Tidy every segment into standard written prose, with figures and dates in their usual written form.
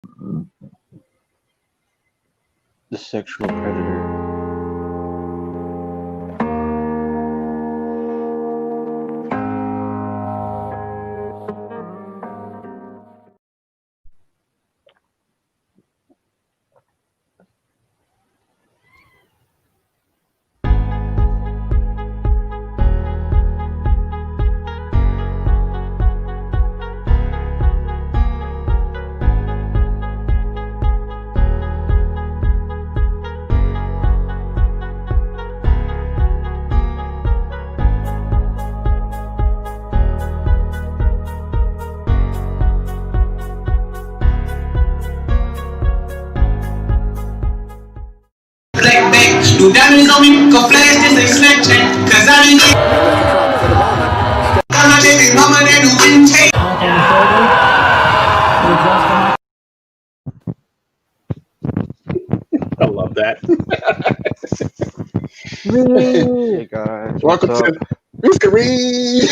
The sexual predator. Do diamonds on me, go flash this ain't Snapchat, cause I didn't got my baby mama that do intake. I love that. Hey guys, Welcome what's up? to Mr. Reed.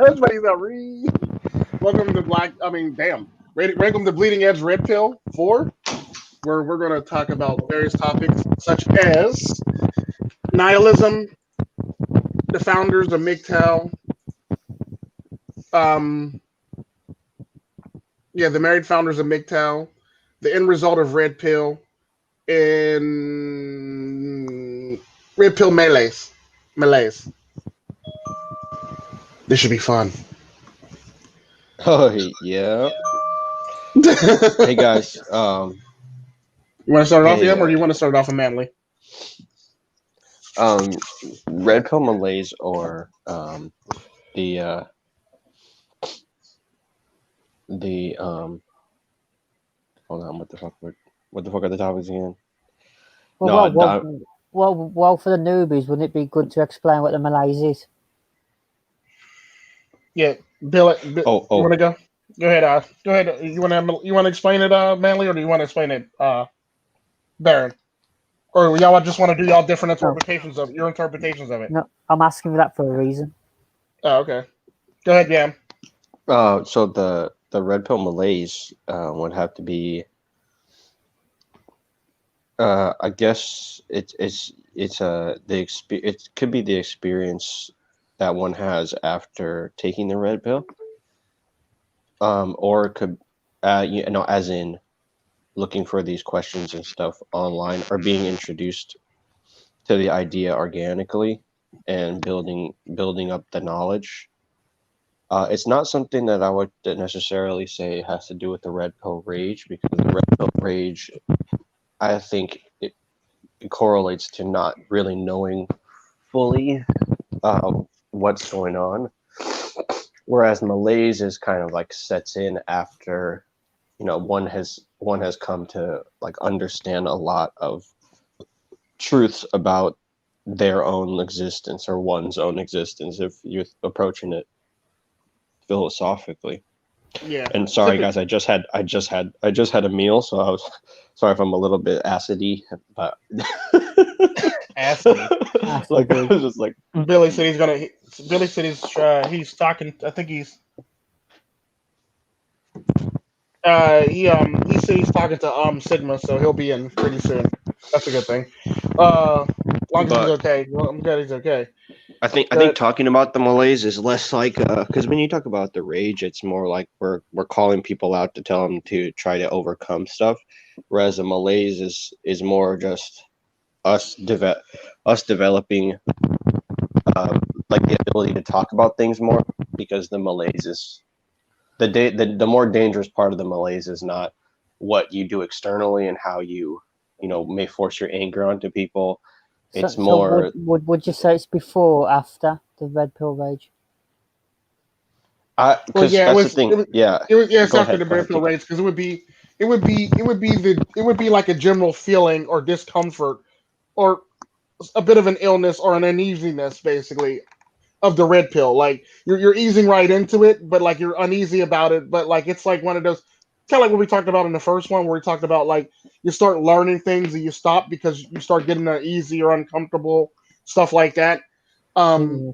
Everybody's a Reed. Welcome to welcome to Bleeding Edge Red Pill 4, where we're going to talk about various topics such as nihilism, the founders of mgtow, the married founders of mgtow, the end result of Red Pill, and Red Pill malaise. This should be fun. Oh yeah. Hey guys. You want to start it off, Hey, or do you want to start it off with Amanley? Red pill malaise or the hold on, what the fuck are the topics again? Well, for the newbies, wouldn't it be good to explain what the malaise is? Yeah, Bill. You Oh. want to go? Go ahead. Go ahead. You want to explain it, Manley, or do you want to explain it, Darren? Or y'all just want to do y'all different interpretations of your interpretations of it? No, I'm asking that for a reason. Oh, okay. Go ahead, Yam. So the red pill malaise would have to be. I guess it could be the experience that one has after taking the red pill, or it could, as in looking for these questions and stuff online, or being introduced to the idea organically and building up the knowledge. It's not something that I would necessarily say has to do with the red pill rage, because the red pill rage, I think it correlates to not really knowing fully what's going on, whereas malaise is kind of like sets in after, one has come to like understand a lot of truths about their own existence, or one's own existence, if you're approaching it philosophically. Yeah. And sorry guys, I just had a meal, so I was sorry if I'm a little bit acidy, but Acidy. Like I was just like, Billy said he's talking. I think he said he's talking to Sigma, so he'll be in pretty soon. That's a good thing. Long as he's okay. Well, I'm glad he's okay. I think talking about the malaise is less like, because when you talk about the rage, it's more like we're calling people out to tell them to try to overcome stuff, whereas the malaise is more just us developing like the ability to talk about things more, because the malaise is the more dangerous part of the malaise is not what you do externally and how you may force your anger onto people. It's more. Would you say it's before or after the red pill rage? That's the thing. It's after the red pill rage, because it would be like a general feeling or discomfort or a bit of an illness or an uneasiness, basically, of the red pill. Like you're easing right into it, but like you're uneasy about it. But like it's like one of those, kind of like what we talked about in the first one, where we talked about like you start learning things and you stop because you start getting uneasy or uncomfortable, stuff like that. So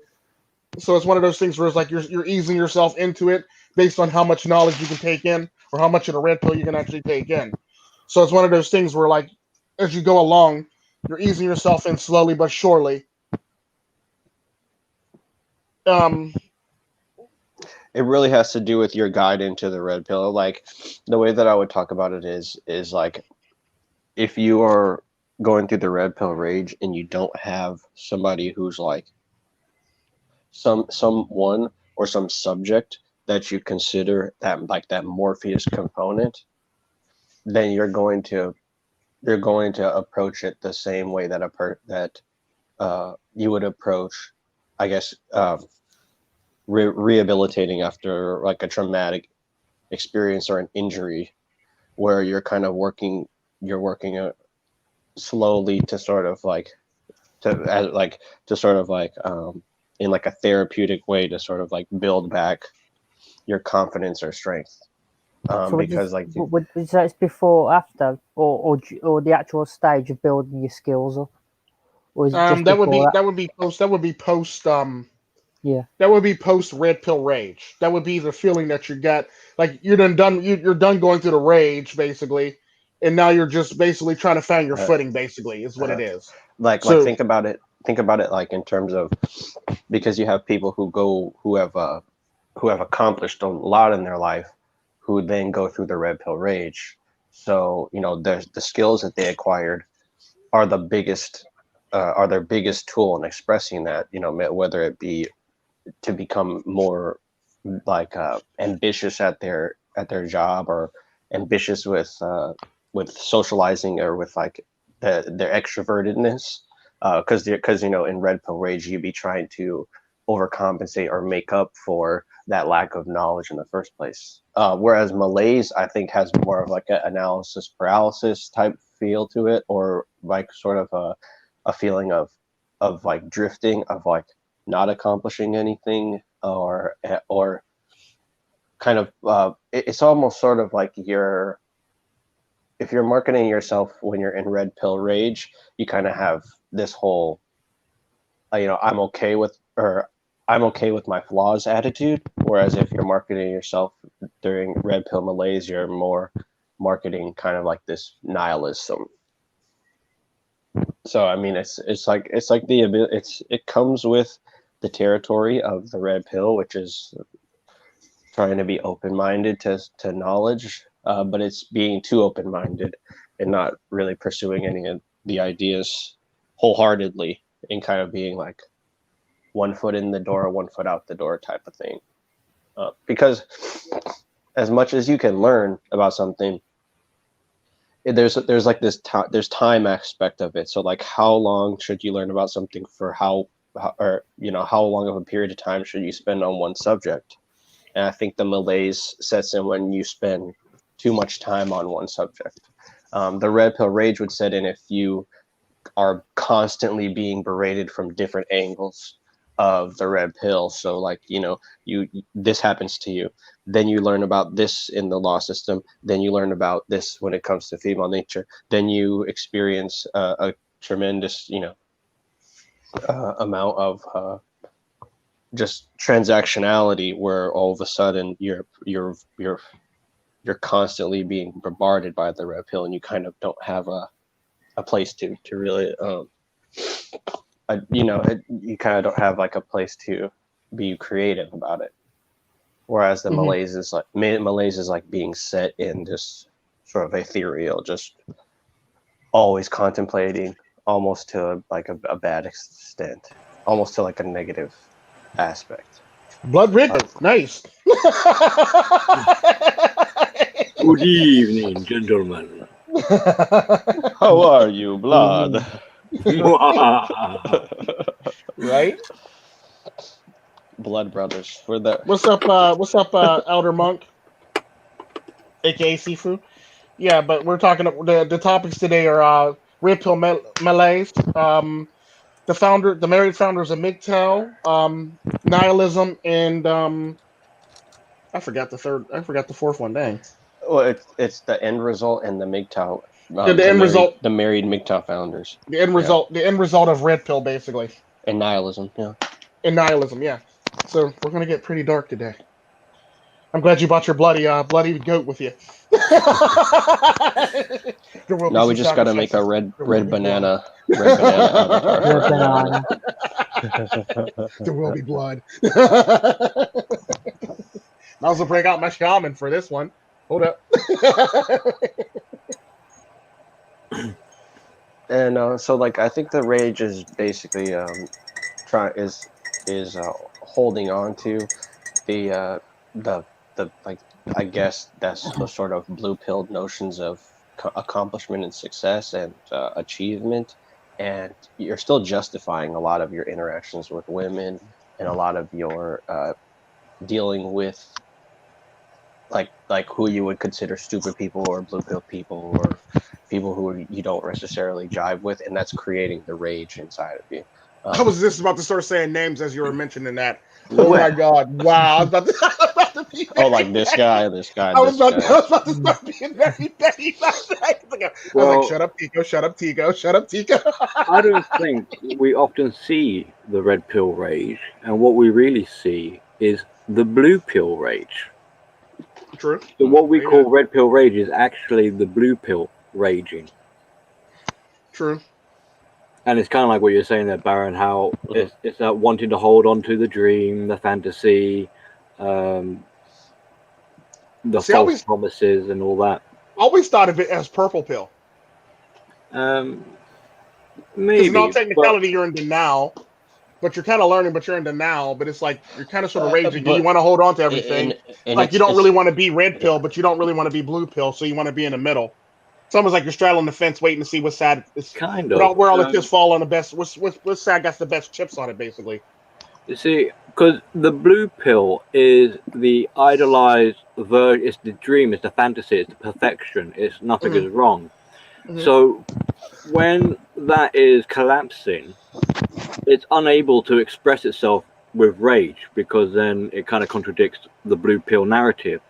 it's one of those things where it's like you're easing yourself into it, based on how much knowledge you can take in, or how much of the red pill you can actually take in. So it's one of those things where, like, as you go along, you're easing yourself in slowly but surely. It really has to do with your guide into the red pill. Like the way that I would talk about it is like if you are going through the red pill rage and you don't have somebody who's like someone or some subject that you consider that like that Morpheus component, then you're going to approach it the same way that you would approach, I guess, rehabilitating after like a traumatic experience or an injury, where you're kind of working slowly to sort of like in like a therapeutic way to sort of like build back your confidence or strength. So Because like would you say it's before, after, or the actual stage of building your skills up, or is it just that would before be that? post Yeah. that would be post red pill rage. That would be the feeling that you got, like you're done going through the rage basically, and now you're just basically trying to find your footing. Basically, is what it is. like So think about it like in terms of, because you have people who have accomplished a lot in their life, who then go through the red pill rage. So the skills that they acquired are the biggest are their biggest tool in expressing that, whether it be to become more like ambitious at their job, or ambitious with socializing, or with like their extrovertedness, because in red pill rage you'd be trying to overcompensate or make up for that lack of knowledge in the first place, whereas malaise, I think, has more of like an analysis paralysis type feel to it, or like sort of a feeling of like drifting, of like not accomplishing anything, or kind of it's almost sort of like if you're marketing yourself when you're in red pill rage, you kind of have this whole I'm okay with my flaws attitude, whereas if you're marketing yourself during red pill malaise, you're more marketing kind of like this nihilism. So I mean, it comes with the territory of the red pill, which is trying to be open-minded to knowledge, but it's being too open-minded and not really pursuing any of the ideas wholeheartedly, and kind of being like one foot in the door, one foot out the door type of thing. Because as much as you can learn about something, there's like this there's time aspect of it. So like, how long should you learn about something for how long of a period of time should you spend on one subject? And I think the malaise sets in when you spend too much time on one subject. The red pill rage would set in if you are constantly being berated from different angles of the red pill. So like, this happens to you, then you learn about this in the law system, then you learn about this when it comes to female nature, then you experience a tremendous amount of just transactionality, where all of a sudden you're constantly being bombarded by the red pill, and you kind of don't have a place to really you kind of don't have like a place to be creative about it. Whereas the malaise is like being set in this sort of ethereal, just always contemplating, almost to like a bad extent, almost to like a negative aspect. blood red, nice. Good evening, gentlemen. How are you, blood? Right? Blood brothers. We're the What's up, Elder Monk, aka Sifu? Yeah, but we're talking. The topics today are red pill malaise, the married founders of mgtow, nihilism, and I forgot the fourth one. Dang. well, it's the end result and the mgtow, The end result. the married mgtow founders. The end result. The end result of red pill, basically. And nihilism. Yeah. And nihilism. Yeah. So we're gonna get pretty dark today. I'm glad you brought your bloody goat with you. There will be No, some we just got to make a sacrifices. There will be banana avatar Red for banana. There will be blood. Might as well break out my shaman for this one. Hold up. And so like I think the rage is basically try is holding on to the the like I guess that's the sort of blue pilled notions of accomplishment and success and achievement, and you're still justifying a lot of your interactions with women and a lot of your dealing with like who you would consider stupid people or blue pill people or people who you don't necessarily jive with, and that's creating the rage inside of you. I was just about to start saying names as you were mentioning that. Oh Well, my god! Wow! I was about to, I was about to be Oh, very like this petty. guy, this guy, I was this about, guy. I was about to start being very petty. I was like, well, shut up, Tico. Shut up, Tico. Shut up, Tico. I don't think we often see the red pill rage, and what we really see is the blue pill rage. True. So what we Yeah. call red pill rage is actually the blue pill raging. True. And it's kind of like what you're saying there, Baron, how it's that wanting to hold on to the dream, the fantasy, the See, I false always promises and all that. always thought of it as purple pill. Um, Because in all maybe, but technicality, you're in denial, but you're kind of learning, but you're in denial. But it's like you're kind of sort of raging, and you But want to hold on to everything. and Like you don't it's really want to be red pill, but you don't really want to be blue pill, so you want to be in the middle. It's almost like you're straddling the fence, waiting to see what side is kind of. where all the chips fall on the best. What side got the best chips on it, basically. You see, because the blue pill is the idolized version, it's the dream, it's the fantasy, it's the perfection, it's nothing is wrong. Mhm. So when that is collapsing, it's unable to express itself with rage because then it kind of contradicts the blue pill narrative.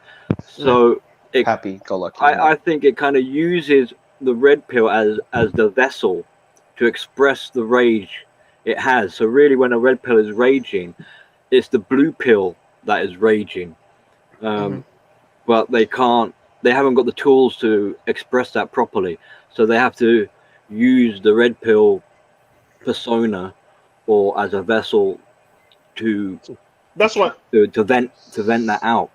So it, happy go lucky. I think it kind of uses the red pill as the vessel to express the rage it has. So really, when a red pill is raging, it's the blue pill that is raging. But they haven't got the tools to express that properly. So they have to use the red pill persona or as a vessel to That's what. to vent that out.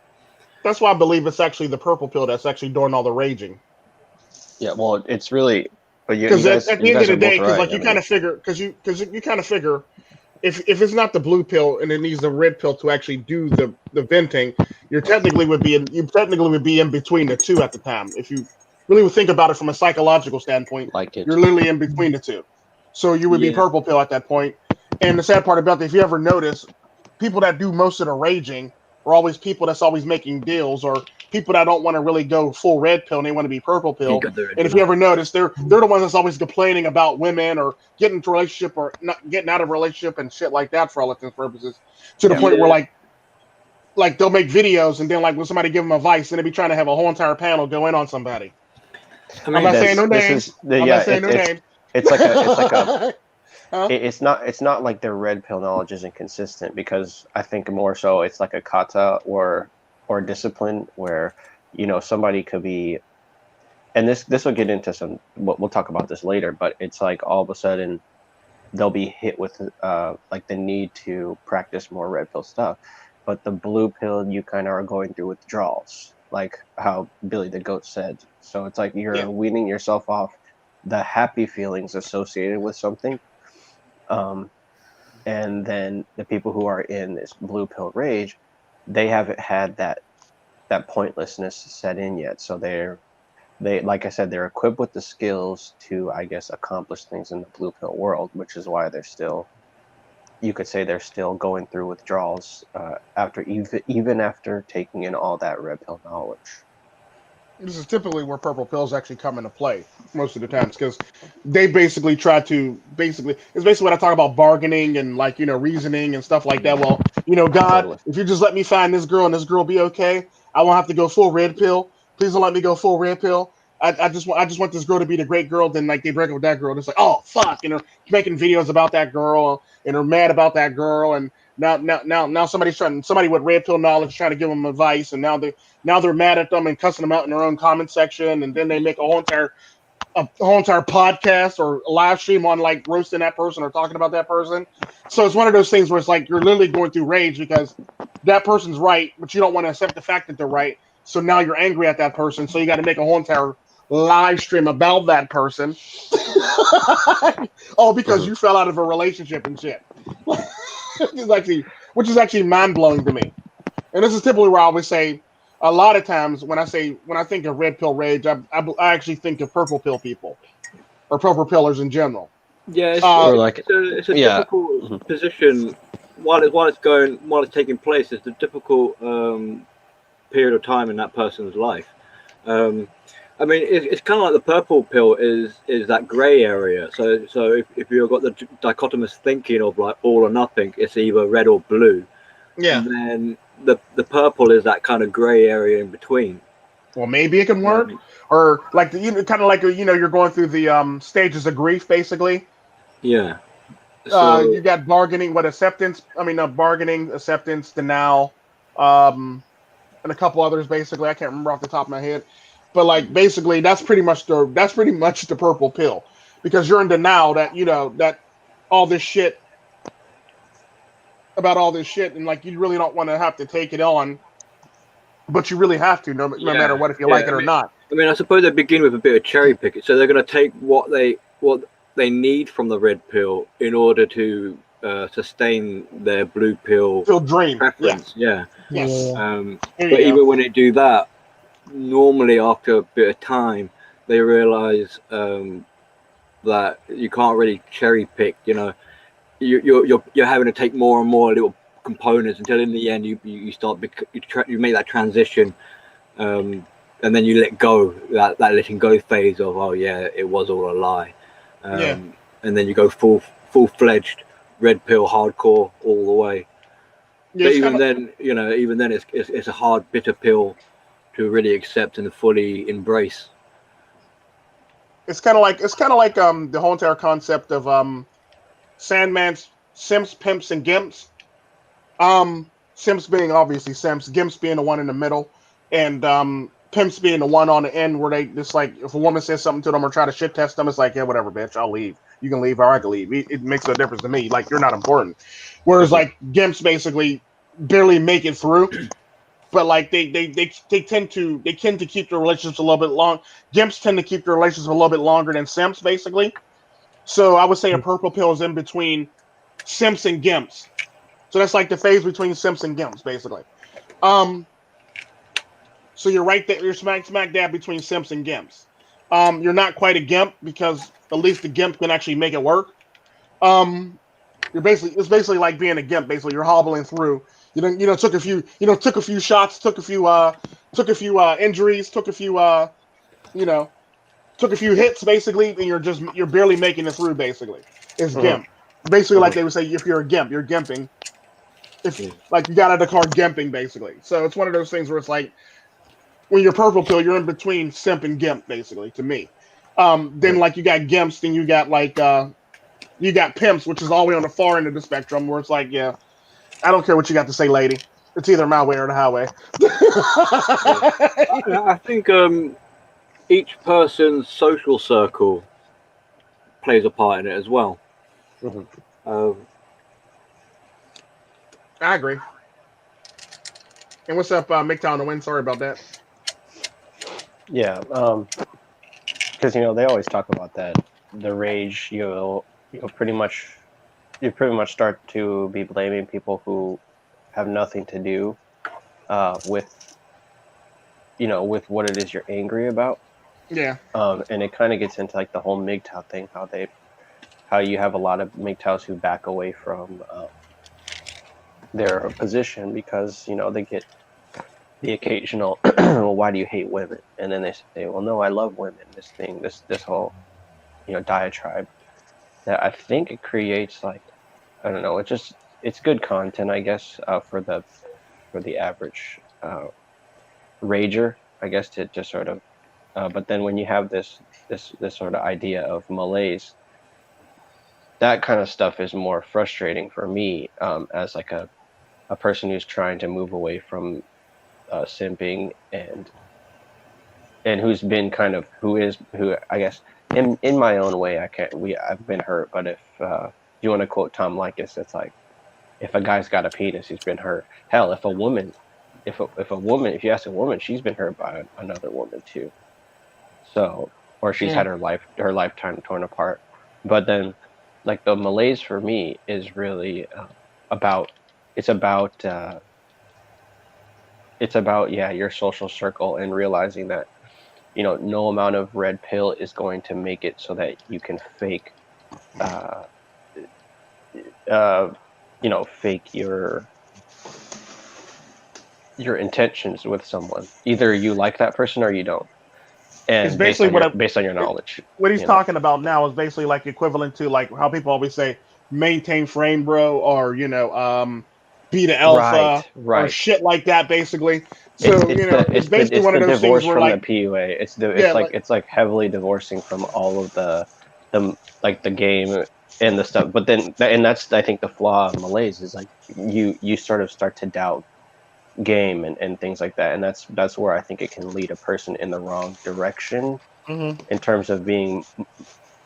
That's why I believe it's actually the purple pill that's actually doing all the raging. Yeah, well, it's really, but you Because guys, at the you end of guys the are day, both because right. like you kind of figure, because you kind of figure, if it's not the blue pill and it needs the red pill to actually do the venting, you technically would be in between the two at the time. If you really would think about it from a psychological standpoint, like it. you're literally in between the two. So you would be Yeah. purple pill at that point. And the sad part about that, if you ever notice, people that do most of the raging are always people that's always making deals, or people that don't want to really go full red pill and they want to be purple pill. And if you ever notice, they're the ones that's always complaining about women or getting into a relationship or not getting out of a relationship and shit like that for all intents and purposes. To the point where like they'll make videos and then like when somebody give them advice and they be trying to have a whole entire panel go in on somebody. I mean, I'm not saying no This names. is the I'm yeah. not saying no names. It's like a Huh? it's not like their red pill knowledge isn't consistent, because I think more so it's like a kata or discipline where somebody could be, and this will get into some, we'll talk about this later, but it's like all of a sudden they'll be hit with like the need to practice more red pill stuff, but the blue pill you kind of are going through withdrawals, like how Billy the Goat said. So it's like you're weaning yourself off the happy feelings associated with something. And then the people who are in this blue pill rage, they haven't had that pointlessness set in yet. So they like I said, they're equipped with the skills to, I guess, accomplish things in the blue pill world, which is why you could say they're still going through withdrawals after even after taking in all that red pill knowledge. This is typically where purple pills actually come into play most of the times because they basically try to it's basically when I talk about bargaining and like reasoning and stuff like that. Well, God, Totally. if you just let me find this girl and this girl be okay, I won't have to go full red pill. Please don't let me go full red pill. I just want this girl to be the great girl. Then like they break up with that girl, and it's like, oh fuck, making videos about that girl and are mad about that girl, and Now somebody with red pill knowledge trying to give them advice, and now they're mad at them and cussing them out in their own comment section, and then they make a whole entire podcast or a live stream on like roasting that person or talking about that person. So it's one of those things where it's like you're literally going through rage because that person's right, but you don't want to accept the fact that they're right. So now you're angry at that person. So you got to make a whole entire live stream about that person. All because you fell out of a relationship and shit. Which is actually mind blowing to me. And this is typically where I always say, a lot of times when I think of red pill rage, I actually think of purple pill people or purple pillars in general. Yeah, Or like, it's a yeah. difficult position while it's taking place. It's a difficult period of time in that person's life. I mean, it's kind of like the purple pill is that grey area. So if you've got the dichotomous thinking of like all or nothing, it's either red or blue. Yeah. And then the purple is that kind of grey area in between. Well, maybe it can work, or like kind of like you're going through the stages of grief, basically. Yeah. So You got bargaining, bargaining, acceptance, denial, and a couple others. Basically, I can't remember off the top of my head, but like basically that's pretty much the purple pill, because you're in denial that that all this shit about all this shit, and like you really don't want to have to take it on, but you really have to, no matter what, if you like it or not. I mean, I suppose they begin with a bit of cherry picking, so they're going to take what they need from the red pill in order to sustain their blue pill dream preference. Yeah. Yes. But even when they do that, normally after a bit of time, they realize that you can't really cherry pick. You're having to take more and more little components until in the end you make that transition, and then you let go, that letting go phase of, oh yeah, it was all a lie, and then you go full-fledged red pill hardcore all the way. But even then it's a hard bitter pill to really accept and fully embrace. It's kind of like the whole entire concept of Sandman's simps, pimps, and gimps. Simps being obviously simps, gimps being the one in the middle, and pimps being the one on the end where they just like, if a woman says something to them or try to shit test them, it's like, yeah, whatever, bitch, I'll leave. You can leave or I can leave. It makes no difference to me. Like, you're not important. Whereas like gimps basically barely make it through, but like they tend to keep their relationships a little bit long. Gimps tend to keep their relationships a little bit longer than simps, basically. So I would say a purple pill is in between simps and gimps. So that's like the phase between simps and gimps, basically. So you're right there. You're smack dab between simps and gimps. You're not quite a gimp because at least the gimp can actually make it work. It's basically like being a gimp. Basically, you're hobbling through. Took a few shots, took a few injuries, took a few hits, basically, and you're barely making it through. Basically, it's gimp. Basically, like they would say, if you're a gimp, you're gimping. Like you got out of the car gimping, basically. So it's one of those things where it's like, when you're purple pill, you're in between simp and gimp, basically, to me. Then like you got gimps, then you got like you got pimps, which is all the way on the far end of the spectrum, where it's like, yeah, I don't care what you got to say, lady. It's either my way or the highway. I think each person's social circle plays a part in it as well. I agree. And what's up, mgtow on the win? Sorry about that. Yeah, because they always talk about that. The rage, you'll pretty much start to be blaming people who have nothing to do with what it is you're angry about. Yeah. And it kind of gets into like the whole mgtow thing, how you have a lot of mgtows who back away from their position because they get the occasional well, why do you hate women? And then they say, well, no, I love women. This whole diatribe that I think it creates, like, I don't know, it's good content, I guess, for the average rager, I guess, to just sort of but then when you have this sort of idea of malaise, that kind of stuff is more frustrating for me, as like a person who's trying to move away from simping, and who's been kind of who I guess in my own way I've been hurt, but if you want to quote Tom Likas, it's like if a guy's got a penis, he's been hurt. Hell, if a woman, if you ask a woman, she's been hurt by another woman too. So, or she's had her lifetime torn apart. But then, like the malaise for me is really about it's about yeah, your social circle, and realizing that no amount of red pill is going to make it so that you can fake uh, fake your intentions with someone. Either you like that person or you don't, It's and basically based on your knowledge. what he's talking about now is basically like equivalent to like how people always say maintain frame, bro, or be the alpha or Right. shit like that. Basically, It's so it's the it's it's the basically it's one the of those things divorce where from the like PUA. yeah, like It's like heavily divorcing from all of the like the game and the stuff. But then and that's I think the flaw of malaise is like you sort of start to doubt game and things like that, and that's where I think it can lead a person in the wrong direction mhm. in terms of being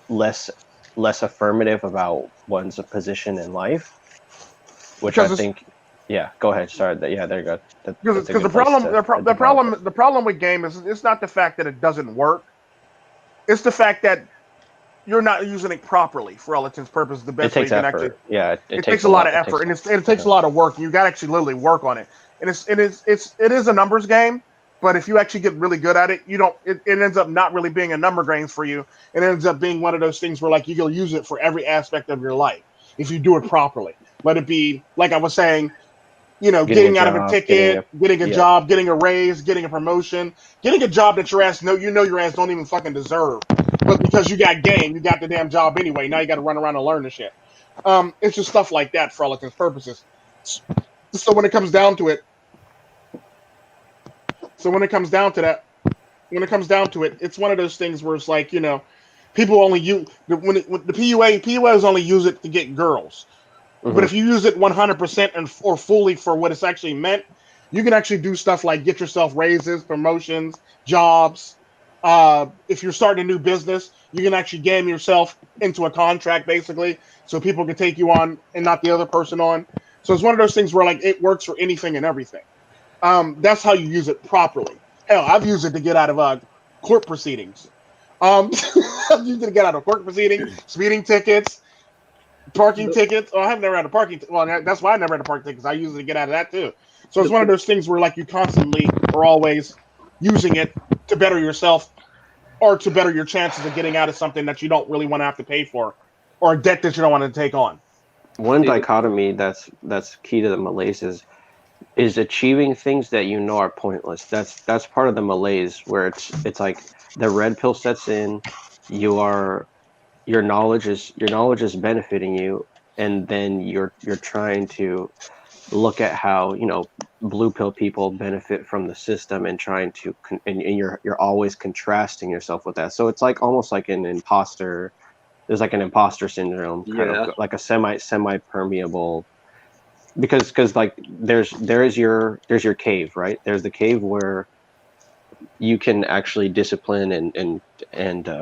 less less affirmative about one's position in life, which I because it's think. Yeah, go ahead. Sorry. Yeah, there you go. That's a because good place to develop it. the problem with game is it's not the fact that it doesn't work. It's the fact that you're not using it properly for all intents and purposes. The It best way takes you can actually effort. Yeah, it it takes takes a a lot of lot. It effort takes. and it takes a lot of work. You got to actually literally work on it. And it is a numbers game, but if you actually get really good at it, you don't. It ends up not really being a number game for you. It ends up being one of those things where like you'll use it for every aspect of your life if you do it properly. Let it be like I was saying, Getting a getting out of a job, getting ticket, a. getting a Yep. job, getting a raise, getting a promotion, getting a job that your ass your ass don't even fucking deserve. But because you got game, you got the damn job anyway. Now you got to run around and learn the shit. It's just stuff like that for all intents and purposes. So when it comes down to it, so when it comes down to that, when it comes down to it, it's one of those things where it's like people only use when the PUAs only use it to get girls. But Hmm. if you use it 100% and or fully for what it's actually meant, you can actually do stuff like get yourself raises, promotions, jobs. If you're starting a new business, you can actually game yourself into a contract basically, so people can take you on and not the other person on. So it's one of those things where like it works for anything and everything. That's how you use it properly. Hell, I've used it to get out of court proceedings. I've used it to get out of court proceedings, speeding tickets, parking tickets. Oh, I've never had a parking. Well, that's why I never had a parking ticket because I use it to get out of that too. So it's one of those things where like you constantly are always using it to better yourself or to better your chances of getting out of something that you don't really want to have to pay for or a debt that you don't want to take on. One See, dichotomy that's key to the malaise is achieving things that you know are pointless. That's part of the malaise where it's like the red pill sets in. You are your knowledge is benefiting you, and then you're trying to look at how blue pill people benefit from the system, and trying to and you're always contrasting yourself with that. So it's like almost like an imposter. There's like an imposter syndrome, kind of yeah, like a semi permeable, because like there's your cave, right? There's the cave where you can actually discipline and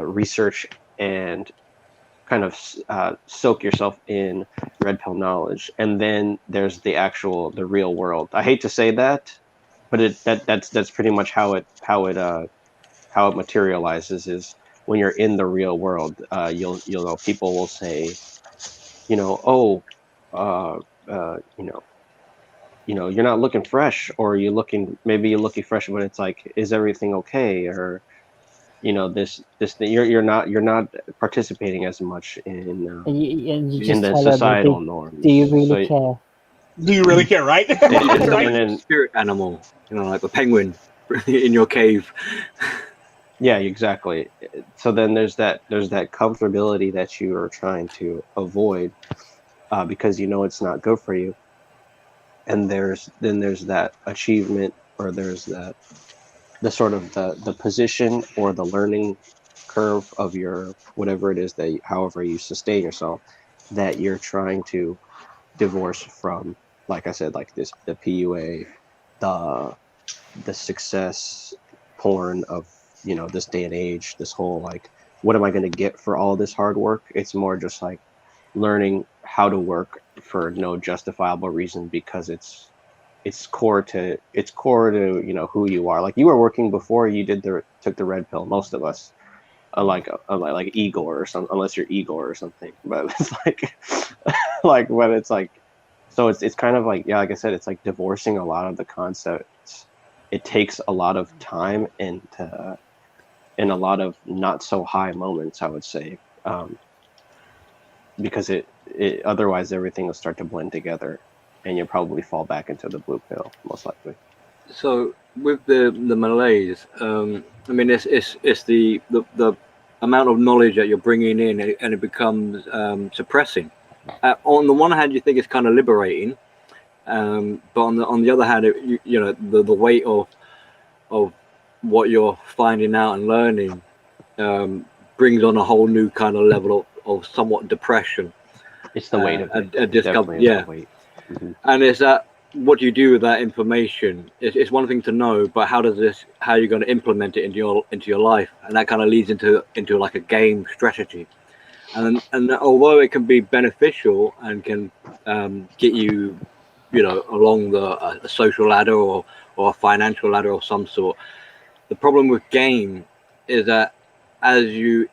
research and kind of soak yourself in red pill knowledge, and then there's the real world. I hate to say that, but that's pretty much how it materializes, is when you're in the real world. You'll know people will say, oh, uh, uh, you're not looking fresh, or maybe you're looking fresh, but it's like, is everything okay? Or this thing, you're not participating as much And you in just the tell them, societal do you norms. really So care? Do you really care, right? it's and like Right? and a then spirit animal, like the penguin in your cave. yeah, exactly. So then there's that comfortability that you are trying to avoid, because it's not good for you, and there's that achievement, or there's that the sort of the position or the learning curve of your whatever it is, however you sustain yourself. that you're trying to divorce from, like I said, like the PUA, the success porn of this day and age, this whole like, what am I going to get for all this hard work? It's more just like learning how to work for no justifiable reason, because it's core to who you are. Like, you were working before you took the red pill. Most of us, like Igor or something, unless you're Igor or something. But it's like, like when it's like, so it's kind of like, yeah, like I said, it's like divorcing a lot of the concepts. It takes a lot of time and in a lot of not so high moments, I would say, because it otherwise everything will start to blend together, and you'll probably fall back into the blue pill most likely. So with the malaise, I mean, it's the amount of knowledge that you're bringing in, and it becomes suppressing. On the one hand, you think it's kind of liberating, but on the other hand, the weight of what you're finding out and learning brings on a whole new kind of level of somewhat depression. It's the weight of it. A discomfort, Definitely yeah. the weight. Mm-hmm. And it's that, what do you do with that information? It's one thing to know, but how are you going to implement it into your life? And that kind of leads into like a game strategy. And although it can be beneficial and can get you, along a social ladder or a financial ladder of some sort, the problem with game is that as you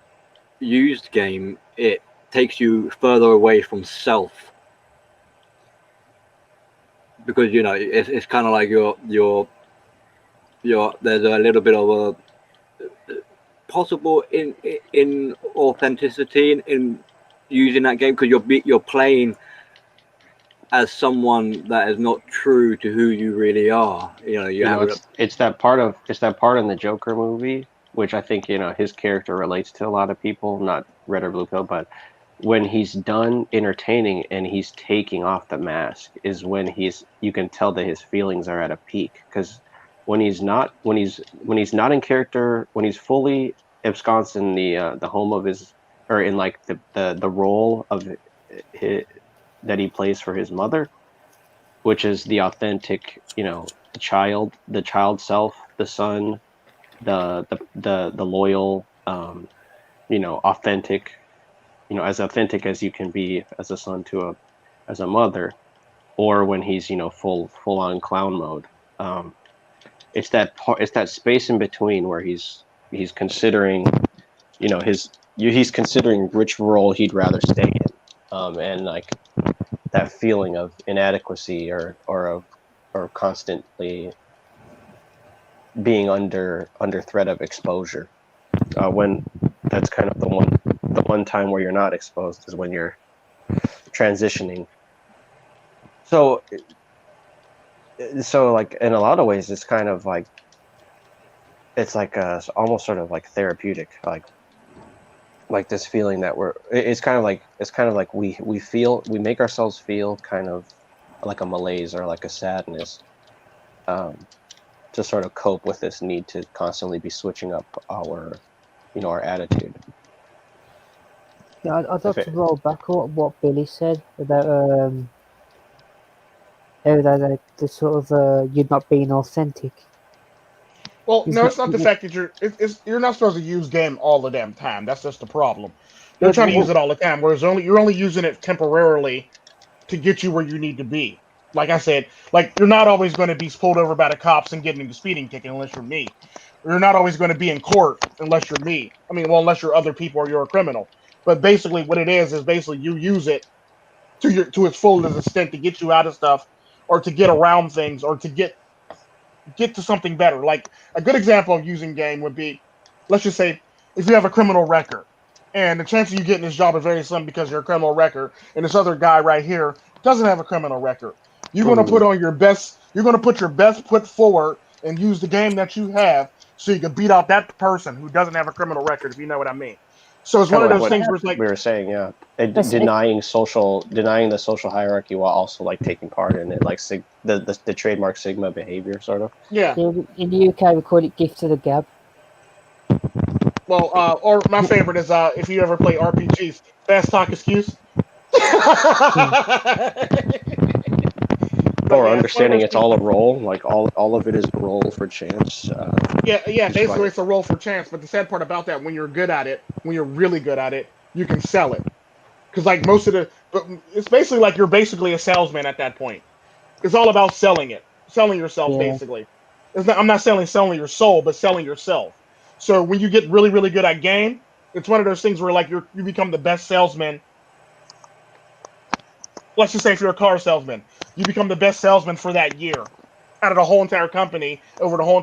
use the game, it takes you further away from self, because it's kind of like your there's a little bit of a possible in authenticity in using that game, because you're playing as someone that is not true to who you really are. It's that part in the Joker movie, which I think his character relates to a lot of people, not red or blue pill, but when he's done entertaining and he's taking off the mask is when you can tell that his feelings are at a peak. Because when he's not in character, when he's fully ensconced in the home of his, or in like the role of that he plays for his mother, which is the authentic, the child self, the son, the loyal, authentic, as authentic as you can be as a son as a mother, or when he's full on clown mode. It's that space in between where he's considering, he's considering which role he'd rather stay in, and like that feeling of inadequacy or constantly being under threat of exposure. When that's kind of the one time where you're not exposed is when you're transitioning. So like in a lot of ways, it's kind of like, it's like almost sort of like therapeutic, like this feeling that it's kind of like we make ourselves feel kind of like a malaise or like a sadness, to sort of cope with this need to constantly be switching up our attitude. Yeah, I'd like to roll back on what Billy said about the sort of you're not being authentic. Well, no, it's not the fact that you're not supposed to use game all the damn time. That's just the problem. You're Yeah, trying to use it all the time, whereas you're only using it temporarily to get you where you need to be. Like I said, like you're not always going to be pulled over by the cops and getting a speeding ticket unless you're me. You're not always going to be in court unless you're me. I mean, well, unless you're other people or you're a criminal. But basically, what it is basically you use it to its fullest extent to get you out of stuff, or to get around things, or to get to something better. Like a good example of using game would be, let's just say, if you have a criminal record, and the chance of you getting this job is very slim because you're a criminal record, and this other guy right here doesn't have a criminal record. You're going to put on your best. You're going to put your best foot forward and use the game that you have so you can beat out that person who doesn't have a criminal record. If you know what I mean. So it's one of those things where it's like we were saying, yeah, denying the social hierarchy while also like taking part in it, like the trademark Sigma behavior, sort of. Yeah. In the UK, we call it gift to the gab. Well, or my favorite is if you ever play RPGs, fast talk excuse. Or understanding it's all a roll, like all of it is a roll for chance. Yeah. Just Basically, like- it's a roll for chance. But the sad part about that, when you're good at it, when you're really good at it, you can sell it. Because like most of but it's basically like you're basically a salesman at that point. It's all about selling yourself, Yeah. basically. I'm not selling your soul, but selling yourself. So when you get really, really good at game, it's one of those things where like you become the best salesman. Let's just say if you're a car salesman, you become the best salesman for that year, out of the whole entire company, over the whole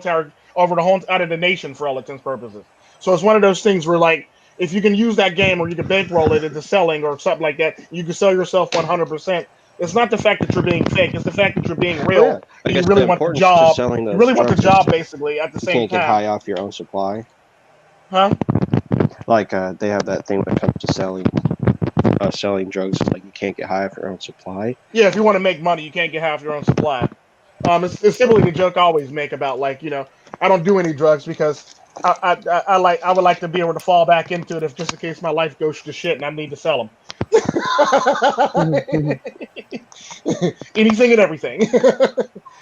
out of the nation for all intents and purposes. So it's one of those things where like if you can use that game or you can bankroll it into selling or something like that, you can sell yourself 100%. It's not the fact that you're being fake; it's the fact that you're being real. yeah. I And guess you really the want the importance to job. selling You those really want the drugs is job, basically, at the you same can't get time. high off your own supply. Huh? Like they have that thing when it comes to selling drugs. It's like you can't get high off your own supply. Yeah, if you want to make money, you can't get half your own supply. It's simply the joke I always make about like I don't do any drugs because I would like to be able to fall back into it if just in case my life goes to shit and I need to sell them. Anything and everything.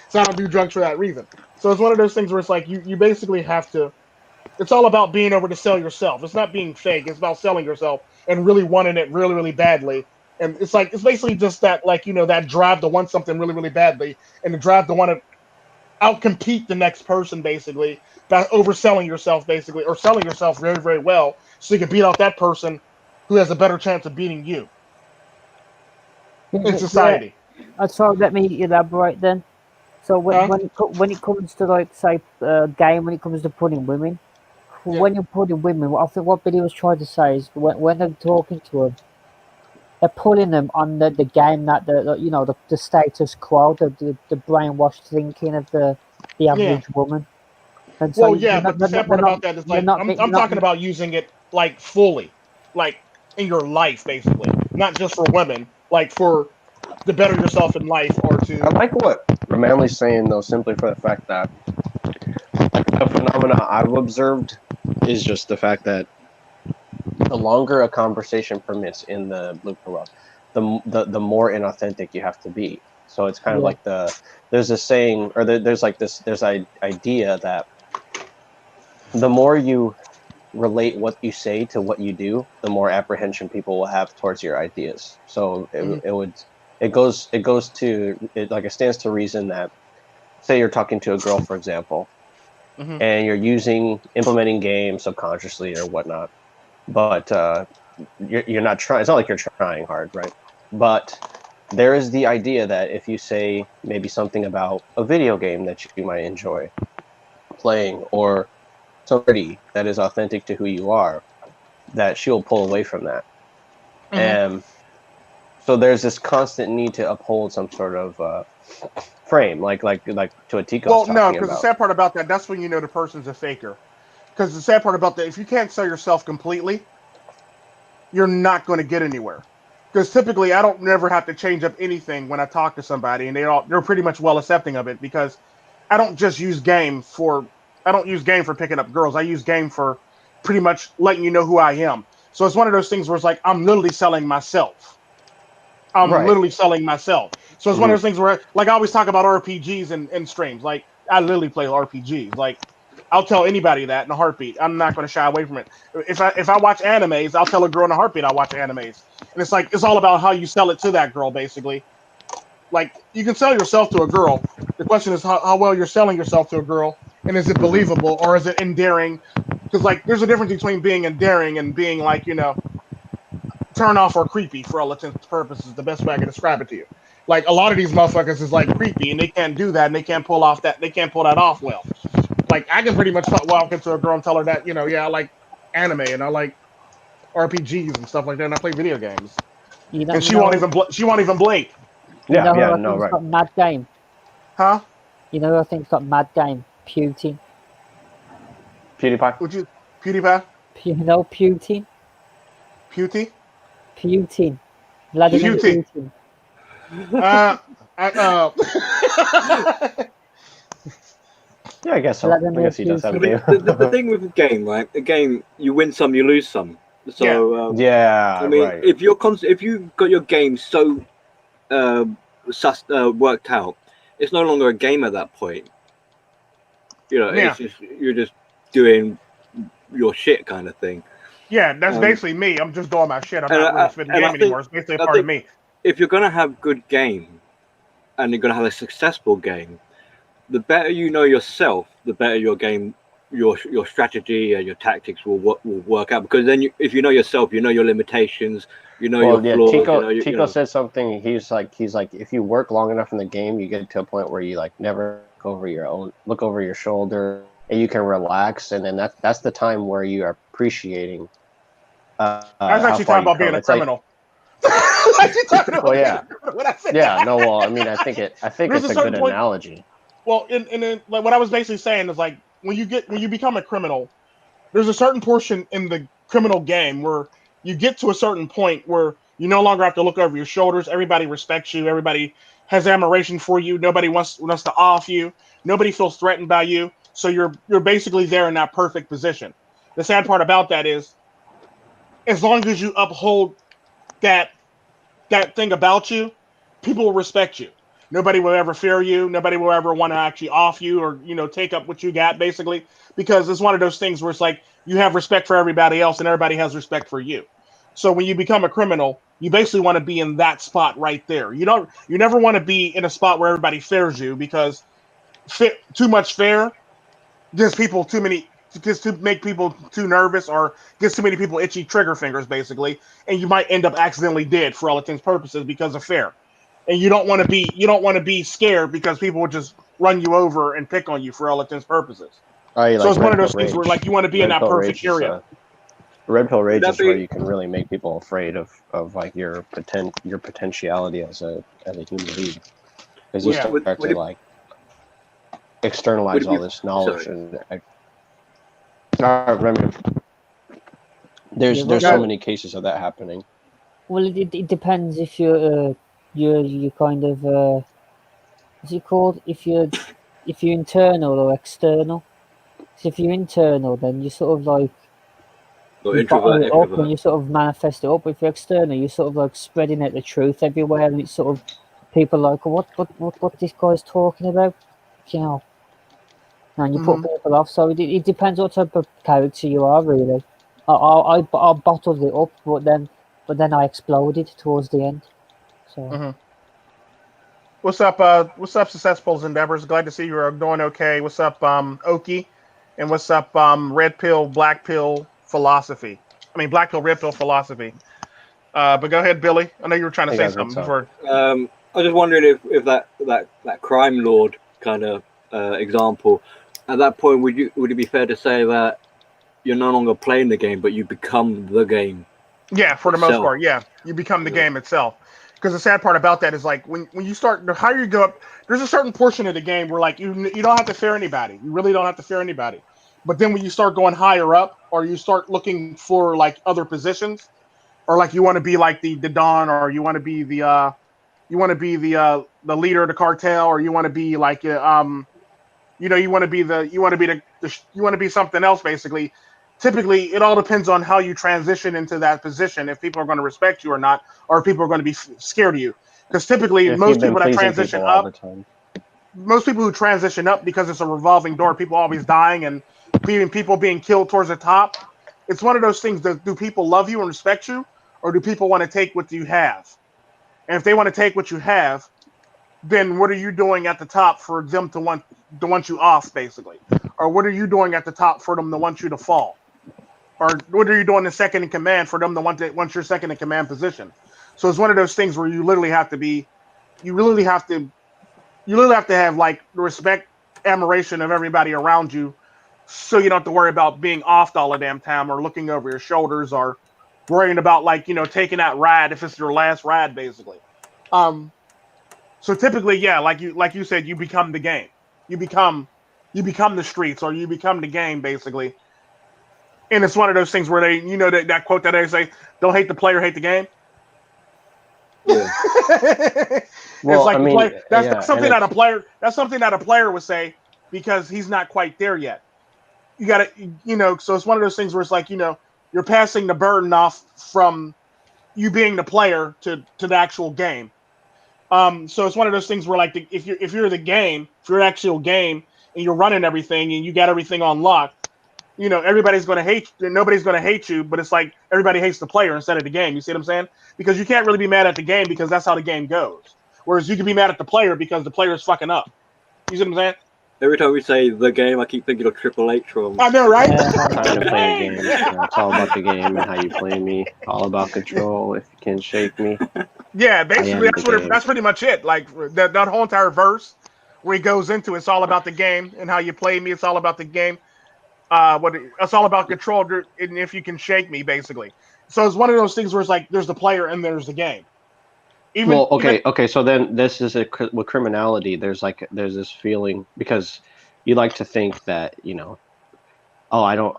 So I don't do drugs for that reason. So it's one of those things where it's like you basically have to. It's all about being able to sell yourself. It's not being fake. It's about selling yourself and really wanting it really, really badly. And it's basically just that that drive to want something really, really badly and the drive to want to outcompete the next person basically by overselling yourself basically or selling yourself very, very well so you can beat out that person who has a better chance of beating you in society. So let me elaborate then. So Huh? when it comes to like say game, when it comes to putting women, Yeah. when you're putting women, I think what Billy was trying to say is when they're talking to them, they're pulling them on the game that the status quo, the brainwashed thinking of the Yeah. average woman. And so Well, yeah, but the sad part about that is they're like not, I'm talking about using it like fully, like in your life, basically, not just for women, like for to better yourself in life or I to. like what Amanley's saying though, simply for the fact that the phenomena I've observed is just the fact that the longer a conversation permits in the blue pill world, the more inauthentic you have to be. So it's kind of Yeah. like there's a saying or there's like this idea that the more you relate what you say to what you do, the more apprehension people will have towards your ideas. So Mhm, it goes to it like it stands to reason that say you're talking to a girl, for example, mhm. and you're implementing games subconsciously or whatnot, but you're not trying. It's not like you're trying hard, right? But there is the idea that if you say maybe something about a video game that you might enjoy playing or somebody that is authentic to who you are, that she'll pull away from that. Mhm. And so there's this constant need to uphold some sort of frame, like to what Tico's Well, no, talking because the about. sad part about that's when you know the person's a faker. Because the sad part about that, if you can't sell yourself completely, you're not going to get anywhere. Because typically, I don't never have to change up anything when I talk to somebody, and they're pretty much well accepting of it. Because I don't just use game for picking up girls. I use game for pretty much letting you know who I am. So it's one of those things where it's like I'm literally selling myself. I'm Right. literally selling myself. So it's one of Mm-hmm. those things where, like, I always talk about RPGs and streams. Like, I literally play RPGs. Like, I'll tell anybody that in a heartbeat. I'm not going to shy away from it. If I watch animes, I'll tell a girl in a heartbeat I watch animes. And it's like it's all about how you sell it to that girl, basically. Like, you can sell yourself to a girl. The question is how well you're selling yourself to a girl, and is it Mm-hmm. believable or is it endearing? Because like, there's a difference between being endearing and being like turn off or creepy for all intents and purposes. The best way I can describe it to you. Like a lot of these motherfuckers is like creepy and they can't do that and they can't pull off that. They can't pull that off well. Like I can pretty much walk into a girl and tell her that yeah, I like anime and I like RPGs and stuff like that and I play video games and You she won't even blink. Yeah. who Yeah. I No. think's Right. got mad game. Huh? You know who I think's got mad game. Putin. PewDiePie. Would you PewDiePie? You know Putin. Pewty? Putin. Vladimir Pewty. Putin. Uh I Yeah. I guess so. I Vladimir guess he does have I a Putin. game. mean, the thing with the game, right? The game, you win some, you lose some. So Yeah, I mean, right. if you've got your game so worked out, it's no longer a game at that point. You know, Yeah. it's just you're just doing your shit kind of thing. Yeah, that's Um, basically me. I'm just doing my shit. I'm and not really I, spitting and game anymore. It's basically a I part of think me. if you're gonna have good game and you're gonna have a successful game, the better you know yourself, the better your game, your strategy and your tactics will work out. Because then, if you know yourself, you know your limitations, you know your Well, yeah, flaws, you know Tico said something. He's like, if you work long enough in the game, you get to a point where you like never look over your shoulder, and you can relax, and then that's the time where you are appreciating I was how actually far talking you about being come. a It's like, criminal. Actually talking about well, being yeah, a criminal when I said yeah, that. no, well, I mean, I think There's it's a a good certain point. analogy. Well, in like what I was basically saying is like when you become a criminal, there's a certain portion in the criminal game where you get to a certain point where you no longer have to look over your shoulders. Everybody respects you. Everybody has admiration for you. Nobody wants to off you. Nobody feels threatened by you. So you're basically there in that perfect position. The sad part about that is, as long as you uphold that thing about you, people will respect you. Nobody will ever fear you. Nobody will ever want to actually off you or take up what you got basically, because it's one of those things where it's like you have respect for everybody else and everybody has respect for you. So when you become a criminal, you basically want to be in that spot right there. You never want to be in a spot where everybody fears you, because too much fear gives people too many just to make people too nervous, or gives too many people itchy trigger fingers basically, and you might end up accidentally dead for all intents and purposes because of fear. And you don't want to be scared, because people will just run you over and pick on you for all intents and purposes. I So like it's one red of pill those things where rage. like you want to be in Red that pill perfect rage is area. red pill would rage that is where be you can really make people afraid of like your potentiality as a human being, because you Yeah. start to like would externalize it all be this knowledge. sorry? And I remember Yeah, there's so Guys, many cases of that happening. well, it depends if you're kind of what's it called? If you're internal or external. So if you're internal, then you sort of like Or you bottle introvert, it up and extrovert? you sort of manifest it up. If you're external, you're sort of like spreading out the truth everywhere, and it's sort of people are like, what this guy's talking about, you know, and you put mm-hmm. people off. So it depends what type of character you are, really. I bottled it up, but then I exploded towards the end. So Mm-hmm. What's up? What's up, successful endeavors? Glad to see you're doing okay. What's up, Oki? And what's up, red pill, black pill philosophy? I mean, black pill, red pill philosophy. But go ahead, Billy. I know you were trying to Hey say guys, what's something up? before. I was just wondering if that crime lord kind of example, at that point, would it be fair to say that you're no longer playing the game, but you become the game Yeah, for the most itself? part, yeah, you become the Yeah. game itself. Because the sad part about that is like when you start, the higher you go up, there's a certain portion of the game where like you don't have to fear anybody. You really don't have to fear anybody. But then when you start going higher up, or you start looking for like other positions, or like you want to be like the Don, or you want to be the leader of the cartel, or you want to be like you want to be something else basically. Typically it all depends on how you transition into that position, if people are going to respect you or not, or if people are going to be scared of you, because typically If you've been pleasing people all the time. most people who transition up, because it's a revolving door, people always dying and people being killed towards the top. It's one of those things that, do people love you and respect you, or do people want to take what you have? And if they want to take what you have, then what are you doing at the top for them to want you off, basically? Or what are you doing at the top for them to want you to fall? Or what are you doing in second in command for them to want your second in command position? So it's one of those things where you really have to, have like respect, admiration of everybody around you, so you don't have to worry about being off all the damn time, or looking over your shoulders, or worrying about like taking that ride if it's your last ride, basically. Um, so typically, yeah, like you said, you become the game. You become you become the streets, or you become the game, basically. And it's one of those things where they, that quote that they say, "Don't hate the player, hate the game." Yeah. It's Well, I like the mean, player. That's yeah, and something that a it's player. That's something that a player would say, because he's not quite there yet. You got to, So it's one of those things where it's like, you're passing the burden off from you being the player to the actual game. So it's one of those things where, like, if you're the game, if you're an actual game and you're running everything and you got everything on lock, you know, everybody's going to hate you. Nobody's going to hate you, but it's like everybody hates the player instead of the game. You see what I'm saying? Because you can't really be mad at the game because that's how the game goes. Whereas you can be mad at the player because the player is fucking up. You see what I'm saying? Every time we say the game, I keep thinking of Triple H from. I know, right? Time to play a game. It's all about the game and how you play me. All about control. If you can shake me, Yeah, I basically am the game. that's pretty much it. Like that whole entire verse where he goes into it's all about the game and how you play me. It's all about the game. It's all about control and if you can shake me, basically. So it's one of those things where it's like there's the player and there's the game. Well, okay. So then this is with criminality. There's this feeling because you like to think that oh, I don't.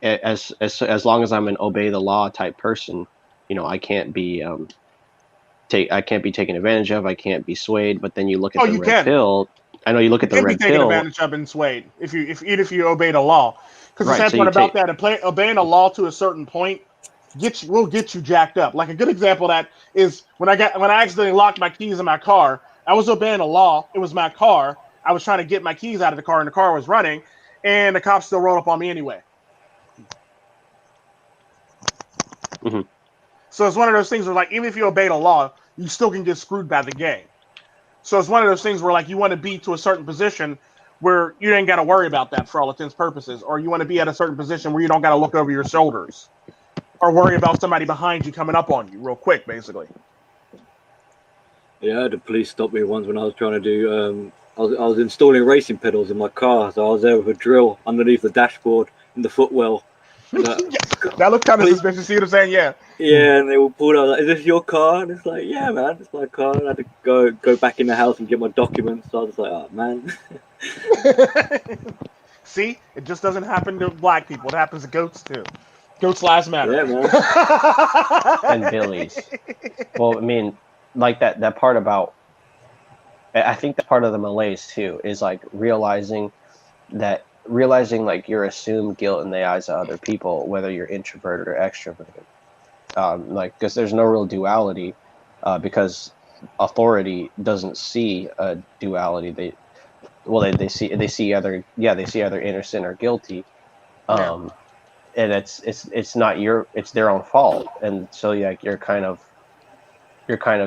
As long as I'm an obey the law type person, I can't be I can't be taken advantage of. I can't be swayed. But then you look at the you red can. pill. I know you look at the Can be red taken pill. advantage of and swayed if you obey the law. Because the Right, sad so part you about take. that, obeying a law to a certain point will get you jacked up. Like a good example of that is when I accidentally locked my keys in my car. I was obeying a law. It was my car. I was trying to get my keys out of the car, and the car was running, and the cops still rolled up on me anyway. Mhm. So it's one of those things where, like, even if you obey the law, you still can get screwed by the game. So it's one of those things where, like, you want to be to a certain position where you ain't got to worry about that for all intents and purposes, or you want to be at a certain position where you don't got to look over your shoulders or worry about somebody behind you coming up on you real quick, basically. Yeah, the police stopped me once when I was trying to do. I was installing racing pedals in my car, so I was there with a drill underneath the dashboard in the footwell. And, That looked kind of Please. suspicious. See what I'm saying? Yeah. yeah, and they were pulled out like, "Is this your car?" And it's like, "Yeah, man, it's my car." And I had to go back in the house and get my documents. So I was like, "Oh man." See, it just doesn't happen to black people. It happens to goats too. Goats lives matter. Yeah, man. And Billy's. Well, I mean, like that part about. I think that's part of the malaise too. Is like realizing like your assumed guilt in the eyes of other people, whether you're introverted or extroverted. Like because there's no real duality, because authority doesn't see a duality. They see either innocent or guilty, and it's not it's their own fault, and so yeah, you're kind of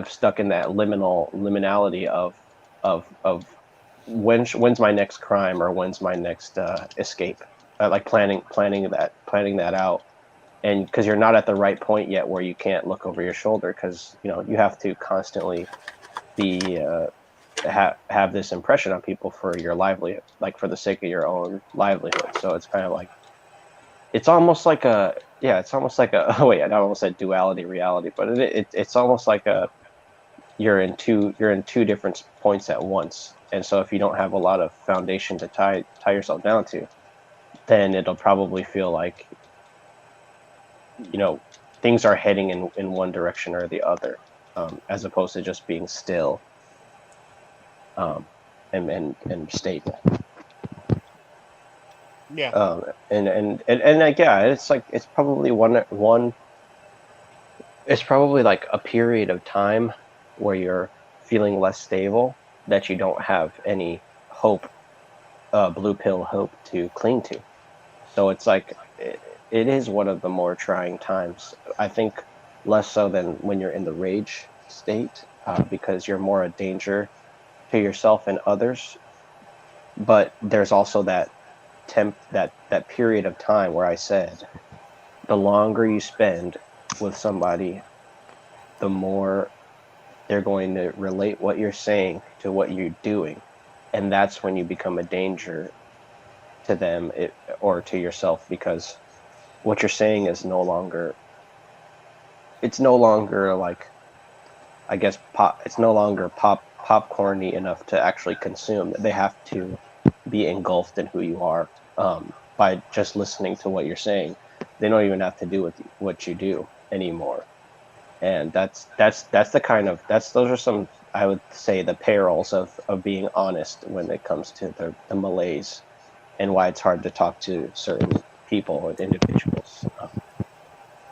stuck in that liminality of when's my next crime or when's my next escape, like planning that out, and because you're not at the right point yet where you can't look over your shoulder because you have to constantly be have this impression on people for your livelihood, like for the sake of your own livelihood. So it's kind of like it's almost like a oh wait, I almost said duality reality, but it's almost like you're in two different points at once, and so if you don't have a lot of foundation to tie yourself down to, then it'll probably feel like things are heading in one direction or the other, as opposed to just being still, and stable. Yeah. And like yeah, it's like it's probably one. It's probably like a period of time where you're feeling less stable, that you don't have any hope, blue pill hope to cling to. So it's like it is one of the more trying times. I think less so than when you're in the rage state, because you're more a danger to yourself and others. But there's also that that period of time where I said the longer you spend with somebody, the more they're going to relate what you're saying to what you're doing, and that's when you become a danger to them, or to yourself, because what you're saying is no longer like, I guess, it's no longer popcorny enough to actually consume. They have to be engulfed in who you are, by just listening to what you're saying. They don't even have to do with what you do anymore. And that's the kind of those are some, I would say, the perils of being honest when it comes to the malaise, and why it's hard to talk to certain people or individuals.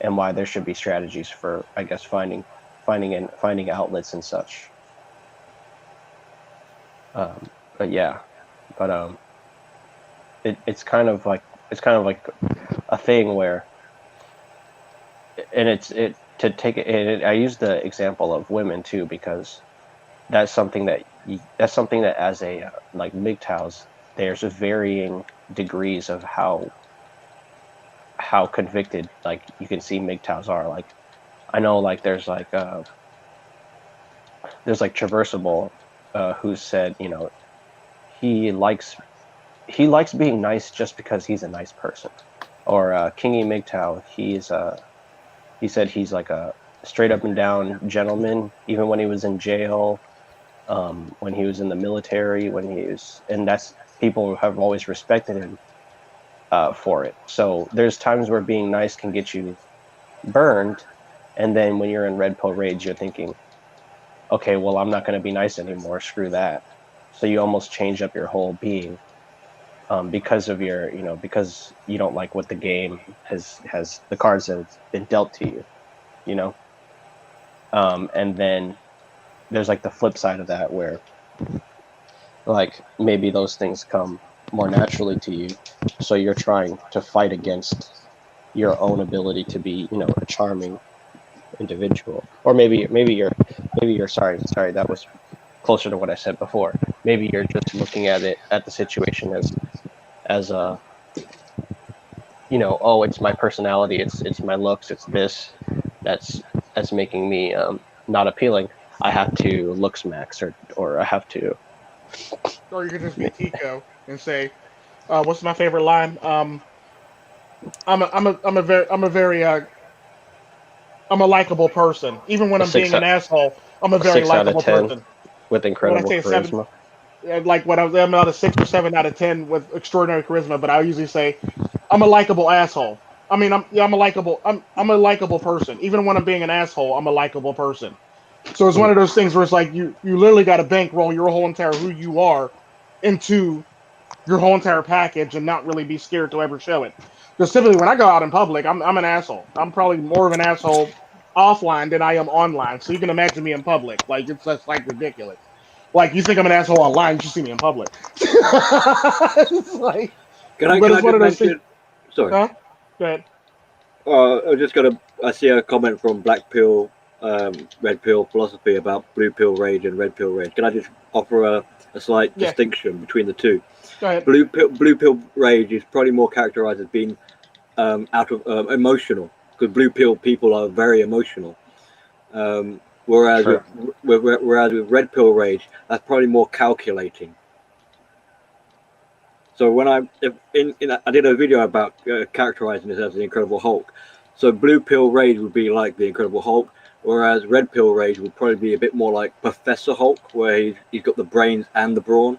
and why there should be strategies for, I guess, finding outlets and such. But yeah, but it's kind of like a thing where, and to take it, and I use the example of women too, because that's something that as a like MGTOWs, there's varying degrees of how convicted, like, you can see MGTOWs are. Like, I know, like, there's like Traversable, who said, he likes being nice just because he's a nice person. Or Kingy MGTOW, he said he's like a straight up and down gentleman, even when he was in jail, when he was in the military, and that's, people have always respected him for it. So there's times where being nice can get you burned, and then when you're in red pill rage, you're thinking, okay, well, I'm not going to be nice anymore. Screw that. So you almost change up your whole being, because of your, because you don't like what the game has the cards that have been dealt to you, and then there's like the flip side of that, where like maybe those things come more naturally to you, so you're trying to fight against your own ability to be, a charming individual. Or maybe you're sorry, that was closer to what I said before. Maybe you're just looking at the situation as a, oh, it's my personality, it's my looks, it's this that's making me not appealing. I have to looks max, or I have to. Or you could just be Tico and say, "What's my favorite line? I'm a likable person. Even when A I'm being six an asshole, I'm a a very 6 out of likable 10 person." with When I incredible say a seven, charisma. like when I'm not a 6 or 7 out of 10 with extraordinary charisma, but I usually say I'm a likable asshole. I mean, I'm a likable person. Even when I'm being an asshole, I'm a likable person. So it's one of those things where it's like you literally got to bankroll your whole entire who you are into your whole entire package and not really be scared to ever show it. Because typically when I go out in public, I'm an asshole. I'm probably more of an asshole offline than I am online. So you can imagine me in public. Like it's just like ridiculous. Like you think I'm an asshole online, you should see me in public. It's like, but Can I it's one just of those things. mention? Sorry, Huh? Go ahead. I just got a. I see a comment from Black Pill, Red Pill philosophy about Blue Pill rage and Red Pill rage. Can I just offer a slight Yeah, distinction between the two? go ahead. Blue Pill rage is probably more characterized as being out of emotional, because Blue Pill people are very emotional. Whereas Sure. whereas with Red Pill rage, that's probably more calculating. So when I did a video about characterizing this as the Incredible Hulk. So Blue Pill rage would be like the Incredible Hulk, whereas Red Pill rage would probably be a bit more like Professor Hulk, where he's got the brains and the brawn.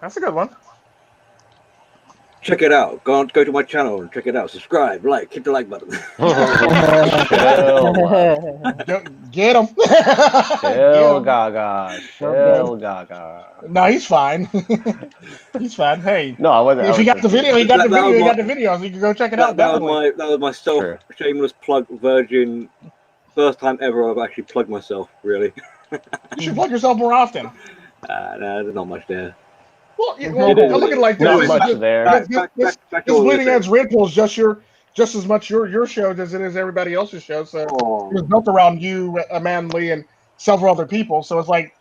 That's a good one. Check it out. Go to my channel and check it out. Subscribe, hit the like button. Get him. Get Chill, him. Gaga. Okay. Chill, Gaga. No, he's fine. He's fine. Hey, No, I wasn't. I if he was got just the being. video, he got the That video. was He got my the video, so you can go check it out. Definitely. that was my self Sure. shameless plug virgin. First time ever I've actually plugged myself. Really. You should plug yourself more often. No, there's not much there. Well, It is I what look it at it is. like this. Not This much is there. Back to this what we were Bleeding saying. Edge Red Pill is just as much your show as it is everybody else's show. So it Oh, was built around you, Amanley, and several other people. So it's like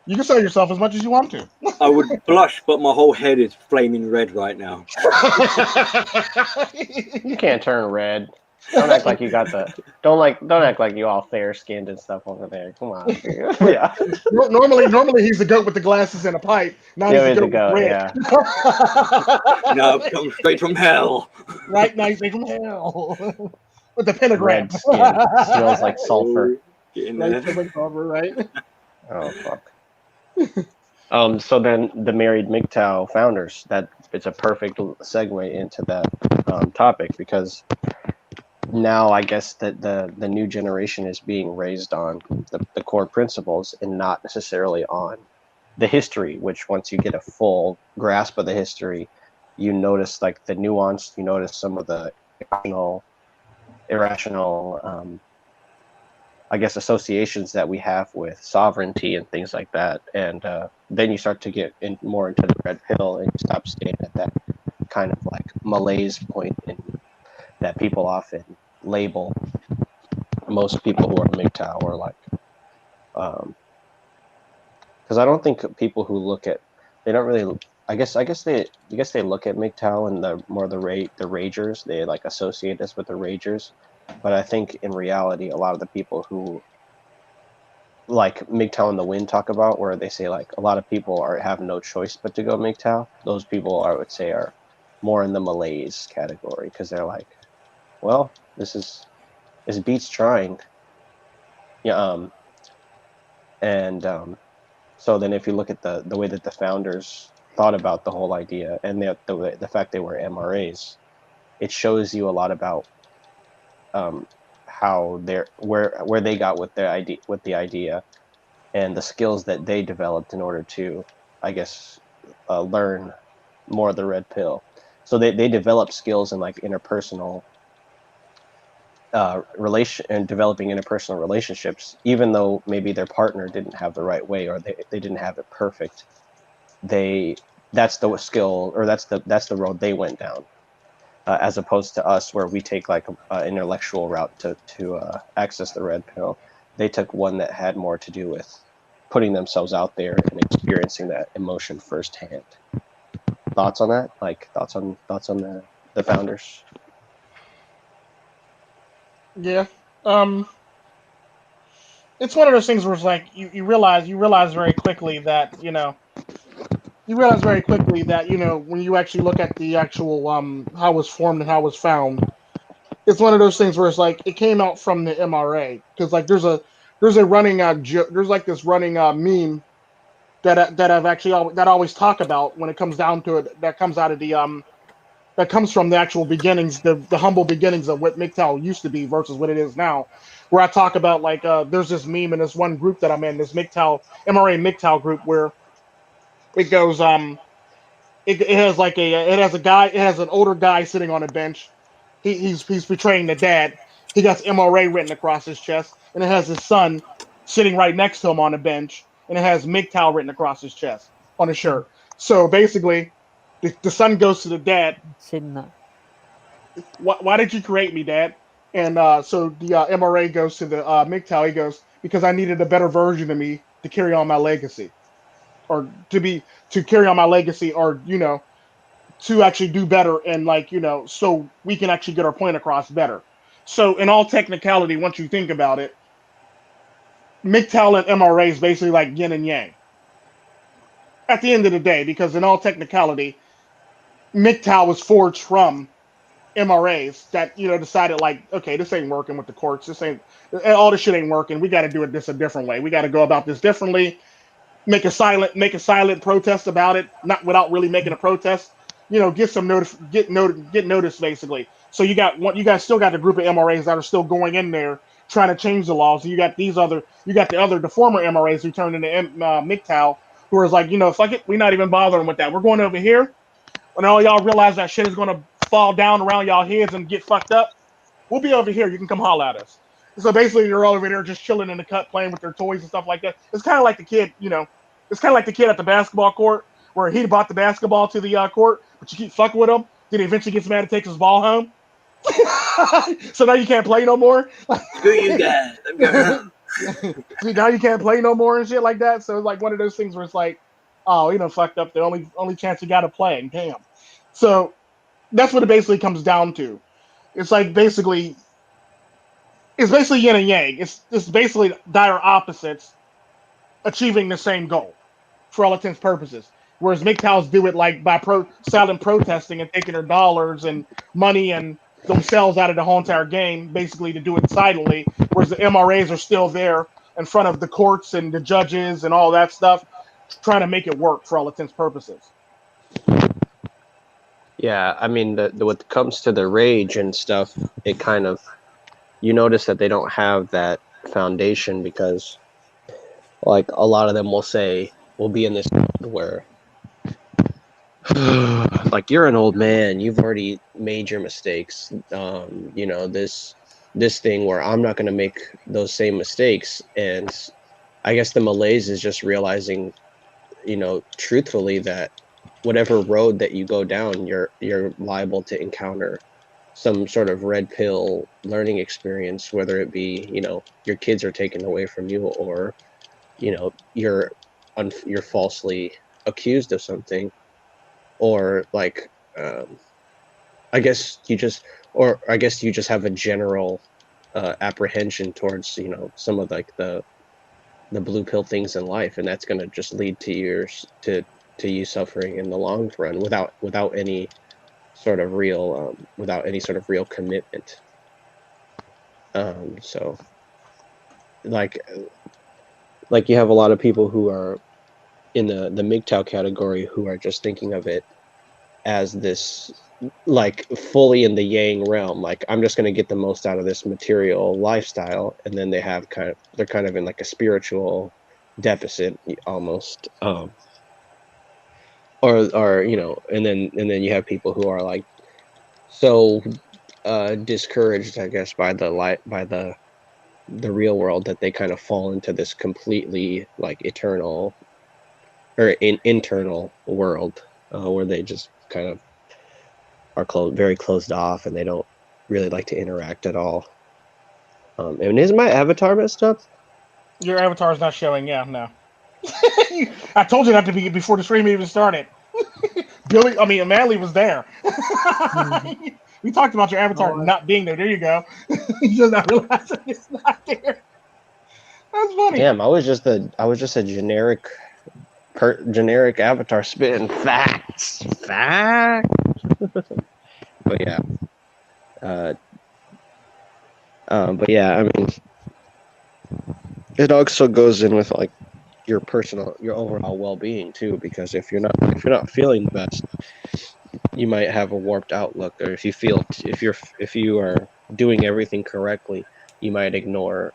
you can sell yourself as much as you want to. I would blush, but my whole head is flaming red right now. You can't turn red. Don't act like you got the. Don't act like you all fair skinned and stuff over there. Come on, dude. Yeah. Normally he's the goat with the glasses and a pipe. Now Yeah, he's the way to goat with go. red. Yeah. No, I've come straight from hell. Right now he's like from hell with the pentagram. Red skin smells like sulfur. Oh, get in Right, there. so like cover, right? Oh fuck. So then the married MGTOW founders, that it's a perfect segue into that topic, because now I guess that the new generation is being raised on the core principles and not necessarily on the history, which once you get a full grasp of the history, you notice like the nuance, you notice some of the emotional irrational, I guess, associations that we have with sovereignty and things like that. And then you start to get more into the red pill, and you stop staying at that kind of like malaise point that people often label most people who are mgtow, or like, because I don't think people who look at, they don't really, I guess they look at mgtow and the more the ragers, they like associate us with the ragers, but I think in reality a lot of the people who like mgtow and the wind talk about, where they say like a lot of people have no choice but to go mgtow, those people I would say are more in the malaise category, because they're like, well, this beats trying. Yeah. And so then if you look at the way that the founders thought about the whole idea, and the fact they were MRAs, it shows you a lot about how where they got with the idea, and the skills that they developed in order to, I guess, learn more of the red pill. So they developed skills in like interpersonal relation and developing interpersonal relationships, even though maybe their partner didn't have the right way, or they didn't have it perfect. That's the skill, or that's the road they went down, as opposed to us, where we take like an intellectual route to access the red pill. They took one that had more to do with putting themselves out there and experiencing that emotion firsthand. Thoughts on that? Like thoughts on the founders? Yeah. It's one of those things where it's like you realize very quickly that when you actually look at the actual how it was formed and how it was found, it's one of those things where it's like it came out from the MRA, because like there's a running there's like this running meme that I've actually that I always talk about when it comes down to it, that comes out of the that comes from the actual beginnings, the humble beginnings of what mgtow used to be versus what it is now. Where I talk about like there's this meme in this one group that I'm in, this mgtow MRA mgtow group, where it goes it has like it has an older guy sitting on a bench. He's portraying the dad. He got MRA written across his chest, and it has his son sitting right next to him on a bench, and it has mgtow written across his chest on his shirt. So basically, the son goes to the dad. Seen that. Why did you create me, Dad? And so the MRA goes to the mgtow. He goes, because I needed a better version of me to carry on my legacy, or to carry on my legacy, or to actually do better, and like so we can actually get our point across better. So in all technicality, once you think about it, mgtow and MRA is basically like yin and yang at the end of the day, because in all technicality, mgtow was forged from MRAs that decided like, okay, this ain't working with the courts. This ain't all this shit ain't working. We got to do it this a different way. We got to go about this differently. Make a silent protest about it, not without really making a protest. Get some get notice basically. So you guys still got the group of MRAs that are still going in there trying to change the laws. And you got the former MRAs who turned into mgtow, who is like, fuck it, we're not even bothering with that. We're going over here. When all y'all realize that shit is gonna fall down around y'all heads and get fucked up, we'll be over here. You can come holler at us. So basically, you're all over there just chilling in the cut, playing with their toys and stuff like that. It's kind of like the kid, it's kind of like the kid at the basketball court where he brought the basketball to the court, but you keep fucking with him. Then he eventually gets mad and takes his ball home. So now you can't play no more. Screw you guys. I'm going See, now you can't play no more and shit like that. So it's like one of those things where it's like, oh, fucked up. The only chance you got to play. Damn. So that's what it basically comes down to. It's like it's basically yin and yang. It's basically dire opposites achieving the same goal for all intents and purposes. Whereas MGTOWs do it like by silent protesting and taking their dollars and money and themselves out of the whole entire game, basically to do it silently. Whereas the MRAs are still there in front of the courts and the judges and all that stuff, trying to make it work for all intents and purposes. Yeah, I mean, when it comes to the rage and stuff, it kind of, you notice that they don't have that foundation, because like a lot of them will say, we'll be in this mode where like, you're an old man, you've already made your mistakes, this this thing where I'm not going to make those same mistakes. And I guess the malaise is just realizing, truthfully, that whatever road that you go down, you're liable to encounter some sort of red pill learning experience, whether it be, your kids are taken away from you, or, you're falsely accused of something, or like, I guess you just have a general apprehension towards, some of like the blue pill things in life, and that's going to just lead to you suffering in the long run without any sort of real commitment. So like you have a lot of people who are in the mgtow category who are just thinking of it as this, like, fully in the yang realm, like, I'm just going to get the most out of this material lifestyle, and then they're kind of in like a spiritual deficit almost, or and then you have people who are like so discouraged, I guess, by the real world, that they kind of fall into this completely like eternal or internal world, where they just kind of are very closed off, and they don't really like to interact at all. And is my avatar messed up? Your avatar is not showing. Yeah, no. I told you not to be before the stream even started. Amanley was there. We talked about your avatar not being there. There you go. You just not realizing it's not there. That's funny. Damn, I was just a generic avatar spitting facts. But yeah. But yeah, I mean, it also goes in with like your overall well-being too, because if you're not feeling the best, you might have a warped outlook, or if you are doing everything correctly, you might ignore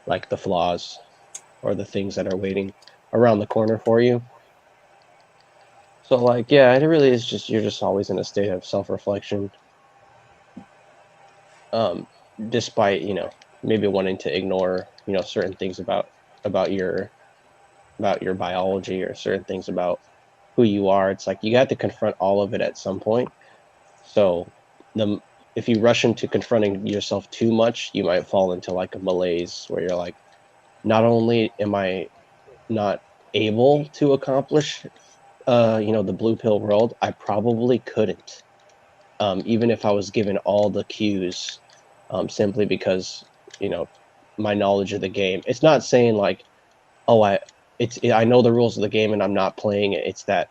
like the flaws or the things that are waiting around the corner for you. So like, yeah, it really is just, you're just always in a state of self-reflection, despite, maybe wanting to ignore, certain things about your biology, or certain things about who you are. It's like you have to confront all of it at some point. So if you rush into confronting yourself too much, you might fall into like a malaise where you're like, not only am I not able to accomplish the blue pill world, I probably couldn't, even if I was given all the cues, simply because my knowledge of the game. It's not saying like, oh, I know the rules of the game and I'm not playing it. It's that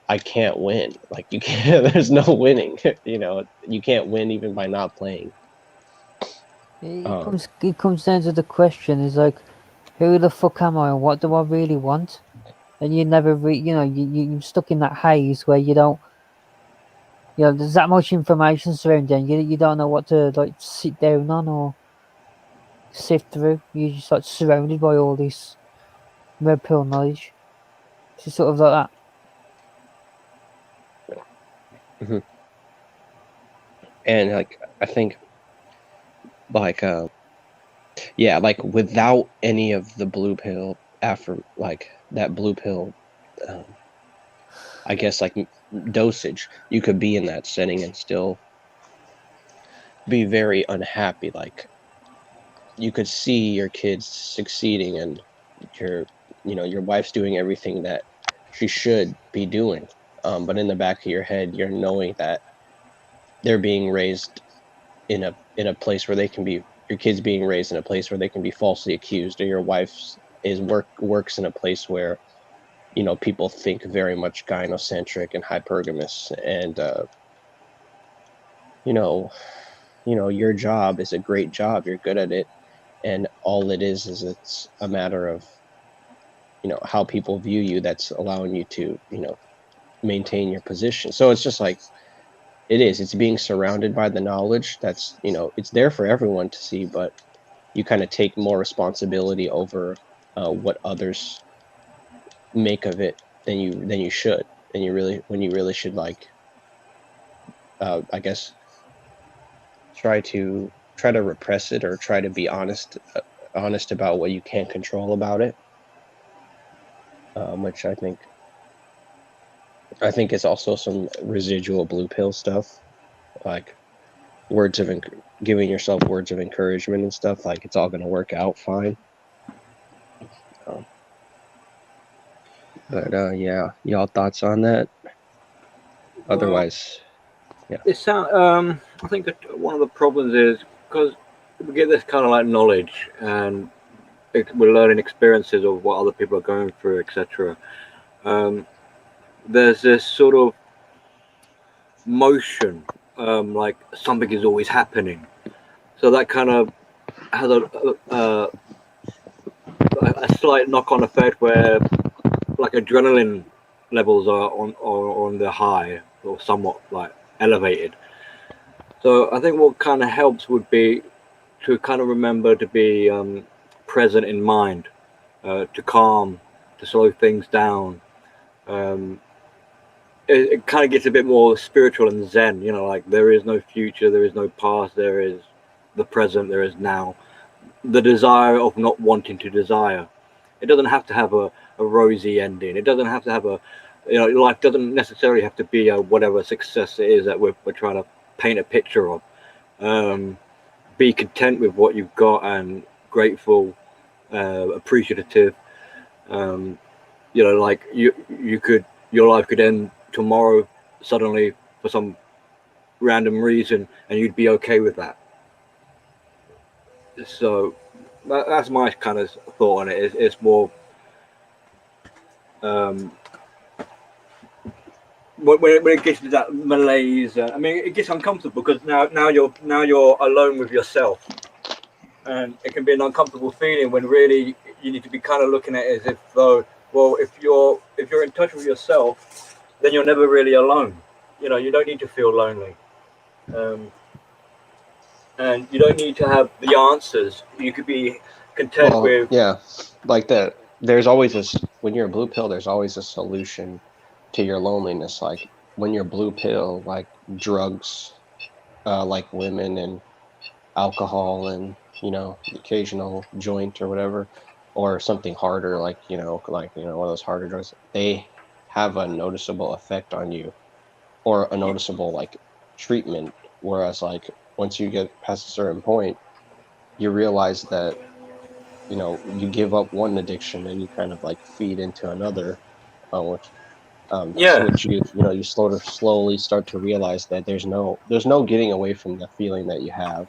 I can't win. Like, you can't. There's no winning. You can't win even by not playing. It comes down to the question is like, who the fuck am I and what do I really want? And you never you're stuck in that haze where you don't, there's that much information surrounding you don't know what to like sit down on or sift through. You're just like surrounded by all this red pill knowledge. It's just sort of like that. Mm-hmm. And like, I think like yeah, like without any of the blue pill, after like that blue pill, I guess like dosage, you could be in that setting and still be very unhappy. Like, you could see your kids succeeding, and your wife's doing everything that she should be doing, but in the back of your head, you're knowing that they're being raised in a place where they can be, your kids being raised in a place where they can be falsely accused, or your wife works in a place where people think very much gynocentric and hypergamous, and your job is a great job, you're good at it, and all it is it's a matter of how people view you that's allowing you to maintain your position. So it's just like, it's being surrounded by the knowledge that's it's there for everyone to see, but you kind of take more responsibility over what others make of it than you should, and you really should, like, I guess, try to repress it or try to be honest about what you can't control about it, which I think is also some residual blue pill stuff, like giving yourself words of encouragement and stuff, like it's all going to work out fine. But yeah, y'all thoughts on that? Otherwise, yeah. It sound, I think that one of the problems is because we get this kind of like knowledge and we're learning experiences of what other people are going through, etc. There's this sort of motion, like something is always happening. So that kind of has a slight knock-on effect where, like, adrenaline levels are on the high or somewhat like elevated. So I think what kind of helps would be to kind of remember to be present in mind, to calm, to slow things down. It kind of gets a bit more spiritual and zen, you know, like there is no future, there is no past, there is the present, there is now. The desire of not wanting to desire. It doesn't have to have a rosy ending. It doesn't have to have life doesn't necessarily have to be whatever success it is that we're trying to paint a picture of. Be content with what you've got and grateful, appreciative. Like your life could end tomorrow suddenly for some random reason, and you'd be okay with that. So that's my kind of thought on it. It's more when it gets to that malaise. I mean, it gets uncomfortable because now you're alone with yourself, and it can be an uncomfortable feeling when really you need to be kind of looking at it as if though, well, if you're in touch with yourself, then you're never really alone. You know, you don't need to feel lonely. And you don't need to have the answers. You could be content with... Yeah, like that. There's always this, when you're a blue pill, there's always a solution to your loneliness. Like when you're blue pill, like drugs, like women and alcohol and, you know, occasional joint or whatever, or something harder, like, one of those harder drugs, they have a noticeable effect on you or a noticeable like treatment. Whereas like, once you get past a certain point, you realize that, you give up one addiction and you kind of like feed into another, which you slowly start to realize that there's no getting away from the feeling that you have.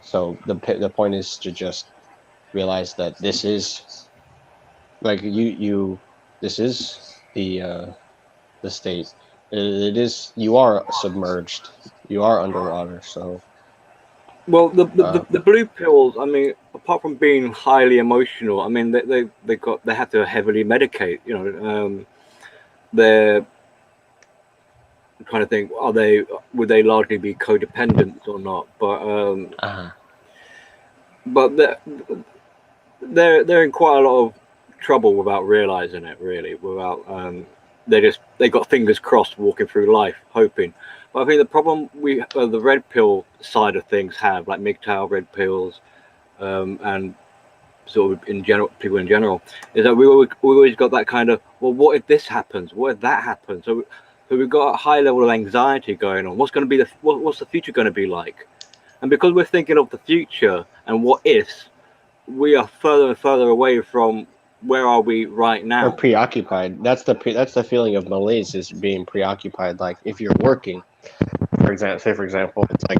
So the point is to just realize that this is like this is the state. It is, you are submerged, you are underwater. So. Well, the blue pills, I mean, apart from being highly emotional, I mean, they have to heavily medicate. They're I'm trying to think, would they largely be codependent or not? But they're in quite a lot of trouble without realizing it. Really, without they got fingers crossed walking through life, hoping. But I think the problem the red pill side of things have, like mgtow, red pills, and sort of in general, people in general, is that we always got that kind of, well, what if this happens? What if that happens? So we've got a high level of anxiety going on. What's going to be what's the future going to be like? And because we're thinking of the future and what ifs, we are further and further away from where are we right now. Or preoccupied. That's the feeling of malaise, is being preoccupied. Like if you're working, for example, it's like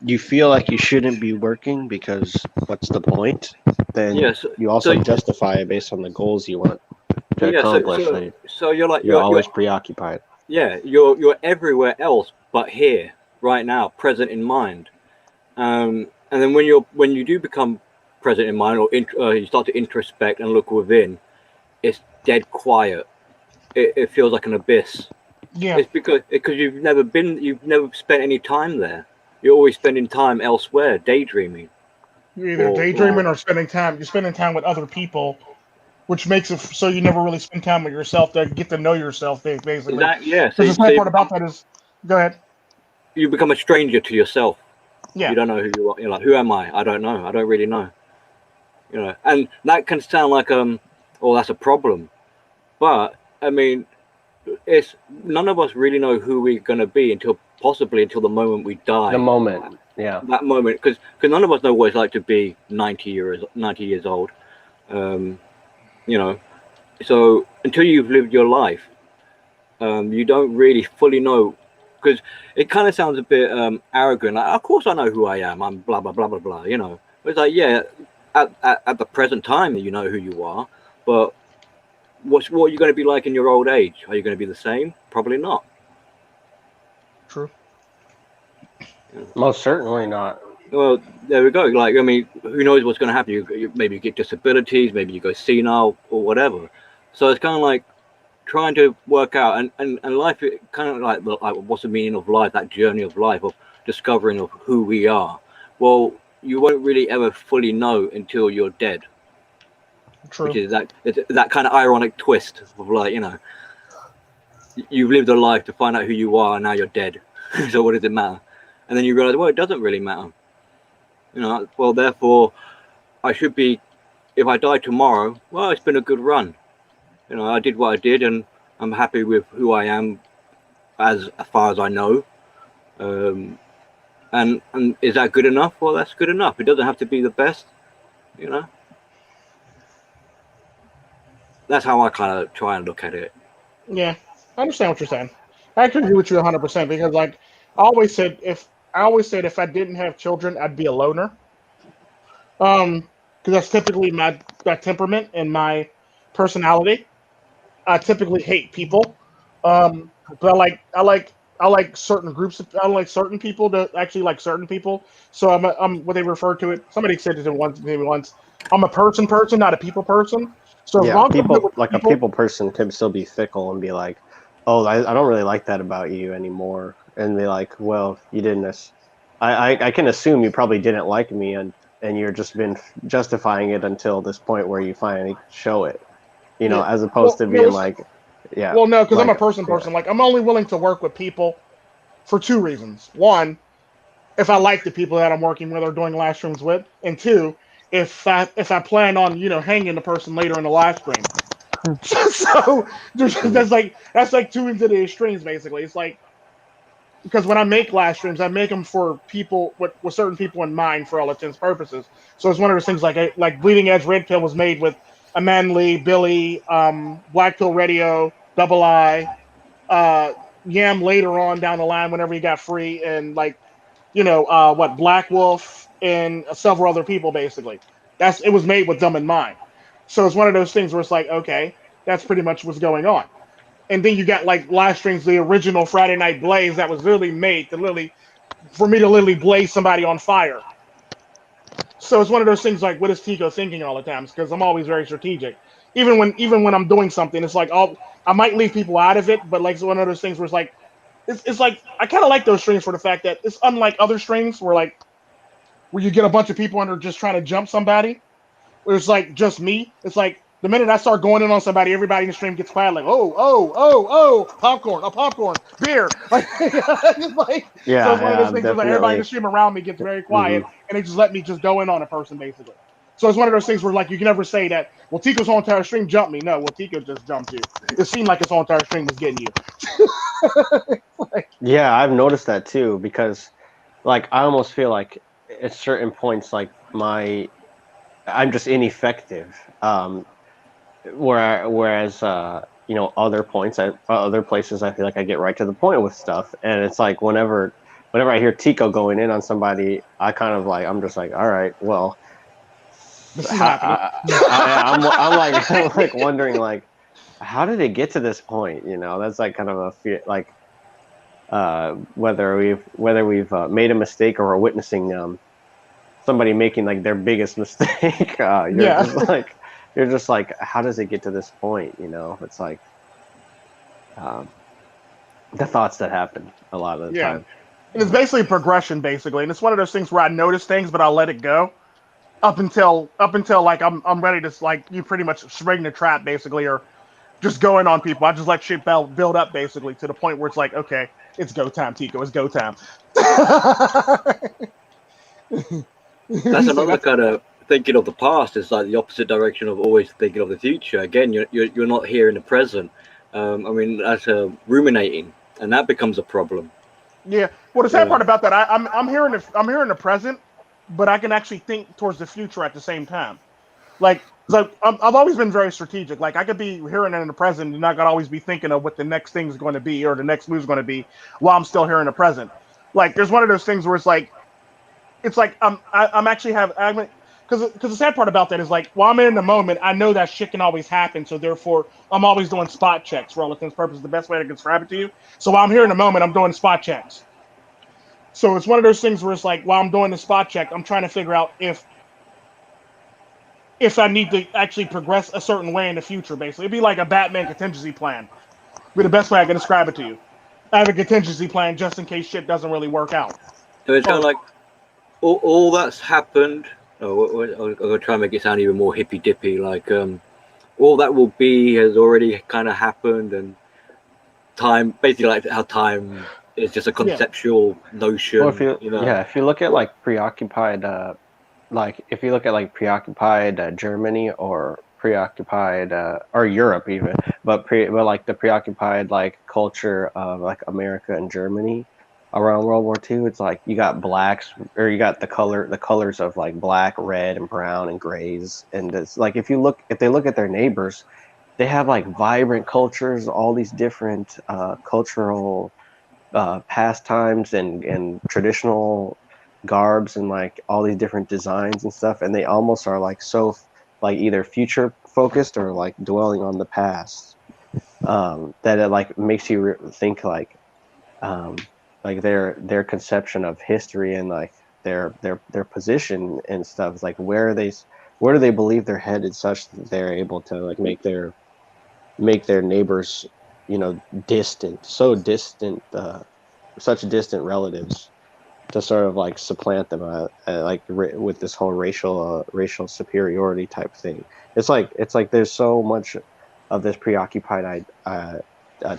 you feel like you shouldn't be working because what's the point? Then you also justify it based on the goals you want to accomplish. So you're always preoccupied. Yeah, you're everywhere else but here, right now, present in mind. And then when you do become present in mind, or you start to introspect and look within, it's dead quiet. It feels like an abyss. Yeah, it's because you've never spent any time there. You're always spending time elsewhere, daydreaming. you're either daydreaming or spending time. You're spending time with other people, which makes it so you never really spend time with yourself to get to know yourself, basically. Yeah. So the sad part about that is, go ahead. You become a stranger to yourself. Yeah. You don't know who you are. You're like, who am I? I don't know. I don't really know. You know, and that can sound like oh, that's a problem. But I mean, it's none of us really know who we're gonna be until the moment we die. The moment, yeah. That moment, because none of us know what it's like to be 90 years old. You know, so until you've lived your life, you don't really fully know. Because it kind of sounds a bit arrogant. Like, of course I know who I am. I'm blah blah blah blah blah. You know, it's like, yeah, at the present time you know who you are, but what are you going to be like in your old age? Are you going to be the same? Probably not. True. Most certainly not. Well, there we go. Like, I mean, who knows what's going to happen? Maybe you get disabilities, maybe you go senile or whatever. So it's kind of like trying to work out, and life, kind of like what's the meaning of life? That journey of life, of discovering of who we are. Well, you won't really ever fully know until you're dead. True. Which is that kind of ironic twist of, like, you know, you've lived a life to find out who you are, and now you're dead. So what does it matter? And then you realize, well, it doesn't really matter. You know, well, therefore, I should be, if I die tomorrow, well, it's been a good run. You know, I did what I did, and I'm happy with who I am as far as I know. And is that good enough? Well, that's good enough. It doesn't have to be the best, you know. That's how I kind of try and look at it. Yeah, I understand what you're saying. I actually agree with you 100% because, like, I always said if I didn't have children, I'd be a loner. Because that's typically my temperament and my personality. I typically hate people. But I like certain groups. I like certain people to actually like certain people. So I'm what they refer to it. Somebody said it maybe once. I'm a person, not a people person. So as Yeah, long as I'm good people with like a people person can still be fickle and be like, "Oh, I don't really like that about you anymore," and be like, "Well, you didn't. I can assume you probably didn't like me, and you're just been justifying it until this point where you finally show it, you know, yeah. as opposed to being like, yeah, Well, no, because I'm a like, person. yeah, Like, I'm only willing to work with people for two reasons. One, if I like the people that I'm working with or doing live streams with, and two, if I plan on hanging the person later in the live stream. So that's like two into the extremes basically. It's like because when I make live streams, I make them for people with certain people in mind for all intents and purposes. So it's one of those things like Bleeding Edge Red Pill was made with Amanley, Billy, Black Pill Radio, Double I, Yam later on down the line whenever he got free, and Black Wolf and several other people basically. It was made with them in mind. So it's one of those things where it's like, okay, that's pretty much what's going on. And then you got like live streams, the original Friday Night Blaze that was literally made for me to literally blaze somebody on fire. So it's one of those things like, what is Tico thinking all the times? Because I'm always very strategic. Even when I'm doing something, it's like I might leave people out of it, but like it's one of those things where it's like it's like I kind of like those streams for the fact that it's unlike other streams where you get a bunch of people and they're just trying to jump somebody. Where it's like just me. It's like the minute I start going in on somebody, everybody in the stream gets quiet. Like popcorn, beer. Like, it's like so it's one of those things where like everybody in the stream around me gets very quiet and they just let me just go in on a person basically. So it's one of those things where like you can never say that, well, Tico's whole entire stream jumped me. No, well, Tico just jumped you. It seemed like his whole entire stream was getting you. yeah, I've noticed that too because, like, I almost feel like at certain points, like I'm just ineffective. Whereas you know, other places, I feel like I get right to the point with stuff, and it's like whenever I hear Tico going in on somebody, I'm just like, all right, well, This is happening. I'm like wondering like, how did it get to this point? You know, that's like kind of a fear, like whether we've made a mistake or are witnessing somebody making like their biggest mistake. You're just like, how does it get to this point? You know, it's like the thoughts that happen a lot of the time. And it's basically progression, basically, and it's one of those things where I notice things, but I'll let it go up until like I'm ready to like you pretty much spring the trap, basically, or just going on people. I just let shit build up, basically, to the point where it's like, okay, it's go time, Tico, it's go time. That's See, another kind of thinking of the past. It's like the opposite direction of always thinking of the future. Again, you're not here in the present. I mean, that's ruminating, and that becomes a problem. Yeah. Well, the sad Yeah. part about that, I'm here in the present, but I can actually think towards the future at the same time. Like, I've always been very strategic. Like, I could be here and in the present, and I could always be thinking of what the next thing is going to be or the next move is going to be while I'm still here in the present. Like, there's one of those things where it's like I'm actually have because the sad part about that is like while I'm in the moment, I know that shit can always happen. So therefore, I'm always doing spot checks for all intents and purposes. The best way to describe it to you. So while I'm here in the moment, I'm doing spot checks. So it's one of those things where it's like while I'm doing the spot check, I'm trying to figure out if I need to actually progress a certain way in the future. Basically, it'd be like a Batman contingency plan. Be the best way I can describe it to you. I have a contingency plan just in case shit doesn't really work out. So it's kind Or of like all that's happened. Oh, I'm gonna try and make it sound even more hippy dippy. Like all that will be has already kind of happened, and time basically like how time is just a yeah, conceptual notion. Well, if you You know. yeah, if you look at like preoccupied, like if you look at like preoccupied Germany or preoccupied or Europe even, but like the preoccupied like culture of like America and Germany around World War II, it's like you got blacks or you got the colors of like black, red, and brown and grays, and it's like if they look at their neighbors, they have like vibrant cultures, all these different cultural pastimes and traditional garbs and like all these different designs and stuff, and they almost are like like either future focused or like dwelling on the past, that it like makes you think um, like their conception of history and like their position and stuff is like where do they believe they're headed such that they're able to like make their neighbors, distant, so distant, such distant relatives, to sort of like supplant them, with this whole racial superiority type thing. It's like there's so much of this preoccupied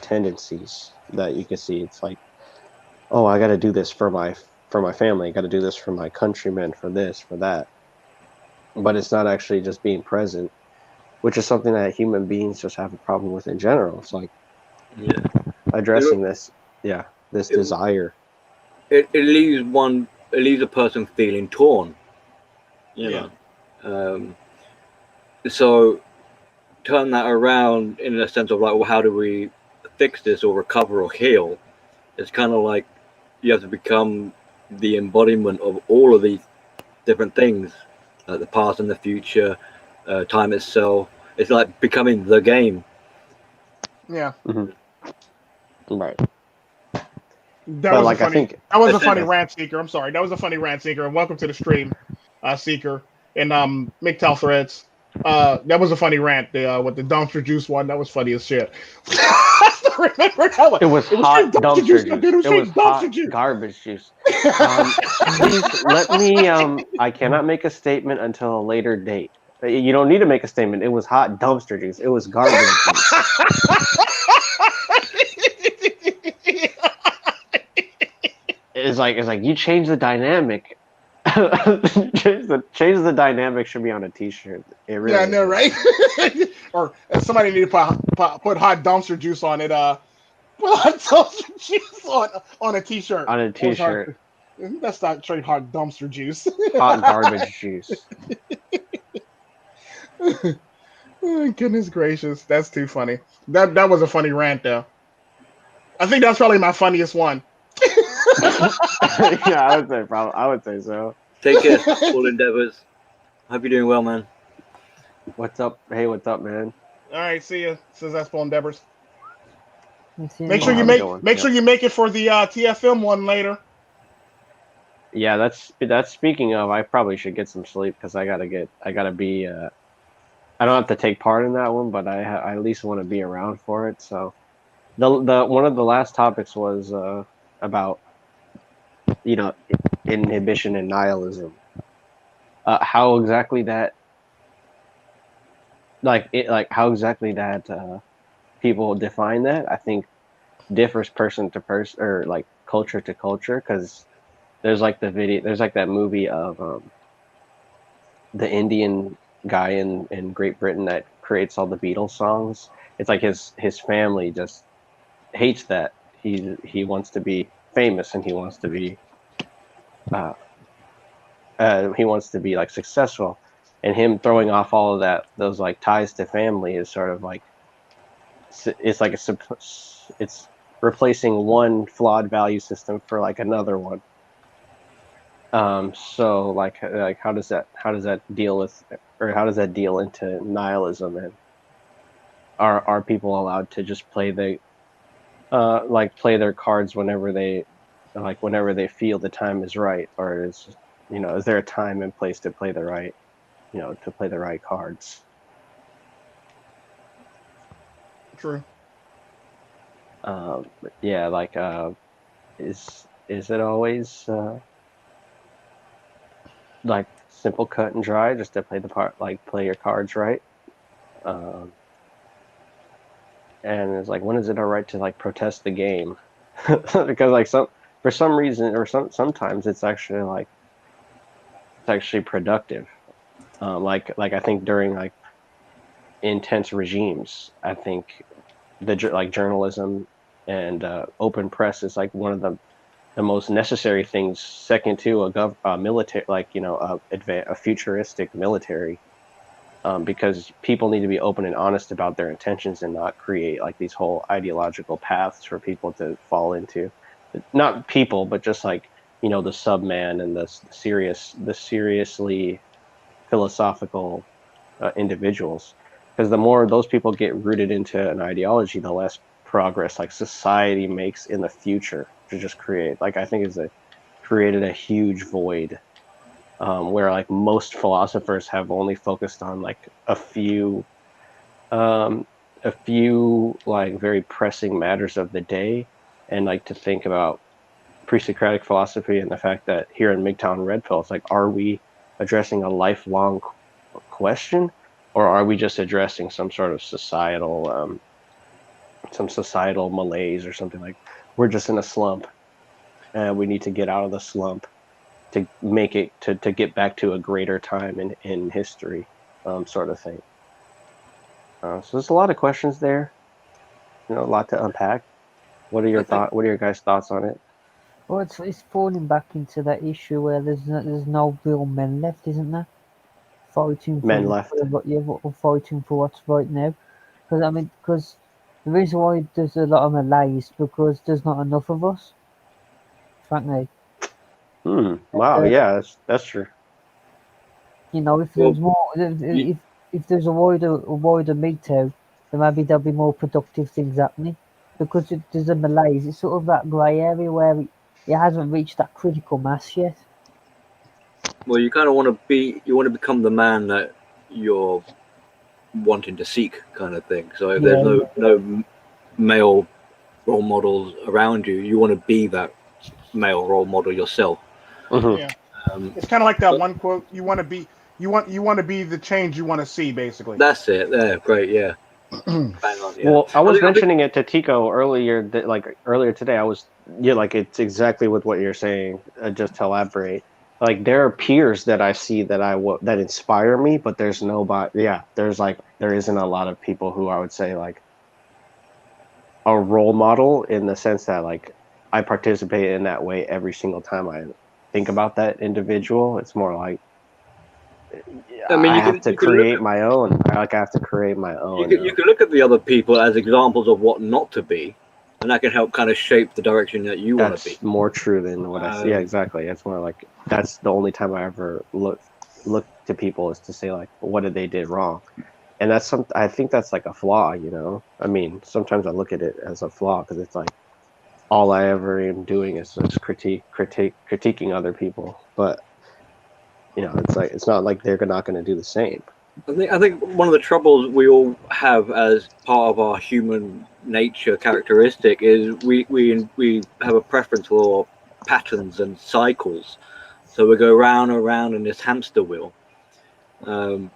tendencies that you can see. It's like, oh, I got to do this for my family. I got to do this for my countrymen, for this, for that. But it's not actually just being present, which is something that human beings just have a problem with in general. It's like Yeah. addressing this, yeah, this It, desire. it leaves a person feeling torn. You yeah, know. Um, so turn that around in a sense of like, well, how do we fix this or recover or heal? It's kind of like you have to become the embodiment of all of these different things, the past and the future, time itself. It's like becoming the game. yeah. Hmm. Right. That But was a like I funny. think, That was a funny Essentially, rant, Seeker. I'm sorry. That was a funny rant, Seeker. And welcome to the stream, Seeker and mgtow threads. That was a funny rant. The with the dumpster juice one. That was funny as shit. I still remember that one. it was It was straight hot dumpster dumpster juice. Dude, juice. it was It was straight dumpster hot juice. garbage juice. Please let me. I cannot make a statement until a later date. You don't need to make a statement. It was hot dumpster juice. It was garbage juice. It's like you change the dynamic. Change the dynamic should be on a T-shirt. It Yeah, I really know, is. right? Or somebody need to put hot dumpster juice on it. Put hot dumpster juice on a t-shirt. On a That was hot. T-shirt. That's not straight hot dumpster juice. Hot garbage juice. Oh, goodness gracious, that's too funny. That was a funny rant though. I think that's probably my funniest one. Yeah, I would say so. take care, all endeavors. Hope you're doing well, man. What's up? Hey, what's up, man? All right, see ya. Successful endeavors. It's Make in, sure I'll you have a make good one. make Yep. sure you make it for the TFM one later. Yeah, that's speaking of. I probably should get some sleep because I gotta be. I don't have to take part in that one, but I at least want to be around for it. So the one of the last topics was about you know inhibition and nihilism. How exactly that how exactly that people define that, I think differs person to person or like culture to culture, because there's like the video, there's like that movie of the Indian guy in Great Britain that creates all the Beatles songs. It's like his family just hates that. He wants to be famous and uh, he wants to be like successful, and him throwing off all of that, those like ties to family, is sort of like it's like it's replacing one flawed value system for like another one. So like how does that deal with, or how does that deal into nihilism, and are people allowed to just play like play their cards whenever they feel the time is right, or is there a time and place to play the right, to play the right cards? True. But yeah, like is it always like simple cut and dry just to play the part, like play your cards right? Um, and it's like, when is it all right to like protest the game? Because like for some reason, or sometimes it's actually productive. Like I think during like intense regimes, I think like journalism and open press is like one of the most necessary things, second to a military, like a futuristic military, because people need to be open and honest about their intentions and not create like these whole ideological paths for people to fall into. Not people, but just like the subman and the seriously philosophical individuals. Because the more those people get rooted into an ideology, the less progress like society makes in the future to just create. Like I think created a huge void, where like most philosophers have only focused on like um, a few like very pressing matters of the day, and like to think about pre-Socratic philosophy and the fact that here in MGTOW and Red Pill, it's like, are we addressing a lifelong question, or are we just addressing some sort of societal malaise or something? Like, we're just in a slump and we need to get out of the slump to make it to get back to a greater time in history, sort of thing. So there's a lot of questions there, a lot to unpack. What are what are your guys' thoughts on it? Well, it's falling back into that issue where there's no real men left, isn't there? Fighting Men for left. fighting for what's right now. Because the reason why there's a lot of malaise because there's not enough of us, frankly. Wow. Uh, Yeah, that's true. if Well, there's more, if there's a wider mgtow, then maybe there'll be more productive things happening. Because there's a malaise, it's sort of that grey area where it hasn't reached that critical mass yet. well, you kind of want to become the man that you're wanting to seek, kind of thing. So if there's no male role models around you, you want to be that male role model yourself. Mm-hmm. Yeah. It's kind of like that one quote: "You want to be, you want to be the change you want to see." Basically. That's it. There, great, yeah. Bang on, yeah. Well, I was mentioning it to Tico earlier, earlier today. Like it's exactly with what you're saying. Just to elaborate, like there are peers that I see that inspire me, but there's nobody. Yeah, there isn't a lot of people who I would say like a role model, in the sense that like I participate in that way every single time I think about that individual. It's more like I mean, I have to create my own. I have to create my own. You can look at the other people as examples of what not to be, and that can help kind of shape the direction that you want to be. That's more true than what I see. Yeah, exactly. It's more like that's the only time I ever look to people, is to say like, what did they did wrong, and I think that's like a flaw. I mean, sometimes I look at it as a flaw because it's like all I ever am doing is just critiquing other people, but it's like it's not like they're not going to do the same. I think one of the troubles we all have as part of our human nature characteristic is we have a preference for patterns and cycles, so we go round and round in this hamster wheel, and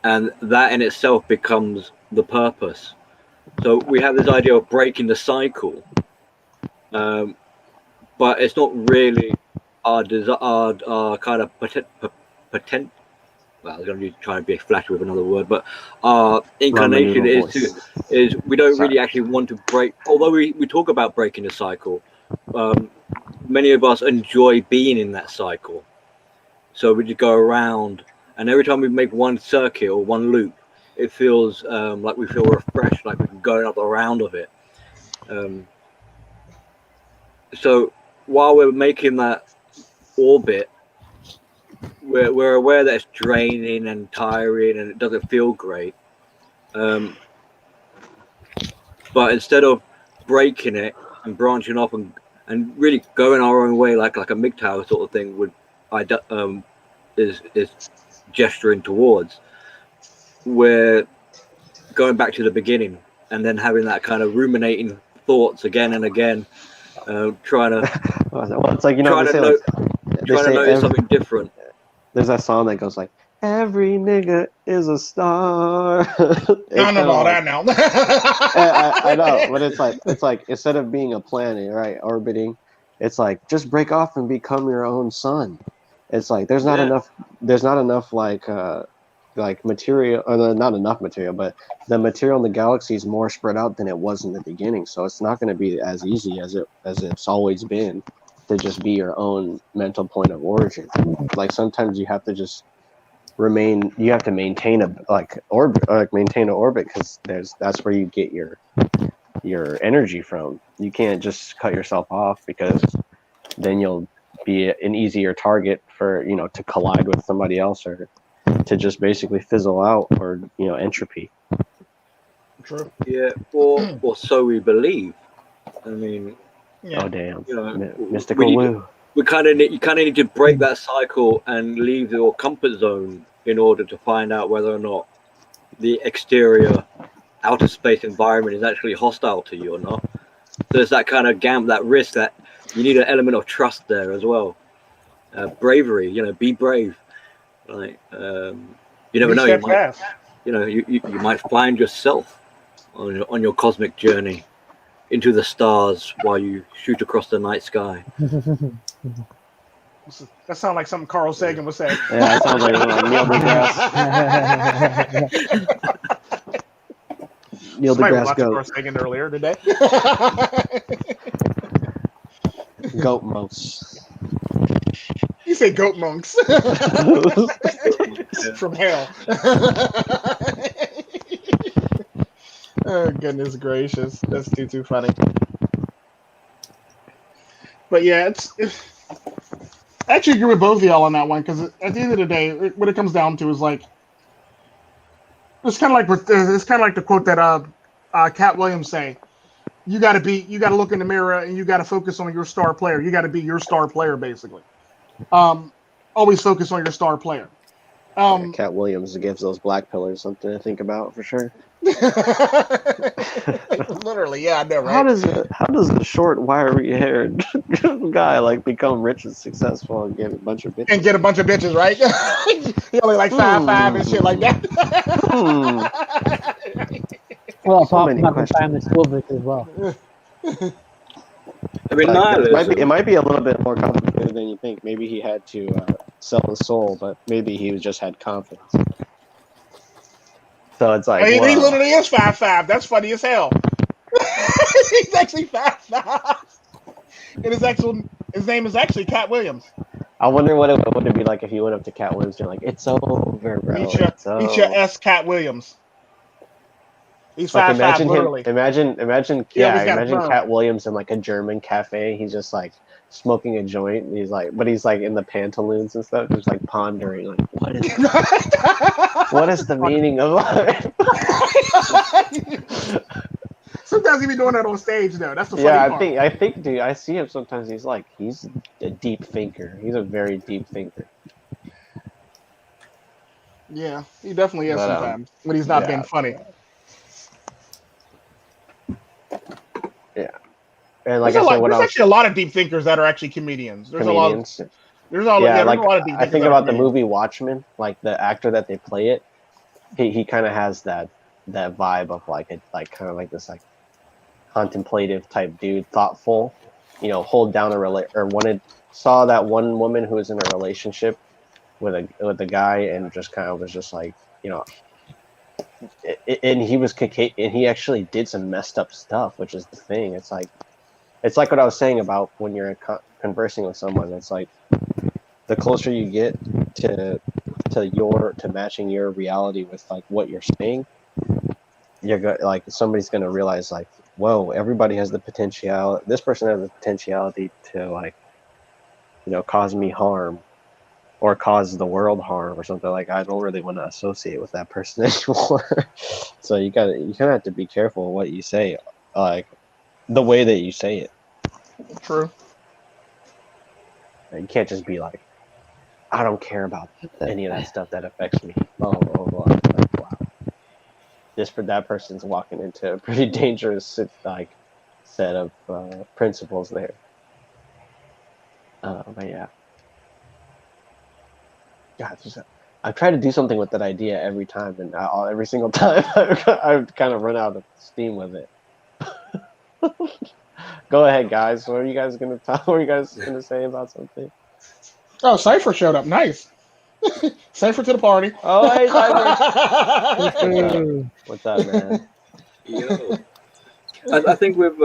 that in itself becomes the purpose. So we have this idea of breaking the cycle, but but it's not really our kind of potent. Well, I was going to try and be flashy with another word, but our inclination is we don't really actually want to break. Although we talk about breaking the cycle, many of us enjoy being in that cycle. So we just go around, and every time we make one circuit or one loop, it feels like we feel refreshed, like we're going up the round of it. So while we're making that orbit, we're aware that it's draining and tiring and it doesn't feel great. But instead of breaking it and branching off and really going our own way, like a mgtow sort of thing is gesturing towards, we're going back to the beginning and then having that kind of ruminating thoughts again and again, trying to well, it's like, trying to notice something different. There's that song that goes like, "Every nigga is a star." I know all that now. I know, but it's like instead of being a planet, right, orbiting, it's like just break off and become your own sun. It's like there's not enough like material, or not enough material, but the material in the galaxy is more spread out than it was in the beginning, so it's not going to be as easy as it's always been to just be your own mental point of origin. Like sometimes you have to just maintain an orbit, because that's where you get your energy from. You can't just cut yourself off, because then you'll be an easier target for, to collide with somebody else, or to just basically fizzle out, or entropy. True. Yeah, or so we believe. I mean, oh damn, mystical woo. You kind of need to break that cycle and leave your comfort zone in order to find out whether or not the exterior outer space environment is actually hostile to you or not. So there's that kind of that risk, that you need an element of trust there as well. Bravery, be brave. Like you never know, you might find yourself on your cosmic journey into the stars while you shoot across the night sky. That sounds like something Carl Sagan would say. Yeah, that sounds like Neil deGrasse. Neil deGrasse Goat. Carl Sagan earlier today. Goat monks. You say goat monks from hell. Oh goodness gracious, that's too funny. But yeah, I actually agree with both of y'all on that one, because at the end of the day, what it comes down to is like, it's kind of like the quote that Cat Williams say. You got to look in the mirror and you got to focus on your star player. You got to be your star player, basically. Always focus on your star player. Cat Williams gives those black pillars something to think about for sure. Literally, yeah, I know, right? How does a short, wiry-haired guy like become rich and successful and get a bunch of bitches? Right? He only like 5'5" and shit like that. Well, apart from having famous women as well. I mean, it might be a little bit more complicated than you think. Maybe he had to sell his soul, but maybe he just had confidence. So it's like, he literally is 5'5". That's funny as hell. He's actually 5'5". And his name is actually Cat Williams. I wonder what it would be like if you went up to Cat Williams and you're like, "It's over, bro." Meet your S Cat Williams. He's 5'5", literally. Imagine Cat Williams in like a German cafe. He's just like smoking a joint. And he's like in the pantaloons and stuff, just like pondering, like, what is the meaning of life? Sometimes he be doing that on stage though. That's the funny part. I think, dude, I see him sometimes. He's a deep thinker. He's a very deep thinker. Yeah, he definitely is sometimes when he's not being funny. Yeah, and like there's actually a lot of deep thinkers that are actually comedians. There's a lot of deep thinkers. I think about the movie Watchmen, like the actor that they play it. He kind of has that vibe of like kind of like this like contemplative type dude, thoughtful, hold down saw that one woman who was in a relationship with a guy and just kind of was just like, and he actually did some messed up stuff, which is the thing. It's like what I was saying about when you're conversing with someone. It's like the closer you get to matching your reality with like what you're saying, somebody's gonna realize like, whoa, everybody has the potential. This person has the potentiality to like, cause me harm or cause the world harm or something. Like, I don't really want to associate with that person anymore. So you kind of have to be careful of what you say, like the way that you say it. True. You can't just be like, I don't care about any of that stuff that affects me. Blah, blah, blah. Like, wow. That person's walking into a pretty dangerous set of principles there. But yeah. God, I try to do something with that idea every time, and every single time I've kind of run out of steam with it. Go ahead, guys. What are you guys gonna say about something? Oh, Cypher showed up. Nice. Cypher to the party. Oh, hey, Cypher. What's up, man? Yo. I think with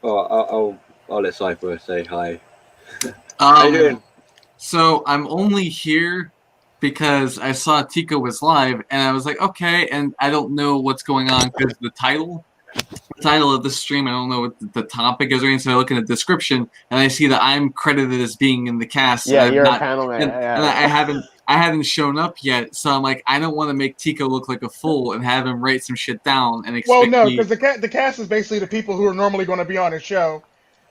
I'll let Cypher say hi. How you doing? So I'm only here because I saw Tico was live, and I was like, okay, and I don't know what's going on because the title of the stream, I don't know what the topic is or anything, so I look in the description, and I see that I'm credited as being in the cast. Yeah, you're a panel man. And I haven't shown up yet, so I'm like, I don't want to make Tico look like a fool and have him write some shit down and expect because the cast is basically the people who are normally going to be on his show,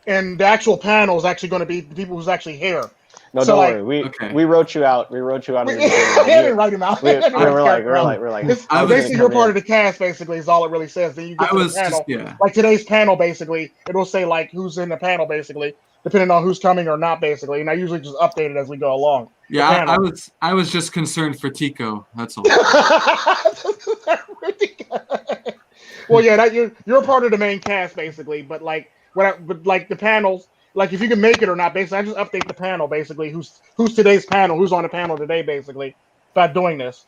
and the actual panel is actually going to be the people who's actually here. No, so don't worry. We wrote you out. We wrote you out. I didn't write him out. We're like. Basically, you're part of the cast. Basically, is all it really says. Then you get to the panel. Like today's panel, basically, it'll say like who's in the panel, basically, depending on who's coming or not, basically. And I usually just update it as we go along. Yeah, I was just concerned for Tico. That's all. Well, yeah, you're a part of the main cast, basically. But like the panels. Like if you can make it or not, basically, I just update the panel. Basically, who's today's panel, who's on the panel today, basically, by doing this.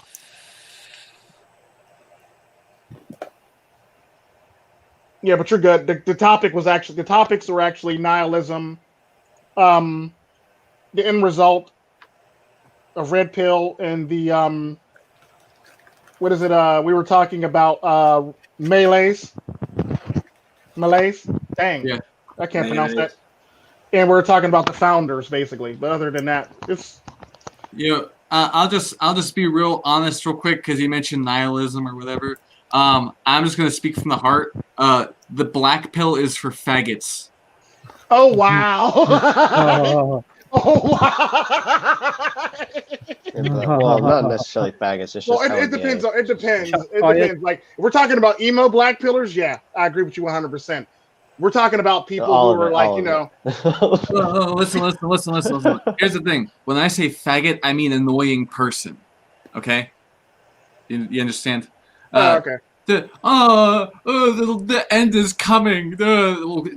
Yeah, but you're good. The topics were actually nihilism, the end result of red pill, and the what is it? We were talking about malaise. Dang, yeah. I can't pronounce that. And we're talking about the founders, basically. But other than that, it's I'll just be real honest, real quick, because you mentioned nihilism or whatever. I'm just gonna speak from the heart. The black pill is for faggots. Oh wow! Oh wow! Well, not necessarily faggots. It's just it depends. It depends. Like if we're talking about emo black pillars, yeah, I agree with you 100%. We're talking about people who are like, Listen. Here's the thing. When I say faggot, I mean annoying person. Okay? You understand? Okay. The end is coming.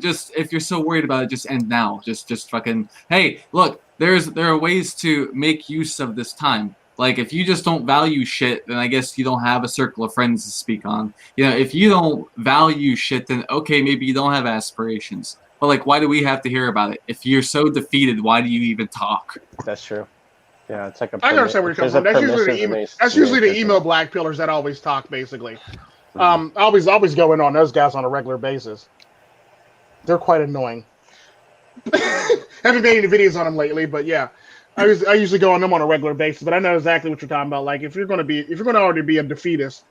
Just if you're so worried about it, just end now. Just fucking. Hey, look. There are ways to make use of this time. Like, if you just don't value shit, then I guess you don't have a circle of friends to speak on. If you don't value shit, then okay, maybe you don't have aspirations. But, like, why do we have to hear about it? If you're so defeated, why do you even talk? That's true. Yeah, it's like a... I understand where you're coming from. That's usually the emo black pillars that always talk, basically. Always going on those guys on a regular basis. They're quite annoying. Haven't made any videos on them lately, but yeah. I usually go on them on a regular basis, but I know exactly what you're talking about. Like, if you're going to already be a defeatist,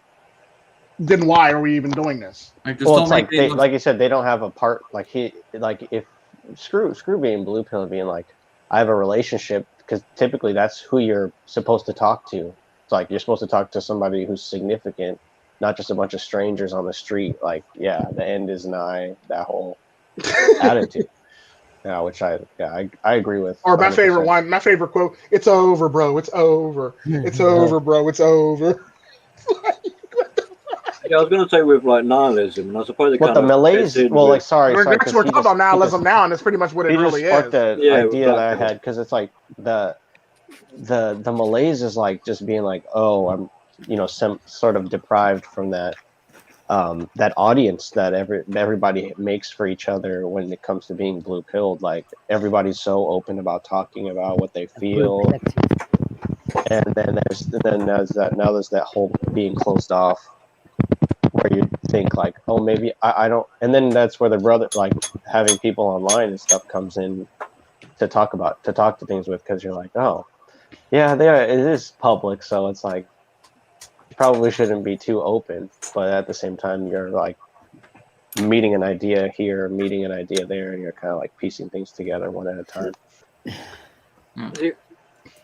then why are we even doing this? Well, it's like you said, they don't have a part. If screw being blue pill and being like, I have a relationship, because typically that's who you're supposed to talk to. It's like you're supposed to talk to somebody who's significant, not just a bunch of strangers on the street. Like, yeah, the end is nigh. That whole attitude. Yeah, which I agree with. Or my 100%. My favorite quote: "It's over, bro. It's over. It's over, bro. It's over." Yeah, I was gonna say with like nihilism, and I suppose it What kind the of malaise? fits in Well, like with sorry, We're because talking about nihilism now, and it's pretty much what it he just really sparked is. an yeah, with idea that black I pill. had because it's like the malaise is like just being like, oh, I'm some sort of deprived from that audience that everybody makes for each other when it comes to being blue pilled. Like everybody's so open about talking about what they Blue feel, collective. and there's that whole being closed off where you think like, oh, maybe I don't, and then that's where the brother like having people online and stuff comes in to talk to things with, because you're like, oh yeah, it is public, so it's like you probably shouldn't be too open, but at the same time you're like meeting an idea here, meeting an idea there, and you're kind of like piecing things together one at a time. See,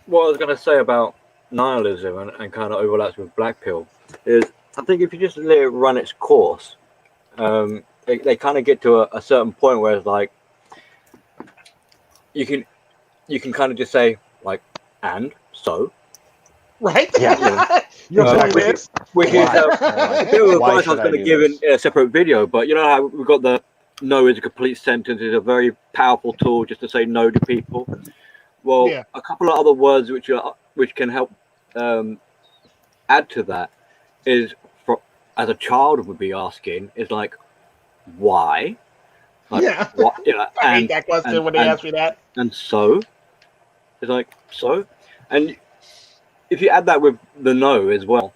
what I was gonna say about nihilism and kind of overlaps with black pill is I think if you just let it run its course, they kind of get to a certain point where it's like you can kind of just say like, and so Right? Yeah. Your No, point is. which is a bit of Why advice I was should I going to do give in this? a separate video, but you know how we've got the no is a complete sentence is a very powerful tool just to say no to people. Well, Yeah. a couple of other words which can help add to that is as a child would be asking is like why, like, Yeah. what, I hate that question when they ask me that. and so it's like so, and if you add that with the no as well,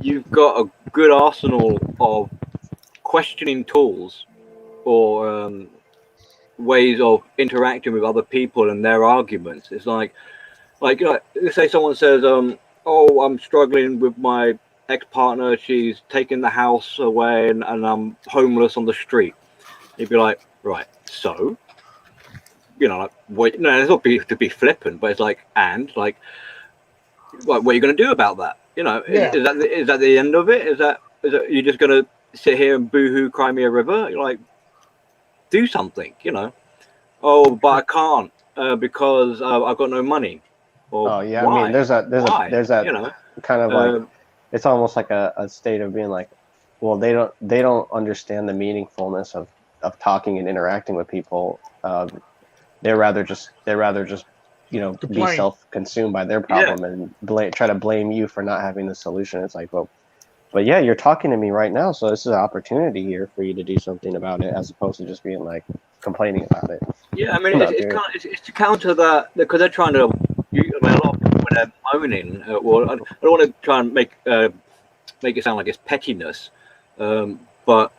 you've got a good arsenal of questioning tools or ways of interacting with other people and their arguments. It's like let's say someone says, "Oh, I'm struggling with my ex-partner. She's taken the house away, and I'm homeless on the street." You'd be like, "Right, so." Like, what? No, it's not to be flippant, but it's like, and like, what are you going to do about that? Yeah. Is that the end of it? Is that you're just going to sit here and boohoo, cry me a river? You're like, do something, Oh, but I can't because I've got no money. Or Oh yeah, why? I mean, there's that kind of like it's almost like a state of being like, well, they don't understand the meaningfulness of talking and interacting with people. They'd rather just be Complain. self-consumed by their problem and try to blame you for not having the solution. It's like, well, but yeah, you're talking to me right now, so this is an opportunity here for you to do something about it, as opposed to just being like complaining about it. Yeah, I mean, it's to counter that because they're trying to. A lot of people when they're moaning, well, I don't want to try and make it sound like it's pettiness, but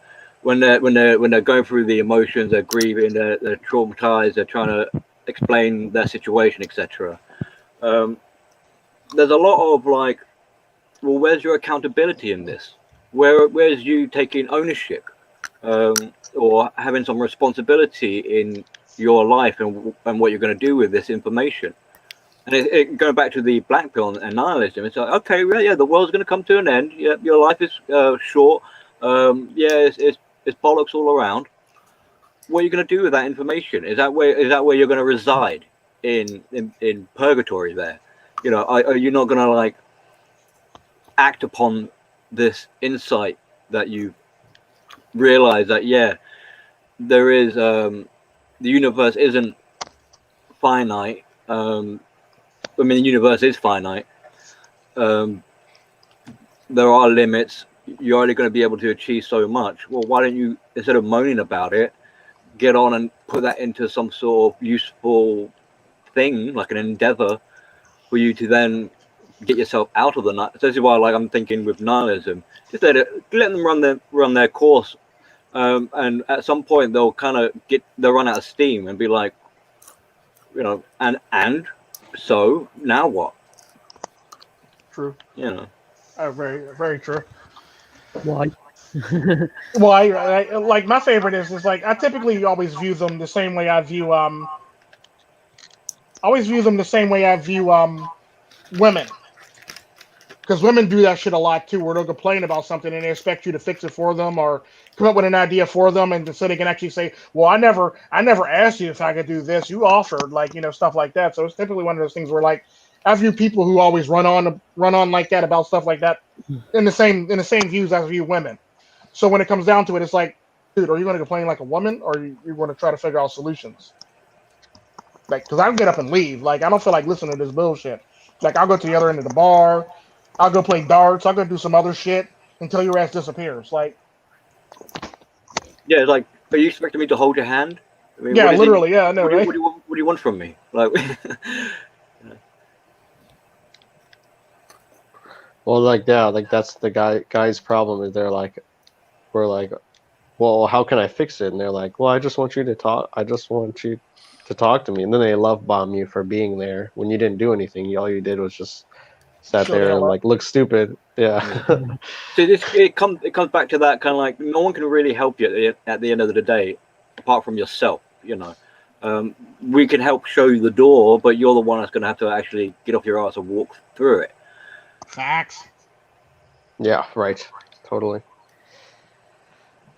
when they're going through the emotions, they're grieving, they're traumatized, they're trying to explain their situation, etc. There's a lot of like, well, where's your accountability in this? Where's you taking ownership or having some responsibility in your life and what you're going to do with this information? And going back to the black pill and nihilism, it's like, okay, yeah, the world's going to come to an end. Yeah, your life is short. It's bollocks all around. What are you going to do with that information? Is that where you're going to reside in purgatory? There, are you not going to like act upon this insight that you realize that there is the universe isn't finite. I mean, the universe is finite. There are limits. You're only going to be able to achieve so much. Well, why don't you, instead of moaning about it, get on and put that into some sort of useful thing, like an endeavor, for you to then get yourself out of the night. So this is why, like, I'm thinking with nihilism, just let them run their course, and at some point they'll run out of steam and be like, and so now what? True. Very, very true. Why? Well, like my favorite is like I typically always view them the same way I view women, because women do that shit a lot too, where they'll complain about something and they expect you to fix it for them or come up with an idea for them, and so they can actually say, "Well, I never asked you if I could do this. You offered," like stuff like that. So it's typically one of those things where like I view people who always run on like that about stuff like that in the same views as I view women. So when it comes down to it, it's like, dude, are you going to complain like a woman, or are you going to try to figure out solutions? Like, because I'll get up and leave. Like, I don't feel like listening to this bullshit. Like, I'll go to the other end of the bar. I'll go play darts. I'll go do some other shit until your ass disappears. Like, Yeah, it's like, are you expecting me to hold your hand? I mean, yeah, what is it? literally, yeah, I know, What right? do you want from me? Like, Well, like yeah, like that's the guy's problem is we're like, well, how can I fix it? And they're like, well, I just want you to talk. I just want you to talk to me. And then they love bomb you for being there when you didn't do anything. All you did was just sat Show the there hell and up. like look stupid. Yeah. so it comes back to that kind of like no one can really help you at the end of the day, apart from yourself. You know, we can help show you the door, but you're the one that's going to have to actually get off your ass and walk through it. Facts. Yeah, right. Totally.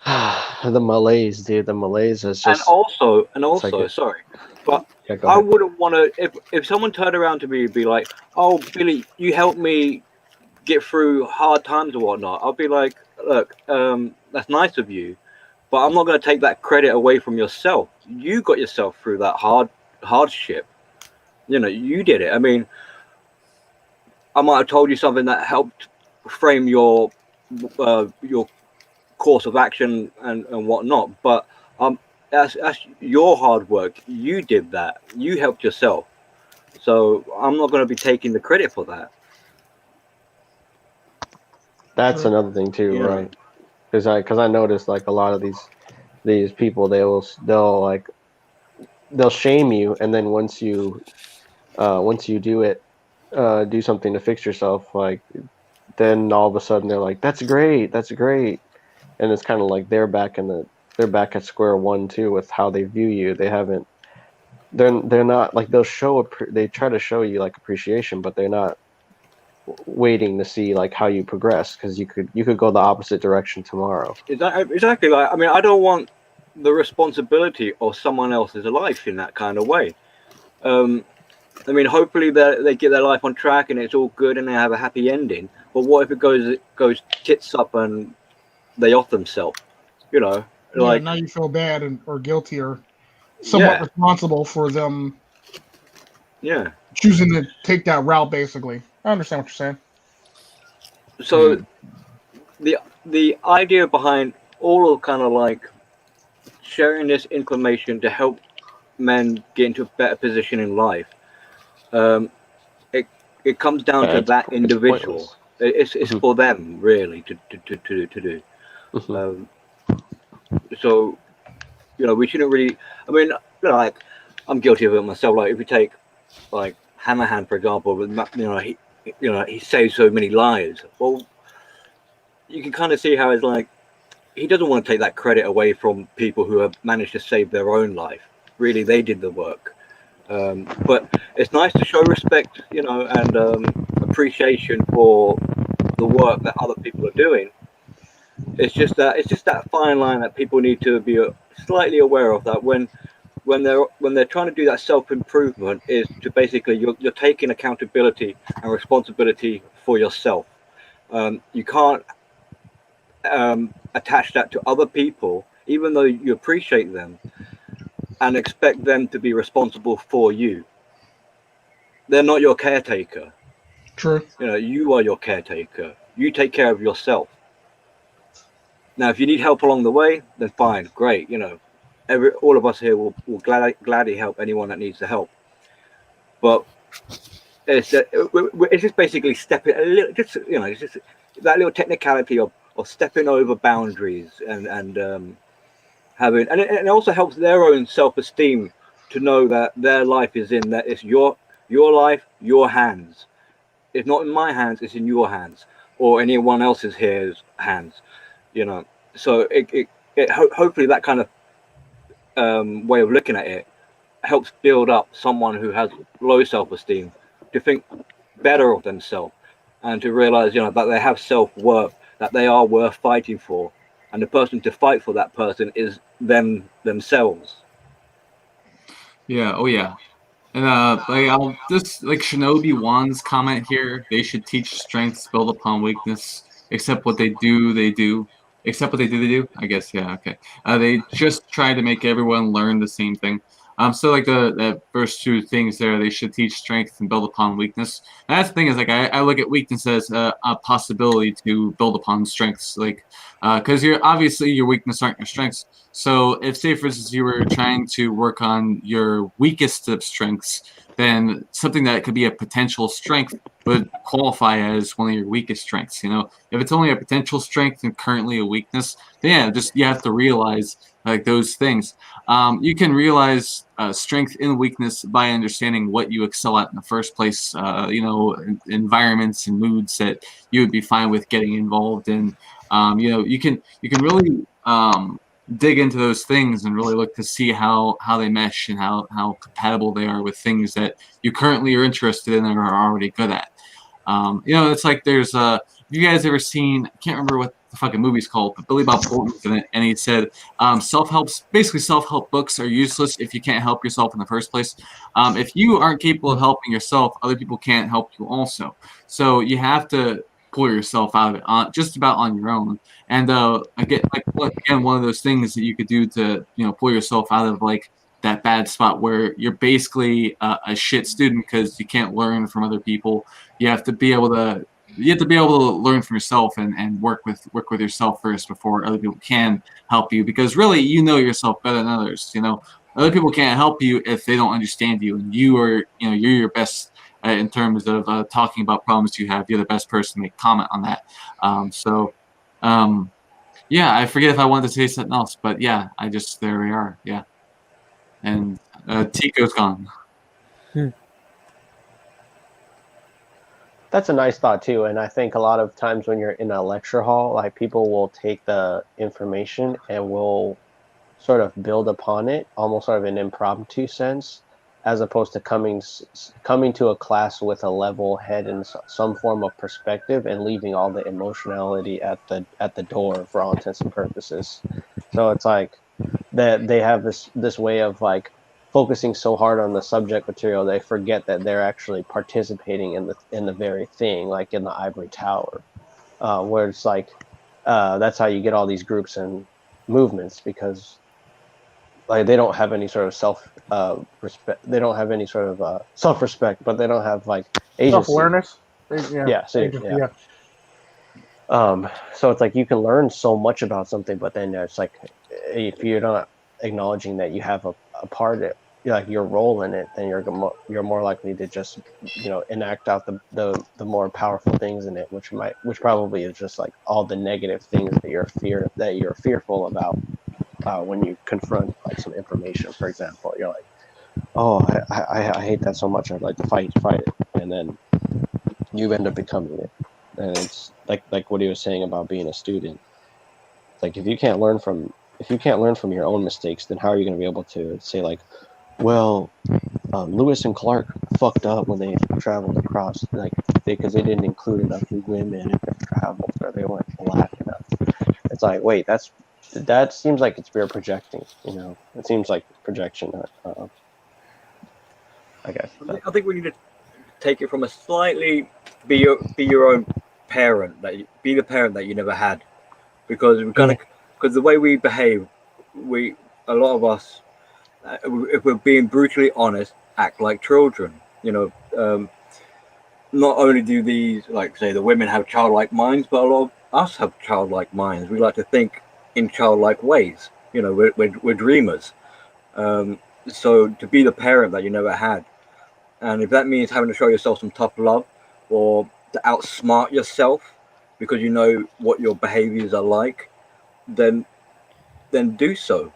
The malaise, dude. The malaise is And just. also, It's like, sorry, but yeah, go I ahead. wouldn't want to if someone turned around to me and be like, "Oh, Billy, you helped me get through hard times or whatnot." I'll be like, "Look, that's nice of you, but I'm not going to take that credit away from yourself. You got yourself through that hardship. You know, you did it. I mean, I might have told you something that helped frame your course of action and whatnot, but that's your hard work. You did that. You helped yourself. So I'm not going to be taking the credit for that. That's another thing too, Yeah. right? Because I noticed like a lot of these people they'll shame you, and then once you do something to fix yourself, like then all of a sudden they're like, that's great, and it's kind of like they're back at square one too with how they view you. They haven't they're not like they try to show you like appreciation, but they're not waiting to see like how you progress, because you could go the opposite direction tomorrow. Exactly. Like, I mean, I don't want the responsibility of someone else's life in that kind of way. I mean, hopefully they get their life on track and it's all good and they have a happy ending. But what if it goes tits up and they off themselves? You know, Yeah, like, now you feel bad or guilty or somewhat yeah, responsible for them yeah. choosing to take that route. Basically, I understand what you're saying. So the idea behind all of kind of like sharing this information to help men get into a better position in life, um, it comes down Yeah, to that it's individual. pointless. It's for them really to do. Mhm. Um, so you know, we shouldn't really. I mean, you know, like I'm guilty of it myself. Like if we take like Hammerhand for example, with he saves so many lives. Well, you can kind of see how it's like he doesn't want to take that credit away from people who have managed to save their own life. Really, they did the work. But it's nice to show respect, you know, and appreciation for the work that other people are doing. It's just that fine line that people need to be slightly aware of, that when they're trying to do that self improvement is to basically you're taking accountability and responsibility for yourself. You can't attach that to other people, even though you appreciate them, and expect them to be responsible for you. They're not your caretaker. True. You know, you are your caretaker. You take care of yourself. Now, if you need help along the way, then fine, great. You know, all of us here will gladly help anyone that needs the help. But it's just basically stepping a little, just you know, it's just that little technicality of stepping over boundaries and having, and it also helps their own self-esteem to know that their life is in that it's your life, your hands. It's not in my hands, it's in your hands or anyone else's here's hands, you know. So hopefully that kind of way of looking at it helps build up someone who has low self-esteem to think better of themselves and to realize, you know, that they have self-worth, that they are worth fighting for, and the person to fight for that person is themselves. Yeah. Oh yeah. And like I'll just like Shinobi Wan's comment here. They should teach strengths build upon weakness. Except what they do, they do. Except what they do, they do. I guess yeah. Okay. They just try to make everyone learn the same thing. So like the first two things there, they should teach strength and build upon weakness. And that's the thing is like I look at weakness as a possibility to build upon strengths. Like because you're obviously your weakness aren't your strengths. So if, say, for instance, you were trying to work on your weakest of strengths, then something that could be a potential strength would qualify as one of your weakest strengths. You know, if it's only a potential strength and currently a weakness, then yeah, just you have to realize like those things. You can realize strength and weakness by understanding what you excel at in the first place. You know, environments and moods that you would be fine with getting involved in. You know, you can really dig into those things and really look to see how they mesh and how compatible they are with things that you currently are interested in and are already good at. You know, it's like there's have you guys ever seen, I can't remember what the fucking movie's called, but Billy Bob Thornton's in it, and he said basically self-help books are useless if you can't help yourself in the first place. If you aren't capable of helping yourself, other people can't help you also. So you have to pull yourself out of it just about on your own. And again, one of those things that you could do to pull yourself out of like that bad spot where you're basically a shit student because you can't learn from other people. You have to be able to learn from yourself and work with yourself first before other people can help you, because really you know yourself better than others. You know, other people can't help you if they don't understand you, and you're your best in terms of talking about problems you have. You're the best person to make comment on that. Yeah, I forget if I wanted to say something else, but yeah, there we are. Yeah, and Tico's gone. That's a nice thought too, and I think a lot of times when you're in a lecture hall, like people will take the information and will sort of build upon it, almost sort of an impromptu sense, as opposed to coming to a class with a level head and some form of perspective, and leaving all the emotionality at the door for all intents and purposes. So it's like that they have this way of like focusing so hard on the subject material, they forget that they're actually participating in the very thing, like in the ivory tower, where it's like that's how you get all these groups and movements, because like they don't have any sort of self-respect. They don't have any sort of self-respect, but they don't have like agency. Self-awareness. Yeah. So it's like you can learn so much about something, but then it's like if you're not acknowledging that you have a part of it, like your role in it, then you're more likely to just enact out the more powerful things in it, which probably is just like all the negative things that you're fearful about when you confront like some information. For example, you're like, oh, I hate that so much, I'd like to fight it, and then you end up becoming it. And it's like what he was saying about being a student. It's like if you can't learn from your own mistakes, then how are you going to be able to say like, well, Lewis and Clark fucked up when they traveled across, like because they didn't include enough women in their travels, or they weren't black enough. It's like, wait, that seems like it's pure projecting. It seems like projection. I guess. I think we need to take it from a slightly be your own parent, be the parent that you never had, because because the way we behave, a lot of us, if we're being brutally honest, act like children. Not only do these, like say, the women have childlike minds, but a lot of us have childlike minds. We like to think in childlike ways. We're dreamers. So to be the parent that you never had, and if that means having to show yourself some tough love, or to outsmart yourself because you know what your behaviors are like, then do so.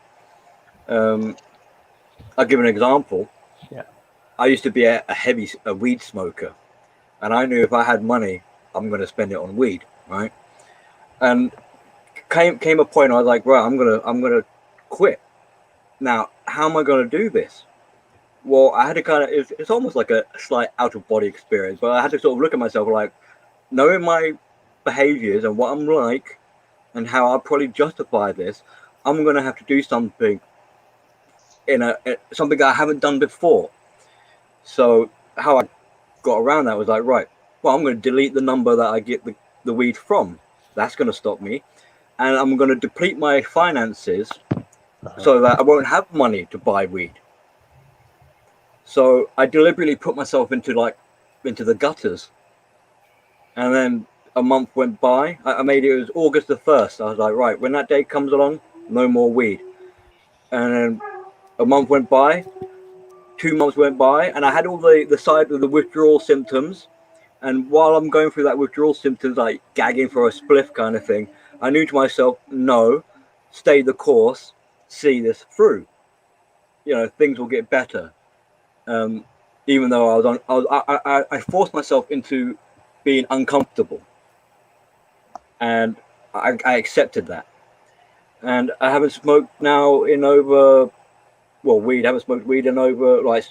I'll give an example. Yeah. I used to be a weed smoker, and I knew if I had money, I'm going to spend it on weed, right? And came a point I was like, right, I'm gonna quit. Now, how am I going to do this? Well, I had to it's almost like a slight out of body experience, but I had to sort of look at myself like, knowing my behaviors and what I'm like and how I'll probably justify this, I'm going to have to do something something I haven't done before. So how I got around that was like, right, well, I'm going to delete the number that I get the weed from. That's going to stop me. And I'm going to deplete my finances so that I won't have money to buy weed. So I deliberately put myself into the gutters. And then a month went by. I made it was August the 1st. I was like, right, when that day comes along, no more weed. And then a month went by, 2 months went by, and I had all the side of the withdrawal symptoms. And while I'm going through that withdrawal symptoms, like gagging for a spliff kind of thing, I knew to myself, no, stay the course, see this through. You know, things will get better. Even though I forced myself into being uncomfortable, and I accepted that. And I haven't smoked now in over, weed. I haven't smoked weed in over like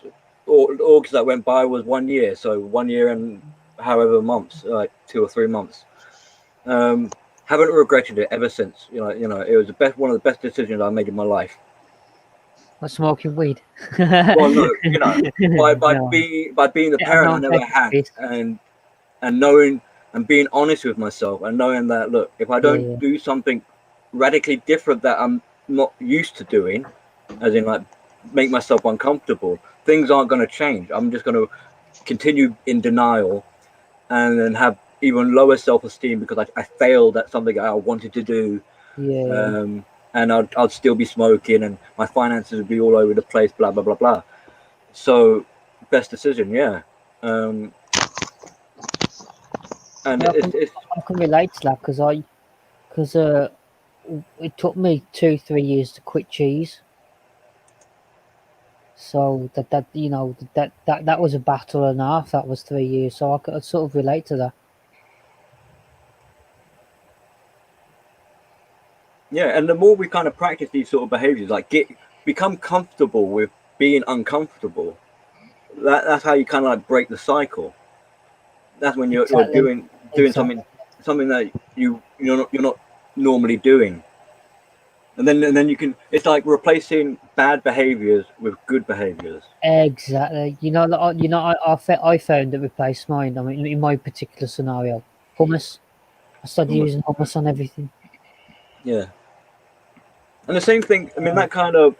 August that went by was 1 year, so 1 year and however months, like 2 or 3 months. Haven't regretted it ever since. You know, it was one of the best decisions I made in my life. Not smoking weed. Well, no, you know, by No. being the Yeah, parent no, I never take had, it. and knowing and being honest with myself, and knowing that, look, if I don't Yeah. do something radically different that I'm not used to doing, as in like make myself uncomfortable, things aren't going to change. I'm just going to continue in denial and then have even lower self-esteem because I failed at something I wanted to do. Yeah. And I'd still be smoking, and my finances would be all over the place, blah blah blah blah. So, best decision, yeah. And Yeah, it's I can relate to that because it took me 2-3 years to quit cheese. So that you know that was a battle and a half. That was 3 years. So I could sort of relate to that. yeah. And the more we kind of practice these sort of behaviors, like become comfortable with being uncomfortable. That's how you kind of like break the cycle. That's when you're Exactly. doing Exactly. something that you're not normally doing. And then you can, it's like replacing bad behaviors with good behaviors. Exactly. I found that replaced mine. I mean, in my particular scenario, hummus. I started Almost. using hummus on everything. Yeah. And the same thing, I mean, that kind of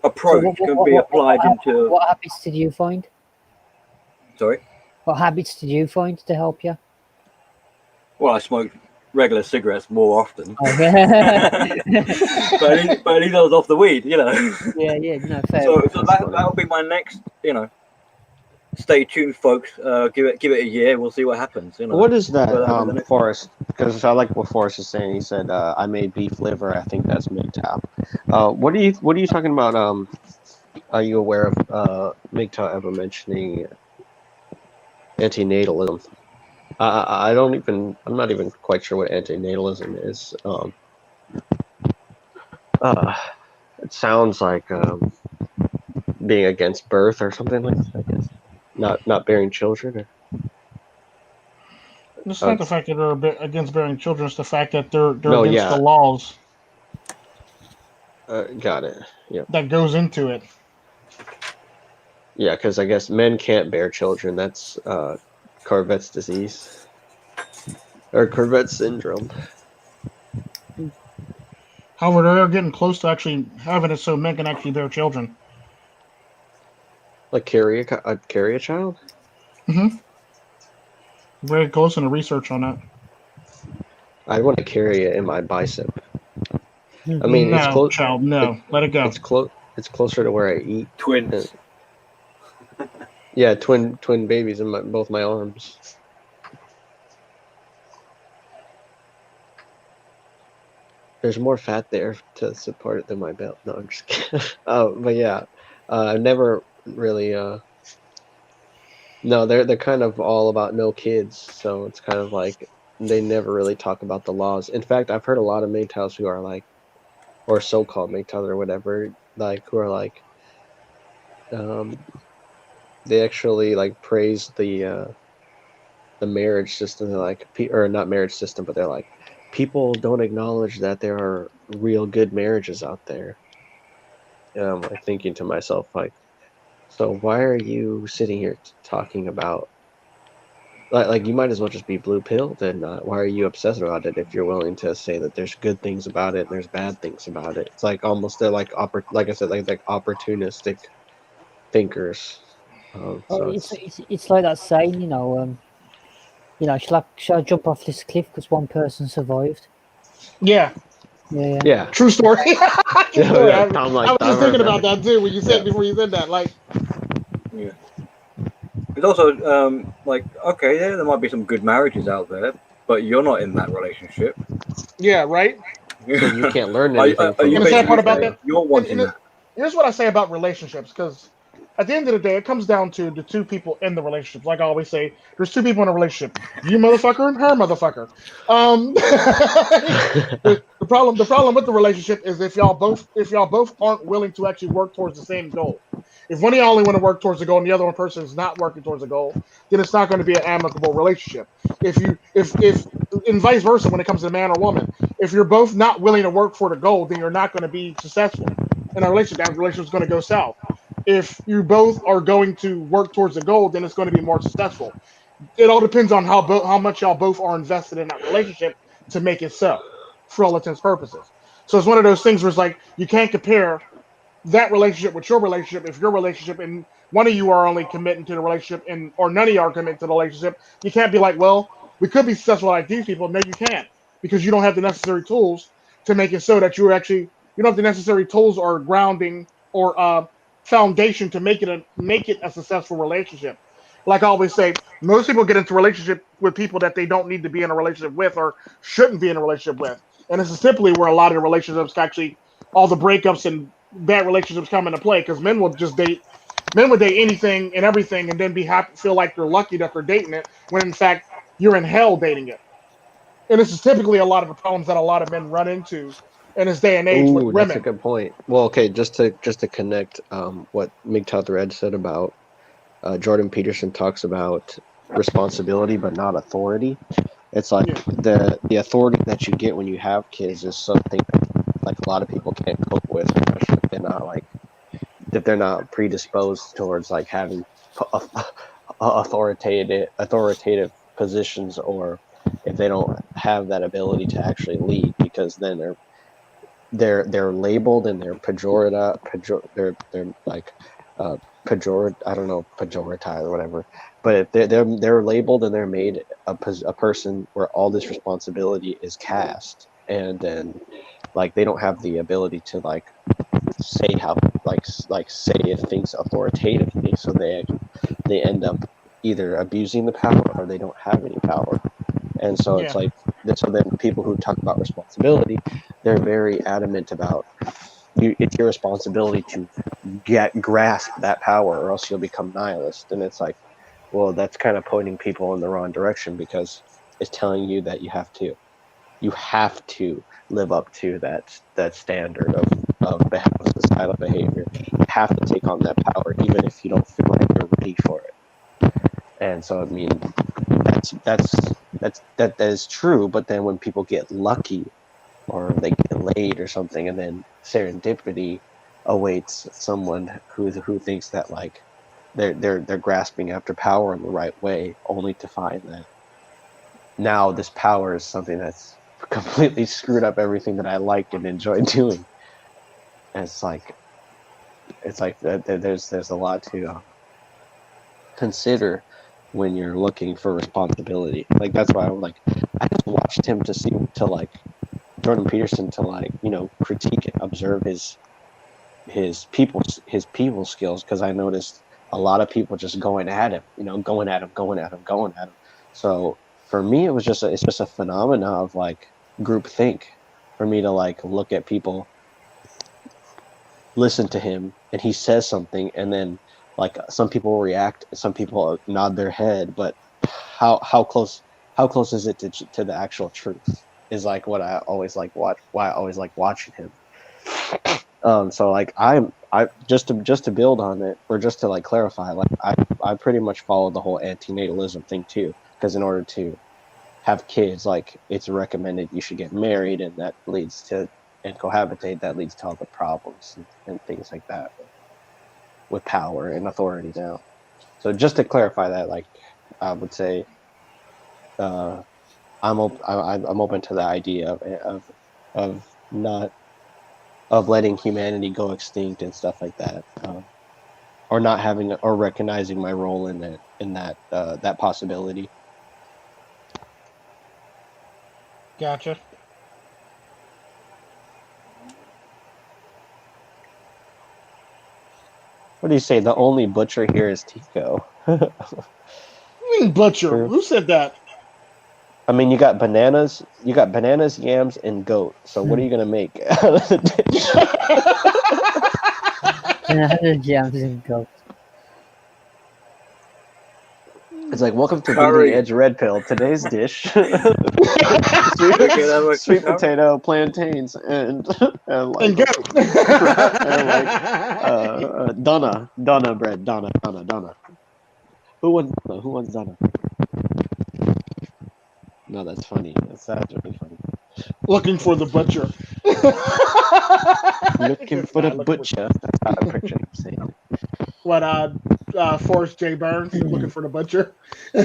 So approach can be applied into, what habits did you find? sorry, What habits did you find to help you? well, I smoke regular cigarettes more often. Oh, yeah. But at least I was off the weed, you know. Yeah, no, fair So enough. that'll be my next, you know. Stay tuned, folks. Give it a year. We'll see what happens. You know. What is that, But that'll be the next. Forrest? Because I like what Forrest is saying. He said, "I made beef liver." I think that's mgtow. What are you talking about? Are you aware of mgtow ever mentioning antinatalism? I don't even. I'm not even quite sure what antinatalism is. It sounds like being against birth or something like that. I guess not bearing children. It's Or, not the fact that they're against bearing children; it's the fact that they're no, against the yeah, laws got it. Yeah, that goes into it. yeah, because I guess men can't bear children. That's Corvette's disease or Corvette syndrome. However, they're getting close to actually having it so men can actually bear children. Like carry a child. Hmm. Very close in the research on that. I want to carry it in my bicep. I mean, it's No, close. child, It, no. Let it go. it's close. It's closer to where I eat. Twins. Yeah, twin babies in both my arms. There's more fat there to support it than my belt. No, I'm just kidding. But yeah, I've never really. No, they're kind of all about no kids, so it's kind of like they never really talk about the laws. In fact, I've heard a lot of MGTOWs who are like, or so-called MGTOWs or whatever, like who are like, um, they actually like praise the marriage system. They're like, or not marriage system, but they're like, people don't acknowledge that there are real good marriages out there. I'm like thinking to myself, like, So why are you sitting here talking about like you might as well just be blue pilled, and why are you obsessed about it if you're willing to say that there's good things about it and there's bad things about it? It's like almost they're like like I said, like opportunistic thinkers. Oh, So it's like that saying, should I jump off this cliff because one person survived? Yeah, Yeah, yeah, true story. True yeah, story. yeah. I, Tom I like was just Tom. thinking about that too when you Yeah. said before you said that. Like, Yeah. It's also like, okay, yeah, there might be some good marriages out there, but you're not in that relationship. yeah, right. So you can't learn are, anything are from you And a the sad part basically about stranger. saying that, you're wanting that? here's what I say about relationships, because at the end of the day, it comes down to the two people in the relationship. Like I always say, there's two people in a relationship: you motherfucker and her motherfucker. The problem with the relationship is if y'all both aren't willing to actually work towards the same goal. If one of y'all only want to work towards the goal and the other one person is not working towards the goal, then it's not going to be an amicable relationship. If and vice versa when it comes to man or woman, if you're both not willing to work for the goal, then you're not going to be successful in a relationship. That relationship is going to go south. If you both are going to work towards the goal, then it's going to be more successful. It all depends on how much y'all both are invested in that relationship to make it so, for all intents and purposes. So it's one of those things where it's like you can't compare that relationship with your relationship. If your relationship and one of you are only committing to the relationship and or none of you are committing to the relationship, you can't be like, well, we could be successful like these people. No, you can't, because you don't have the necessary tools to make it so that you don't have the necessary tools or grounding or foundation to make it a successful relationship. Like I always say, most people get into relationship with people that they don't need to be in a relationship with or shouldn't be in a relationship with. And this is typically where a lot of the relationships actually, all the breakups and bad relationships come into play, because men would date anything and everything and then be happy, feel like they're lucky that they're dating it, when in fact you're in hell dating it. And this is typically a lot of the problems that a lot of men run into in this day and age with Ooh, that's a women. good point. Well, okay, just to connect what mgtow Thread said about Jordan Peterson talks about responsibility but not authority. It's like Yeah, the authority that you get when you have kids is something that, like a lot of people can't cope with, especially if they're not predisposed towards like having authoritative positions, or if they don't have that ability to actually lead, because then they're labeled and they're they're like I don't know, pejoratized or whatever, but if they're labeled and they're made a person where all this responsibility is cast, and then like they don't have the ability to like say how like say if things authoritatively, so they end up either abusing the power or they don't have any power. And so it's yeah, like, so then people who talk about responsibility, they're very adamant about it's your responsibility to grasp that power, or else you'll become nihilist. And it's like, well, that's kind of pointing people in the wrong direction, because it's telling you that you have to live up to that standard of societal behavior. You have to take on that power, even if you don't feel like you're ready for it. And so, I mean, that is true. But then when people get lucky, or they get laid or something, and then serendipity awaits someone who thinks that like they're grasping after power in the right way, only to find that now this power is something that's completely screwed up everything that I liked and enjoyed doing. And it's like there's a lot to consider when you're looking for responsibility. Like that's why I just watched him to like Jordan Peterson to like critique and observe his people skills, because I noticed a lot of people just going at him, going at him. So for me, it's just a phenomena of like group think, for me to like look at people, listen to him, and he says something, and then like some people react, some people nod their head, but how close is it to the actual truth, is like what I always like watch why I always like watching him. So like I just to build on it, or just to like clarify, like I pretty much follow the whole antinatalism thing too, because in order to have kids, like it's recommended you should get married, and that leads to and cohabitate, that leads to all the problems and things like that. with power and authority now. So just to clarify that, like, I would say, I'm open to the idea of not of letting humanity go extinct and stuff like that, or not having or recognizing my role in that possibility. Gotcha. What do you say? The only butcher here is Tico. I mean, butcher. True. Who said that? I mean, you got bananas, yams, and goat. So what are you gonna make out of the dish? Bananas, yams, and goat. It's like, welcome to Curry. Bleeding Edge Red Pill. Today's dish: sweet potato, plantains, and like And go. Donna bread, Donna. Who wants Donna? No, that's funny. That's really funny. Looking for the butcher. Looking for the butcher. That's how I picture him saying it. What, Forrest J. Burns, looking for the butcher. Yeah,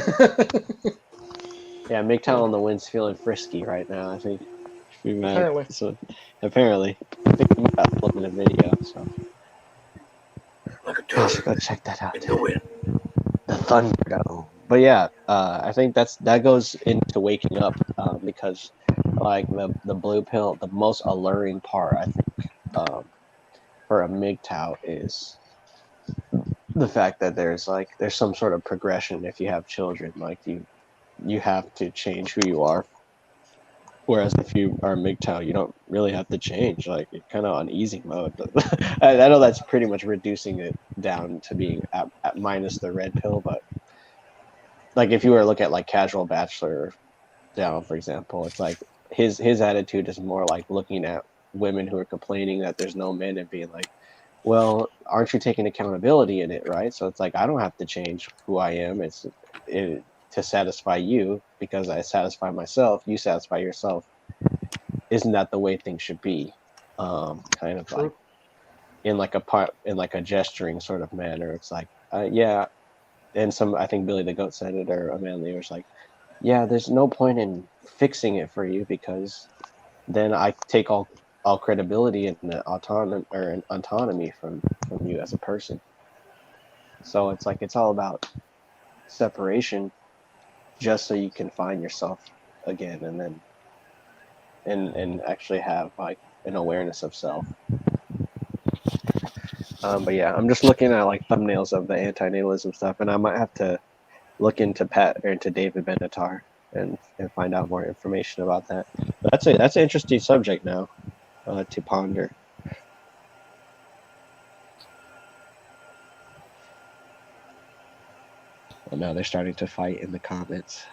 mgtow on the wind's feeling frisky right now, I think. Apparently. So, apparently. I think I'm about flipping a video, so. Let's go check that out. The thunder go. But yeah, I think that goes into waking up, because like the blue pill, the most alluring part, I think, for a mgtow is the fact that there's some sort of progression if you have children. Like you have to change who you are. Whereas if you are mgtow, you don't really have to change. Like, you're kind of on easy mode. I know that's pretty much reducing it down to being at minus the red pill, but like if you were to look at like Casual Bachelor down, for example, it's like his attitude is more like looking at women who are complaining that there's no men and being like, well, aren't you taking accountability in it, right? So it's like, I don't have to change who I am. It's to satisfy you, because I satisfy myself, you satisfy yourself. Isn't that the way things should be? Kind of like in like a gesturing sort of manner. It's like, yeah. And I think BillyTheGoat said it, or Amanley was like, yeah, there's no point in fixing it for you, because then I take all credibility and the autonomy from you as a person. So it's like, it's all about separation, just so you can find yourself again, and then and actually have like an awareness of self. But yeah, I'm just looking at like thumbnails of the anti-natalism stuff, and I might have to look into David Benatar and find out more information about that. But that's an interesting subject now to ponder. Well, now they're starting to fight in the comments.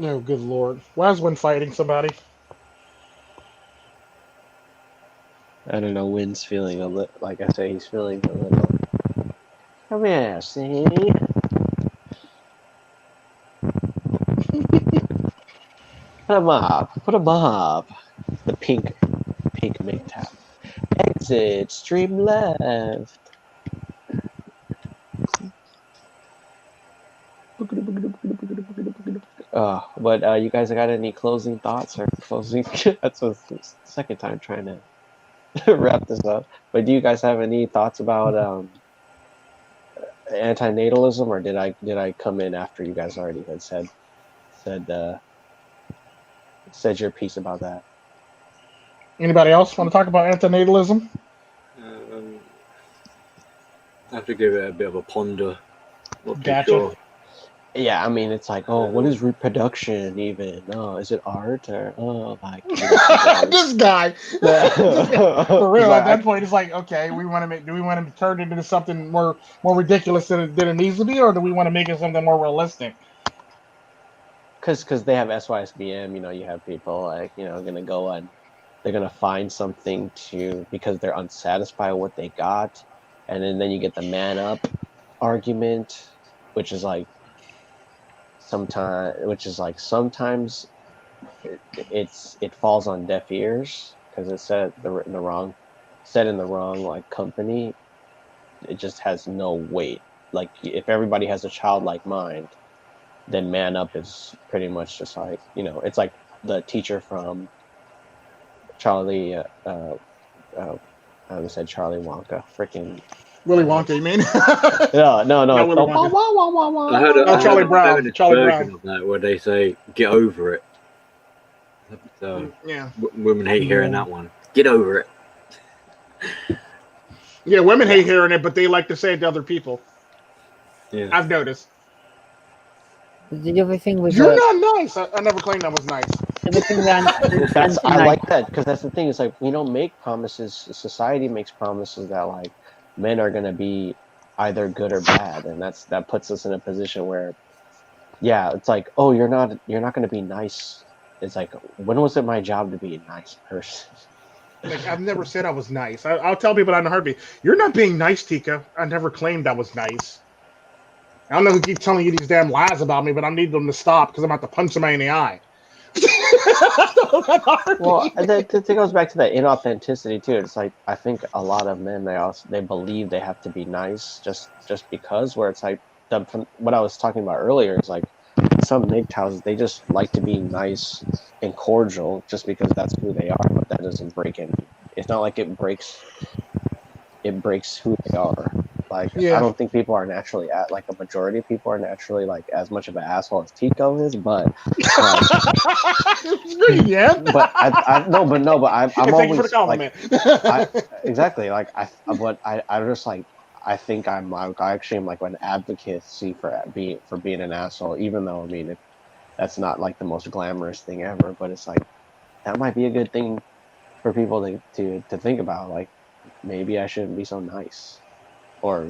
Oh, good lord. Why is Win fighting somebody? I don't know. Wynn's feeling a little, like I say, he's feeling a little. Come here, see. Put him up. The pink mgtow. Exit, stream left. But you guys got any closing thoughts or closing? That's the second time trying to wrap this up. But do you guys have any thoughts about anti-natalism, or did I come in after you guys already had said your piece about that? Anybody else want to talk about antinatalism? I have to give it a bit of a ponder. Not too Gotcha. sure. Yeah, I mean, it's like, oh, what is reproduction even? Oh, is it art, or like This guy. For real, at that point, it's like, okay, do we want to turn it into something more ridiculous than it needs to be, or do we want to make it something more realistic? Because they have SYSBM, you have people like, gonna go on, they're gonna find something because they're unsatisfied with what they got, and then you get the man up argument, which is like sometimes it falls on deaf ears because it's said in the wrong like company, just has no weight. Like if everybody has a childlike mind, then man up is pretty much just like, you know, it's like the teacher from Charlie. I almost said Charlie Wonka. Freaking Willy Wonka, you mean? no. Not It's Willy the Wonka. wah, wah, wah, wah, I heard Oh, a Charlie Brown. feminist Charlie version Brown. of that where they say "get over it." So Yeah. women hate hearing that one. Get over it. Yeah, women hate hearing it, but they like to say it to other people. Yeah. I've noticed. The other thing was You're not nice. I never claimed I was nice. the other thing around I anti-nice. like that because that's the thing. It's like we don't make promises. Society makes promises that like men are gonna be either good or bad, and that puts us in a position where, yeah, it's like, oh, you're not gonna be nice. It's like, when was it my job to be a nice person? Like I've never said I was nice. I'll tell people that in a heartbeat. You're not being nice, Tico. I never claimed I was nice. I don't know who keeps telling you these damn lies about me, but I need them to stop because I'm about to punch somebody in the eye. Well, it goes back to that inauthenticity too. It's like I think a lot of men they believe they have to be nice just because. Where it's like what I was talking about earlier is like some mgtows, they just like to be nice and cordial just because that's who they are. But that doesn't break any. It's not like it breaks who they are. Like Yeah. I don't think people are naturally like a majority of people are naturally like as much of an asshole as Tico is, but yeah. but I'm Thank you always for the compliment. exactly like I'm just like I think I actually am like an advocacy for being an asshole, even though I mean that's not like the most glamorous thing ever, but it's like that might be a good thing for people to think about. Like maybe I shouldn't be so nice. Or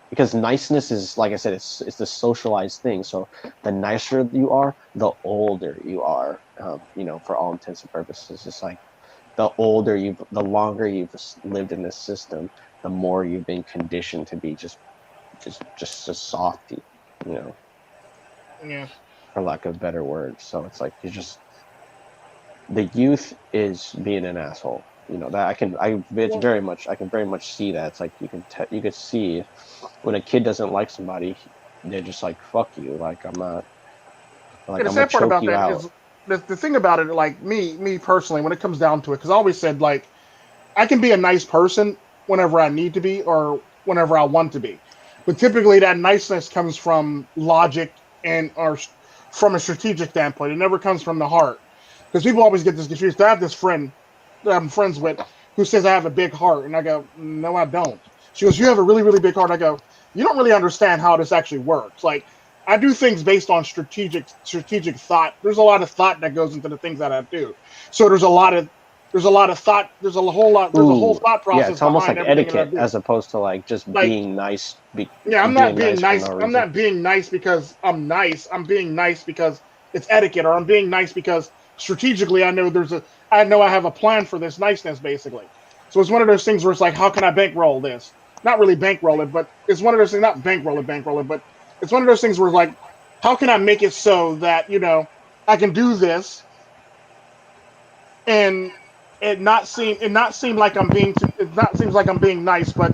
because niceness is, like I said, it's the socialized thing. So the nicer you are, the older you are. For all intents and purposes, it's like the longer you've lived in this system, the more you've been conditioned to be just a softy, Yeah. for lack of better words. So it's like the youth is being an asshole. That I can very much see that. It's like you could see when a kid doesn't like somebody, they're just like, fuck you, like I'm not, like The I'm gonna sad part choke about you that out. is the thing about it, like me personally, when it comes down to it, because I always said like I can be a nice person whenever I need to be or whenever I want to be, but typically that niceness comes from logic or from a strategic standpoint. It never comes from the heart, because people always get this confused. I have this friend that I'm friends with who says I have a big heart, and I go, no, I don't. She goes, you have a really, really big heart. I go, you don't really understand how this actually works. Like, I do things based on strategic thought. There's a lot of thought that goes into the things that I do. So there's a whole thought. There's a whole thought process. Yeah, it's almost like behind everything that I etiquette do. as opposed to like just Like, being nice. Yeah, I'm not being for nice. no I'm reason. not being nice because I'm nice. I'm being nice because it's etiquette, or I'm being nice because strategically I know I have a plan for this niceness, basically. So it's one of those things where it's like, how can I bankroll this? Not really bankroll it, but it's one of those things. Not bankroll it, but it's one of those things where it's like, how can I make it so that I can do this and it not seem like I'm being it not seems like I'm being nice, but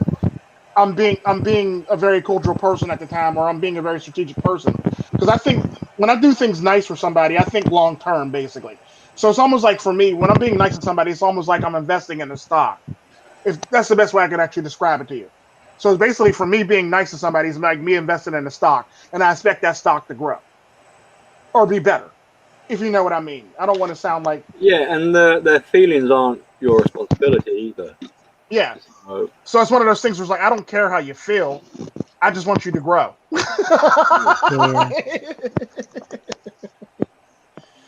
I'm being a very cordial person at the time, or I'm being a very strategic person. Because I think when I do things nice for somebody, I think long term, basically. So it's almost like for me, when I'm being nice to somebody, it's almost like I'm investing in a stock. If that's the best way I could actually describe it to you. So it's basically, for me, being nice to somebody is like me investing in a stock, and I expect that stock to grow or be better. If you know what I mean. I don't want to sound like Yeah, and their feelings aren't your responsibility either. yeah. So, So it's one of those things where it's like, I don't care how you feel. I just want you to grow.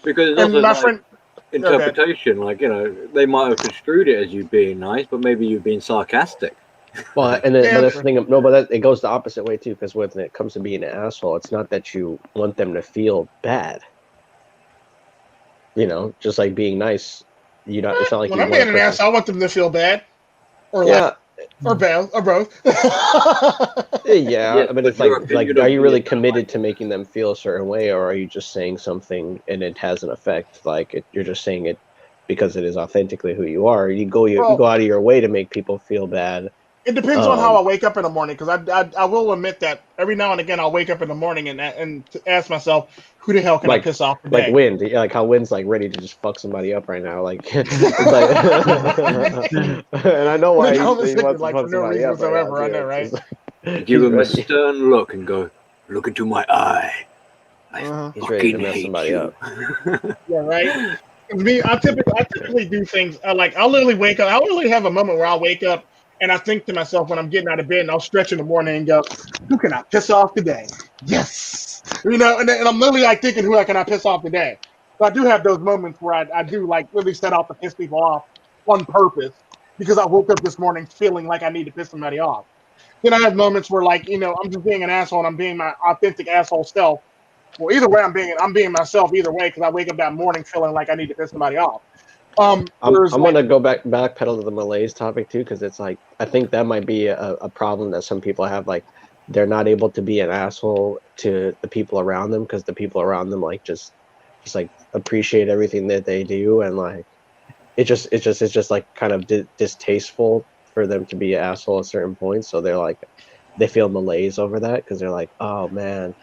because it's And also my like friend, interpretation. Like they might have construed it as you being nice, but maybe you've been sarcastic. Well, and then, but that's the thing. No, but it goes the opposite way too. Because when it comes to being an asshole, it's not that you want them to feel bad. Just like being nice. It's not like when you I'm want being an ass, I want them to feel bad or laugh or both or both. Yeah, but it's like, opinion are of you really being committed to making them feel a certain way, or are you just saying something and it has an effect? Like you're just saying it because it is authentically who you are. You go Well, out of your way to make people feel bad, It depends on how I wake up in the morning, because I will admit that every now and again I'll wake up in the morning and to ask myself, who the hell can I piss off today? Like Wind, like how Wind's like ready to just fuck somebody up right now. Like, it's like and I know why he wants to like fuck for no somebody reason up right now. whatsoever. I Too. know, right? Like, Give he's him a ready. stern look and go, look into my eye. I He's ready to fucking mess hate somebody you. up. Yeah, right. Me, I typically do things I'll literally wake up. I'll literally have a moment where I'll wake up and I think to myself when I'm getting out of bed, and I'll stretch in the morning and go, "Who can I piss off today?" Yes, and I'm literally like thinking, "Who can I piss off today?" So I do have those moments where I do like really set out to piss people off on purpose because I woke up this morning feeling like I need to piss somebody off. Then I have moments where I'm just being an asshole and I'm being my authentic asshole self. Well, either way, I'm being myself either way because I wake up that morning feeling like I need to piss somebody off. I'm Whereas gonna go backpedal to the malaise topic too, because it's like I think that might be a problem that some people have. Like, they're not able to be an asshole to the people around them because the people around them like just like appreciate everything that they do, and like it's just like kind of distasteful for them to be an asshole at certain points. So they're like they feel malaise over that because they're like, oh man,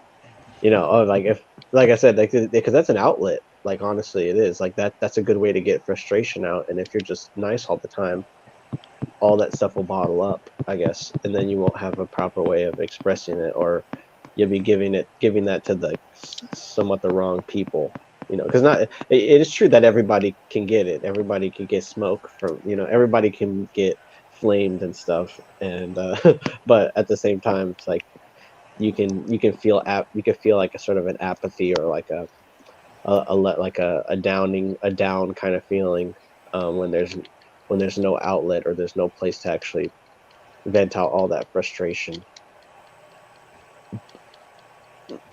like if, like I said, like, because that's an outlet. Like, honestly, it is like that's a good way to get frustration out. And if you're just nice all the time, all that stuff will bottle up, I guess, and then you won't have a proper way of expressing it, or you'll be giving that to the somewhat the wrong people. Because it is true that everybody can get it. Everybody can get smoke from, everybody can get flamed and stuff. And but at the same time, it's like you can feel like a sort of an apathy, or like a down kind of feeling, when there's no outlet, or there's no place to actually vent out all that frustration.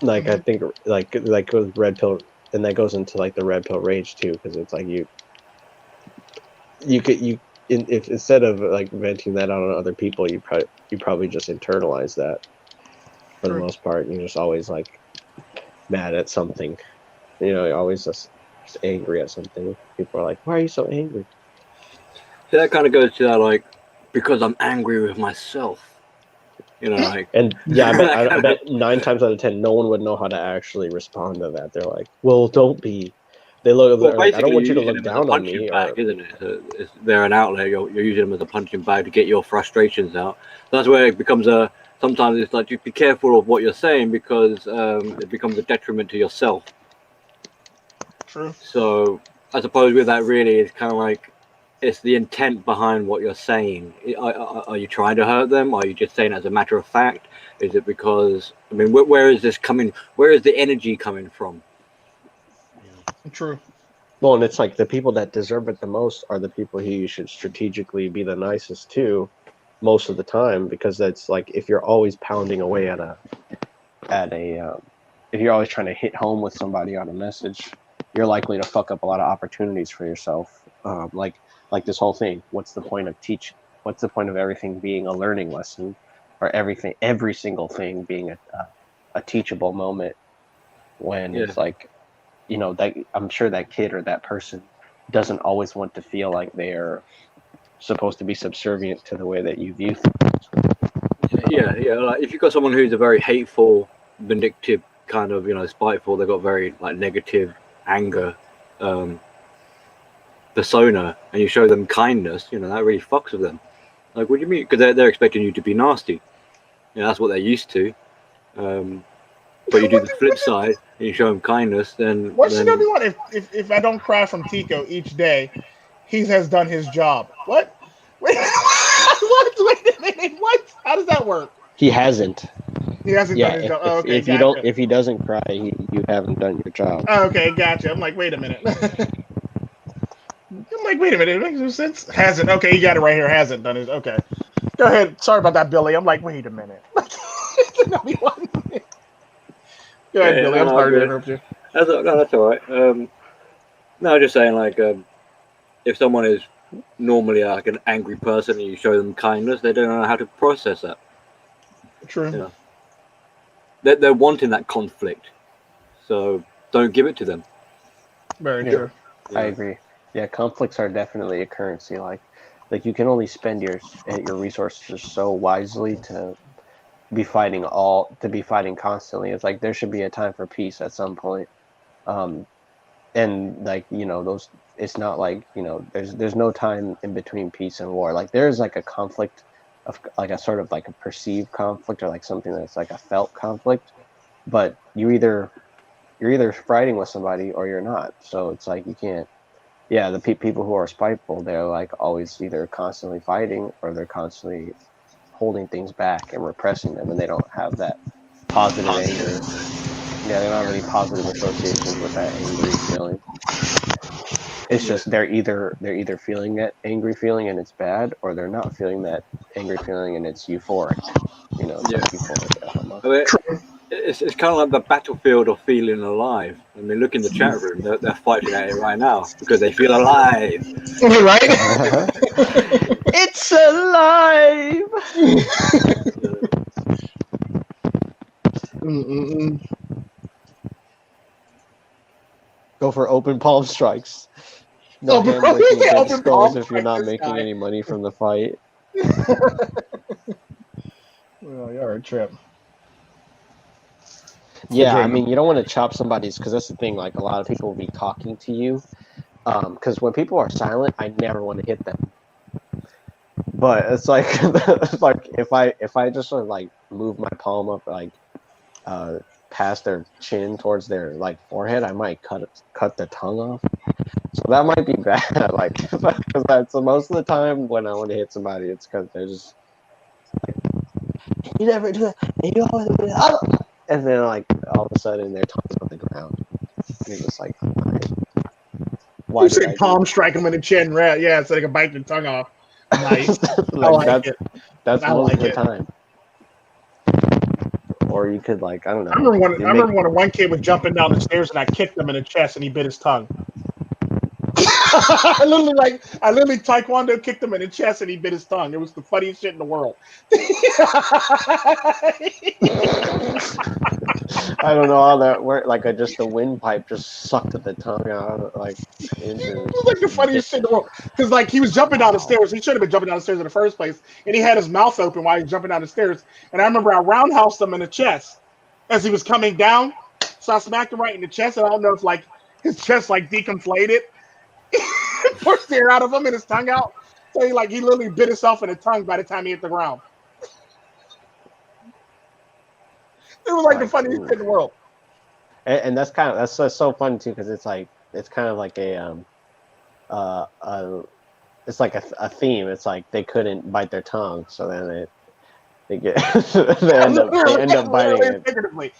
Like, I think like with red pill, and that goes into like the red pill rage too, because it's like if instead of like venting that out on other people, you probably just internalize that for the most part. You're just always like mad at something. You're always just angry at something. People are like, "Why are you so angry?" So that kind of goes to that, like, because I'm angry with myself. Like. And yeah, I bet 9 times out of 10, no one would know how to actually respond to that. They're like, "Well, don't be." They're like, "I don't want you to look down on me." Bag, isn't it? So they're an outlet. You're using them as a punching bag to get your frustrations out. That's where it becomes sometimes it's like, just be careful of what you're saying, because it becomes a detriment to yourself. True. So I suppose with that, really, it's kind of like, it's the intent behind what you're saying. Are you trying to hurt them? Are you just saying it as a matter of fact? Is it because, I mean, where is this coming? Where is the energy coming from? True. Well, and it's like the people that deserve it the most are the people who you should strategically be the nicest to most of the time, because that's like, if you're always pounding away at a if you're always trying to hit home with somebody on a message, you're likely to fuck up a lot of opportunities for yourself. Like this whole thing. What's the point of teaching? What's the point of everything being a learning lesson, or every single thing being a teachable moment, when it's like, that I'm sure that kid or that person doesn't always want to feel like they're supposed to be subservient to the way that you view things. Yeah. Like, if you've got someone who's a very hateful, vindictive, kind of, spiteful, they've got very like negative anger persona, and you show them kindness, that really fucks with them. Like, what do you mean? Because they're expecting you to be nasty. That's what they're used to. But you do the flip side and you show them kindness, then. What should everyone if I don't cry from Tico each day, he has done his job. What? Wait, what? Wait a minute. What? How does that work? He hasn't. He hasn't done his job. Oh, okay, if you don't, if he doesn't cry, you haven't done your job. Oh, okay, gotcha. I'm like, wait a minute. I'm like, wait a minute. It makes no sense. Hasn't. Okay, you got it right here. Hasn't done his. Okay, go ahead. Sorry about that, Billy. I'm like, wait a minute. Go ahead, Billy. I'm sorry to interrupt you. That's all right. No, I'm just saying, like, if someone is normally like an angry person and you show them kindness, they don't know how to process that. True. They're wanting that conflict, so don't give it to them. Very true. I agree. Yeah, conflicts are definitely a currency. Like, like you can only spend your resources so wisely to be fighting constantly. It's like there should be a time for peace at some point. And like, you know, those, it's not like, you know, there's no time in between peace and war. Like there's like a conflict of like a sort of like a perceived conflict or like something that's like a felt conflict, but you're either fighting with somebody or you're not. So it's like you can't. Yeah, the people who are spiteful, they're like always either constantly fighting or they're constantly holding things back and repressing them, and they don't have that positive anger. Yeah, they don't have any positive associations with that angry feeling. It's just they're either feeling that angry feeling and it's bad, or they're not feeling that angry feeling and it's euphoric. You know, it's like euphoric. I mean, it's kind of like the battlefield of feeling alive. I mean, look in the chat room; they're fighting at it right now because they feel alive. Right? It's alive. Go for open palm strikes. No hand-breaking big skulls if you're not making any money from the fight. Well, you're a trip. Yeah, I mean, you don't want to chop somebody's, because that's the thing. Like a lot of people will be talking to you, because when people are silent, I never want to hit them. But it's like, like if I just sort of like move my palm up like past their chin towards their like forehead, I might cut the tongue off. So that might be bad. Like, because that's most of the time when I want to hit somebody, it's because they're just like, you never do that, and you always do that. And then like all of a sudden their tongue's on the ground. And you're just like, why did I palm strike them in the chin? Yeah, so they can bite their tongue off. Nice. That's most of the time. Or you could like, I don't know. I remember when one kid was jumping down the stairs and I kicked him in the chest and he bit his tongue. I literally taekwondo kicked him in the chest and he bit his tongue. It was the funniest shit in the world. I don't know how that worked. Like just the windpipe just sucked the tongue out. Like it was like the funniest shit in the world. Because like he was jumping down the stairs. He should have been jumping down the stairs in the first place. And he had his mouth open while he was jumping down the stairs. And I remember I roundhoused him in the chest as he was coming down. So I smacked him right in the chest. And I don't know if like his chest like deconflated. Pushed the air out of him and his tongue out. So he literally bit himself in the tongue by the time he hit the ground. It was like the funniest shit in the world. And that's so fun too, because it's kind of like it's like a theme. It's like they couldn't bite their tongue, so then they end up biting it.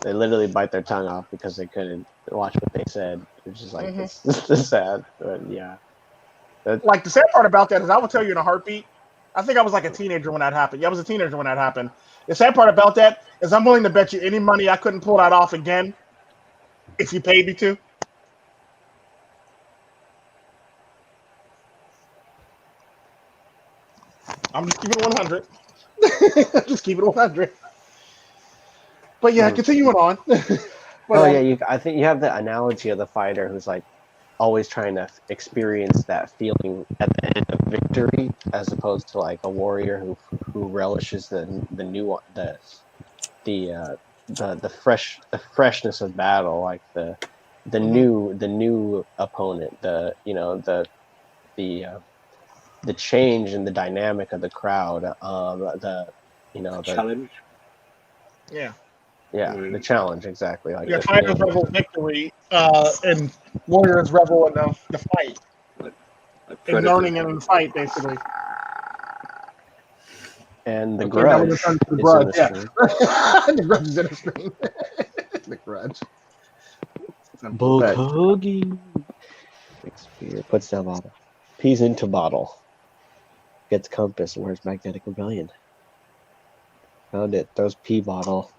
They literally bite their tongue off because they couldn't watch what they said. It's just like it's sad, but yeah. Like the sad part about that is I will tell you in a heartbeat. I think I was like a teenager when that happened. Yeah, I was a teenager when that happened. The sad part about that is I'm willing to bet you any money I couldn't pull that off again if you paid me to. I'm just keeping it 100. Just keep it 100. But yeah, continuing on. I think you have the analogy of the fighter who's like always trying to experience that feeling at the end of victory, as opposed to like a warrior who relishes the freshness of battle, like the new opponent, the change in the dynamic of the crowd, the challenge. Yeah, the challenge, exactly. Like fighters revel in victory, and warriors revel in the fight, and learning in the fight, basically. And the grudge is in the stream. The grudge is in the stream. The grudge. Bulk Hoagie. Shakespeare puts down bottle. Peas into bottle. Gets compass. Where's magnetic rebellion? Found it. Throws pea bottle.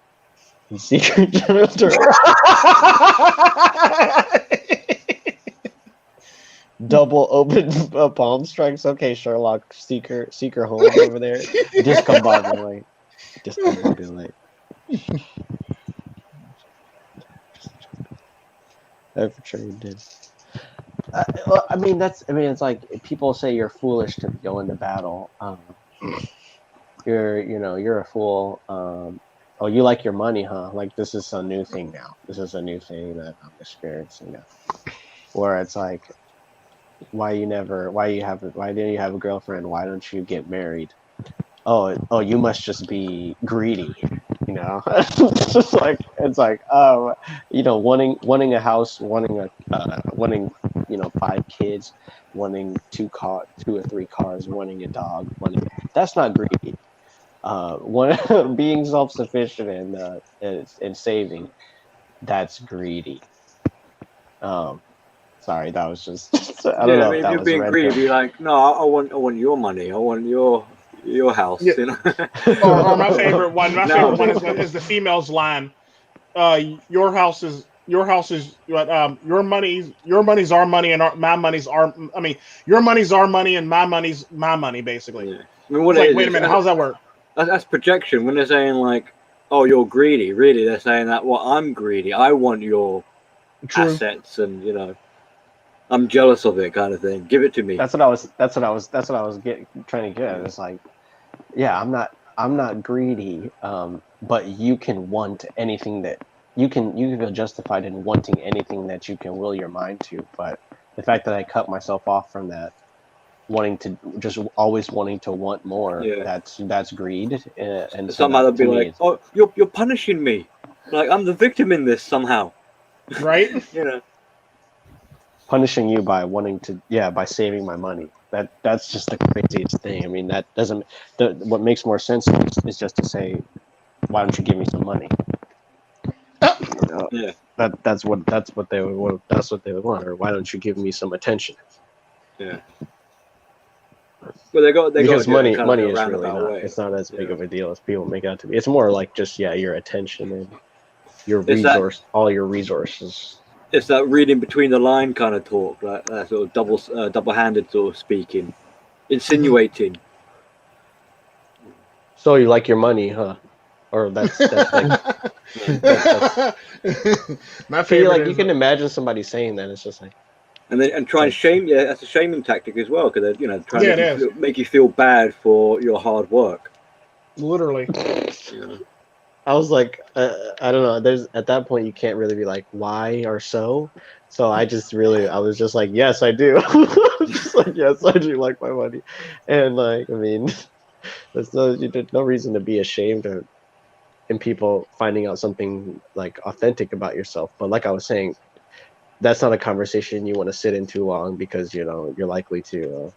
And secret generator. Double open palm strikes. Okay, Sherlock Seeker Holmes over there. Discombobulate. That for sure you did. Well, I mean, it's like people say you're foolish to go into battle. You're a fool. Oh, you like your money, huh? Like this is a new thing now. This is a new thing that I'm experiencing now. Where it's like, why didn't you have a girlfriend? Why don't you get married? Oh, you must just be greedy. It's like, oh, wanting a house, wanting 5 kids, wanting two or three cars, wanting a dog, that's not greedy. Being self-sufficient and saving, that's greedy. Sorry, that was just I don't Yeah, I know mean, if if that you're was being red greedy, pill. be like, no, I want your money. I want your house. Yeah. You know. Or my favorite one. My favorite No. one is the female's line. Your house is your money's our money and my money's our. I mean, your money's our money and my money's my money. Basically, Yeah. I mean, what it's it like, is, wait a minute, how does that work? that's projection. When they're saying like, "Oh, you're greedy," really, they're saying that. Well, I'm greedy. I want your True. assets, and I'm jealous of it, kind of thing. Give it to me. That's what I was. Trying to get at. It's like, yeah, I'm not greedy. But you can want anything that you can feel justified in wanting anything that you can will your mind to. But the fact that I cut myself off from that, always wanting to want more, Yeah. that's greed. And so Somehow they'll that to be me, like, "Oh, you're punishing me. Like I'm the victim in this somehow." Right? You know. punishing you by saving my money. That's just the craziest thing. I mean, that doesn't. What makes more sense is just to say, why don't you give me some money? Yeah. That's what they would want. That's what they would want. Or why don't you give me some attention? Yeah. But they got Because to do it in kind of money a is really roundabout not. way. It's not as big Yeah. of a deal as people make it out to be. It's more like just your attention and your It's that all your resources. it's that reading between the line kind of talk, like that sort of double-handed sort of speaking, insinuating. So you like your money, huh? Or that's like My can you favorite like you is can imagine somebody saying that. It's just like And try and like shame. Yeah, that's a shaming tactic as well, because they're trying yeah, to it is make you feel bad for your hard work. literally. You know? I was like, I don't know. There's at that point you can't really be like why or so. So I was just like, yes, I do. Just like, yes, I do like my money, and like, I mean, there's no reason to be ashamed of in people finding out something like authentic about yourself. But like I was saying, that's not a conversation you want to sit in too long because you're likely to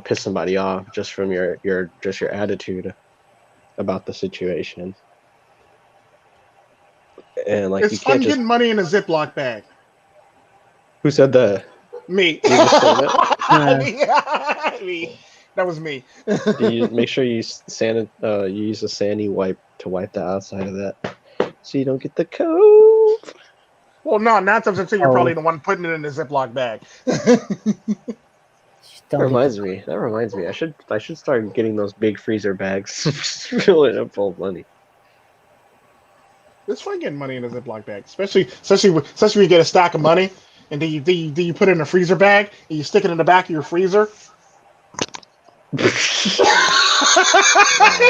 piss somebody off just from your attitude about the situation. And like you It's can't fun just getting money in a Ziploc bag. who said that? Me. You just said that. Me. That was me. Do you make sure you you use a sandy wipe to wipe the outside of that so you don't get the cove. Well, no, 9 times out of 10, you're Oh, probably the one putting it in the Ziploc bag. just don't get That reminds me. I should start getting those big freezer bags, filling up full of money. It's fun getting money in a Ziploc bag, especially when you get a stack of money and then you put it in a freezer bag and you stick it in the back of your freezer.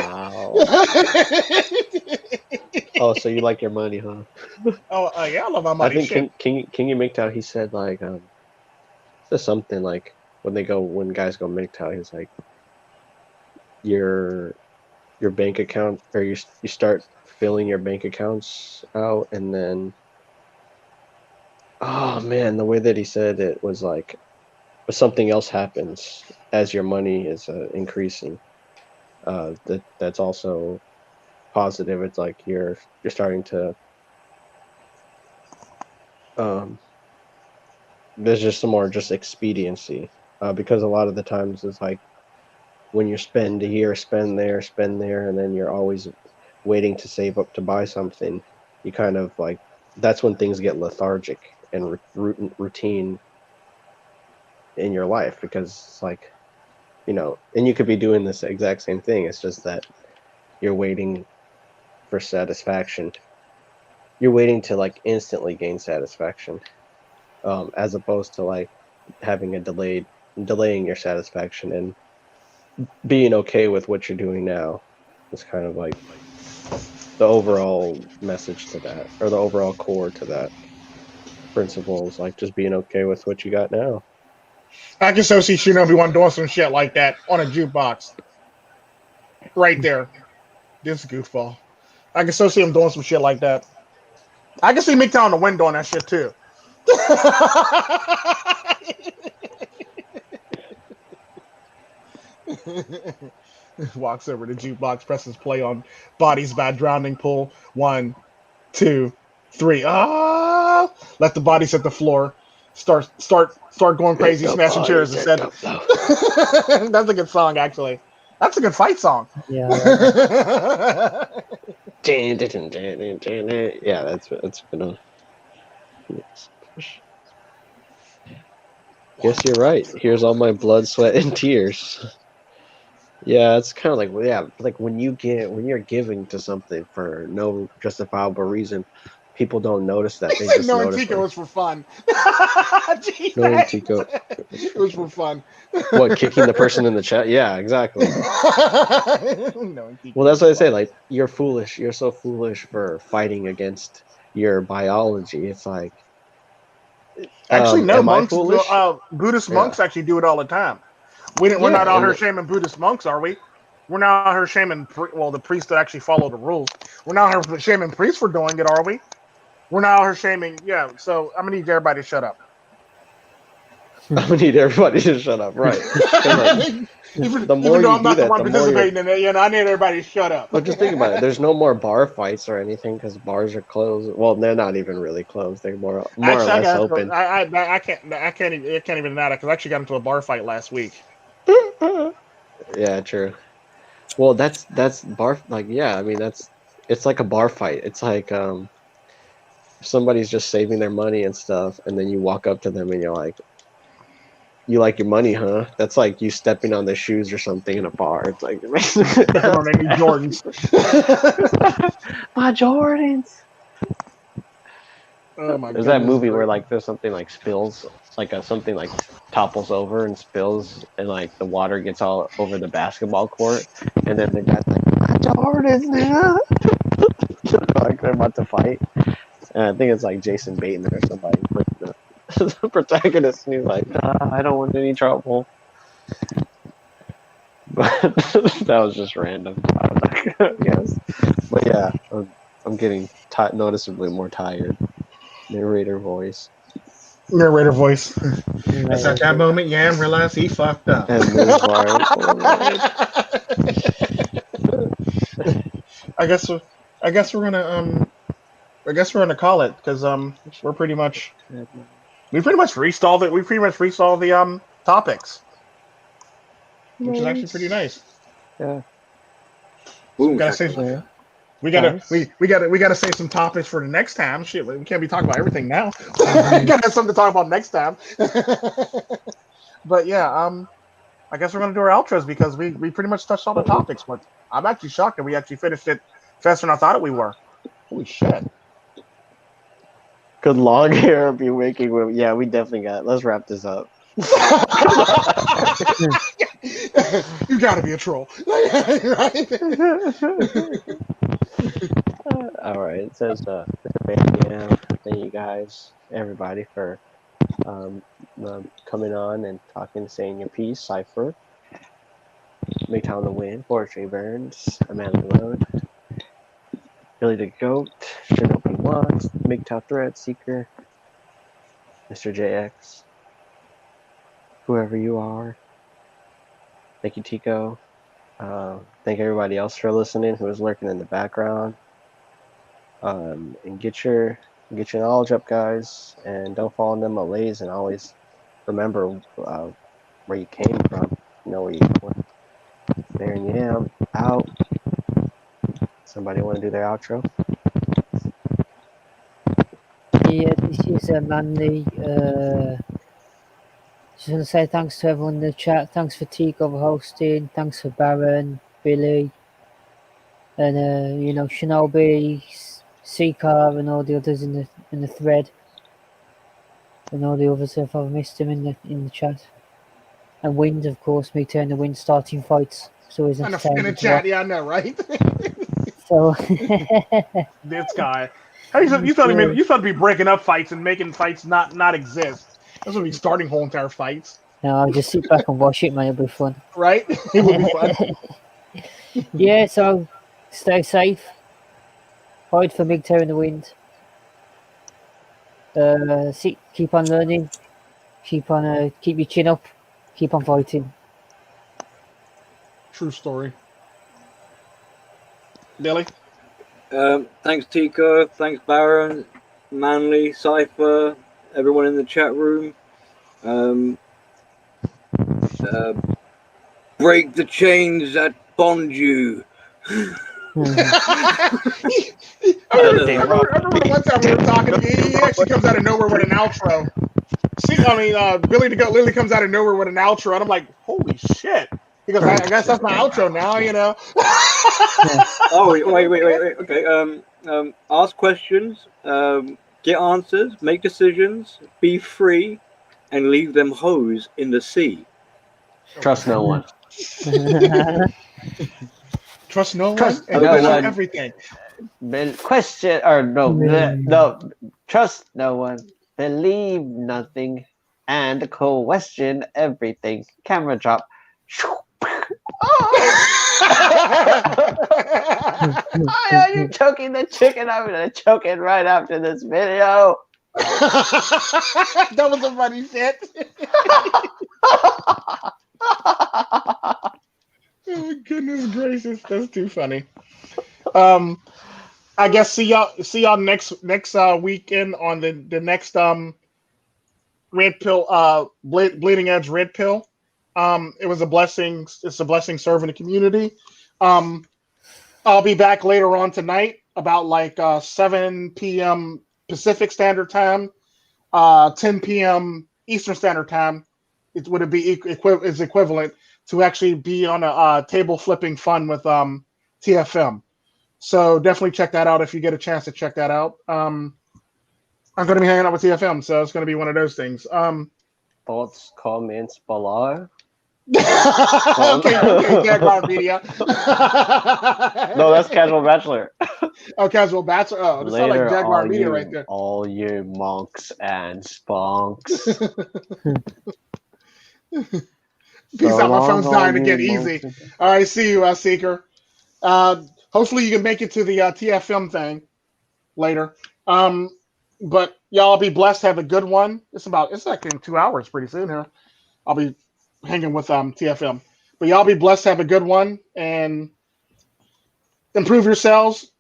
Wow. Oh, so you like your money, huh? Oh, yeah, I love my I money. think Shit. King MGTOW, he said like says something like when guys go MGTOW, he's like your bank account or you start filling your bank accounts out and then oh man, the way that he said it was like something else happens as your money is increasing. That's also positive. It's like you're starting to um there's just some more just expediency because a lot of the times it's like when you spend here, spend there, and then you're always waiting to save up to buy something. You kind of like that's when things get lethargic and routine in your life because it's like and you could be doing this exact same thing. It's just that you're waiting for satisfaction. You're waiting to like instantly gain satisfaction. as opposed to like having a delaying your satisfaction and being okay with what you're doing now. It's kind of like the overall message to that, or the overall core to that principle is like just being okay with what you got now. I can so see Shinobi one doing some shit like that on a jukebox. Right there. This goofball. I can so see him doing some shit like that. I can see MGTOW on the window on that shit too. Walks over to jukebox, presses play on Bodies by Drowning Pool. 1, 2, 3. Ah! Let the bodies hit the floor. Start going crazy, smashing chairs instead. That's a good song, actually. That's a good fight song. Yeah. Yeah, that's gonna. Guess you're right. Here's all my blood, sweat, and tears. Yeah, it's kind of like, yeah, like when you're giving to something for no justifiable reason, people don't notice that. They just Knowing notice Tico when was for fun. knowing Tico. It was for fun. What, kicking the person in the chat? Yeah, exactly. Knowing Tico Well, that's was what I say. fun. Like, you're foolish. You're so foolish for fighting against your biology. It's like, Actually, no, am I monks, foolish? Buddhist Yeah. monks actually do it all the time. We're Yeah, not out and here shaming Buddhist monks, are we? We're not out here shaming, the priests that actually follow the rules. We're not out here shaming priests for doing it, are we? We're not out here shaming, yeah, so I'm going to need everybody to shut up. I'm gonna need everybody to shut up, right? Like, even the more though you I'm do not the that, one the more you're. participating in it, I need everybody to shut up. Well, just think about it. There's no more bar fights or anything because bars are closed. Well, they're not even really closed. They're more or Actually, less open. I can't even deny that because I actually got into a bar fight last week. Yeah, true. Well, that's bar. Like, yeah, I mean, it's like a bar fight. It's like if somebody's just saving their money and stuff, and then you walk up to them and you're like, "You like your money, huh?" That's like you stepping on their shoes or something in a bar. It's like Stepping on any Jordans. my Jordans. Oh my There's that goodness. movie where like there's something like spills, like something like topples over and spills, and like the water gets all over the basketball court, and then the guy's like, "My Jordans, nigga!" Like they're about to fight, and I think it's like Jason Bateman or somebody playing the protagonist, and he's like, "I don't want any trouble." But that was just random. I don't know. Yes, but yeah, I'm getting noticeably more tired. Narrator voice. Narrator voice. It's at that moment Yam realized he fucked up. And Ms. Varg. I guess we're gonna call it because we pretty much restalled it. We pretty much restalled the topics, which is actually pretty nice. Yeah. So Boom, we gotta say Yeah. we gotta Nice. we gotta save some topics for the next time. Shit, we can't be talking about everything now. We gotta have something to talk about next time. But yeah, I guess we're gonna do our outros because we pretty much touched all the topics. But I'm actually shocked that we actually finished it faster than I thought we were. Holy shit! Could long hair be waking women? Yeah, we definitely got it. Let's wrap this up. You gotta be a troll, right? All right. It says, yeah, thank you guys, everybody, for coming on and talking, saying your piece. Cypher, MGTOW the Win, Poetry Burns, Amanley, BillyTheGoat, Shinobi Watts, MGTOW Thread Seeker, Mr. JX, whoever you are. Thank you, Tico. Thank everybody else for listening who is lurking in the background. And get your knowledge up, guys, and don't fall into malaise, and always remember where you came from. Know where you went. There and Yam out. Somebody want to do their outro? Yeah, this is Amanley. Just want to say thanks to everyone in the chat. Thanks for Tico for hosting. Thanks for Baron, Billy, and Shinobi, Seeker, and all the others in the thread. And all the others if I've missed him in the chat. And Wind, of course, me turn the Wind starting fights. So he's In the entertaining to chat, watch. yeah, I know, right? So This guy. How you thought to be breaking up fights and making fights not exist. That's what be starting whole entire fights. no, I'll just sit back and watch it, man. It'll be fun. Right? It would be fun. Yeah, so stay safe. Hide for mgtow in the Wind. Keep on learning. Keep your chin up. Keep on fighting. True story. Billy? Thanks, Tico. Thanks, Baron, Manly, Cypher, everyone in the chat room. Break the chains that bond you. I remember the one time we were talking. He actually comes out of nowhere with an outro. BillyTheGoat literally comes out of nowhere with an outro, and I'm like, holy shit. Because I guess that's my outro now, you know. Oh wait. Okay. Ask questions, get answers, make decisions, be free, and leave them hoes in the sea. Trust no one. Trust no Trust one and no question one. everything. Question or no. Trust no one. Believe nothing. And question everything. Camera drop. Why are you choking the chicken? I'm gonna choke it right after this video. That was a funny shit. Oh, goodness gracious, that's too funny. I guess see y'all next weekend on the next red pill bleeding edge red pill. It was a blessing. It's a blessing serving the community. I'll be back later on tonight about like 7 p.m. Pacific Standard Time, 10 p.m. Eastern Standard Time. It would be is equivalent to actually be on a table flipping fun with TFM. So definitely check that out if you get a chance to check that out. I'm going to be hanging out with TFM, so it's going to be one of those things. Thoughts, comments below. okay, Jaguar Media. No, that's Casual Bachelor. Oh, Casual Bachelor. Oh, this sounds like Jaguar Media right there. All you monks and spunks. Peace out. My phone's dying to get easy. All right, see you, Seeker. Hopefully you can make it to the TFM thing later. But y'all be blessed. Have a good one. It's like in 2 hours pretty soon here. I'll be hanging with TFM. But y'all be blessed. Have a good one and improve yourselves.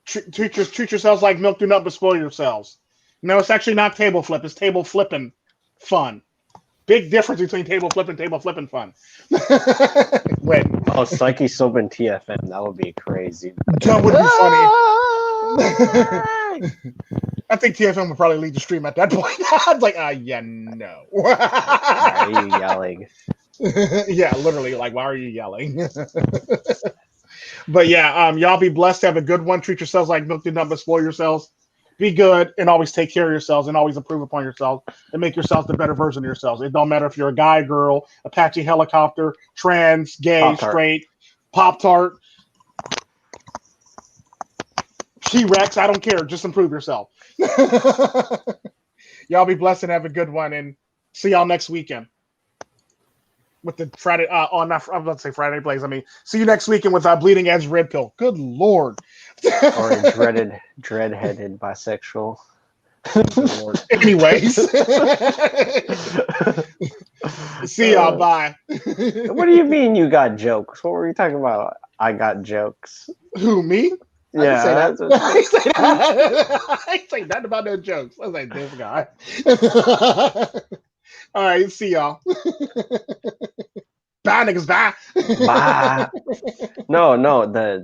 Treat yourselves like milk. Do not spoil yourselves. No, it's actually not table flip. It's table flipping fun. Big difference between table flipping fun. Wait. Oh, Psyche Sub and TFM. That would be crazy. That would be funny. I think TFM would probably lead the stream at that point. I was like, yeah, no. Why are you yelling? Yeah, literally, like, why are you yelling? But yeah, y'all be blessed. Have a good one. Treat yourselves like milk. Do not spoil yourselves. Be good and always take care of yourselves and always improve upon yourselves and make yourselves the better version of yourselves. It don't matter if you're a guy, girl, Apache helicopter, trans, gay, Pop-Tart. straight, Pop-Tart, T-Rex. I don't care. Just improve yourself. Y'all be blessed and have a good one and see y'all next weekend. With the Friday I'm about to say Friday plays. I mean, see you next weekend with Bleeding Edge Red Pill. Good Lord. Or a dread-headed bisexual. Anyways. See y'all. Bye. What do you mean you got jokes? What were you talking about? I got jokes. Who, me? Yeah. I didn't say that. I ain't say nothing about no jokes. I was like, this guy. All right, see y'all. Bye, niggas. Bye. Bye. No, the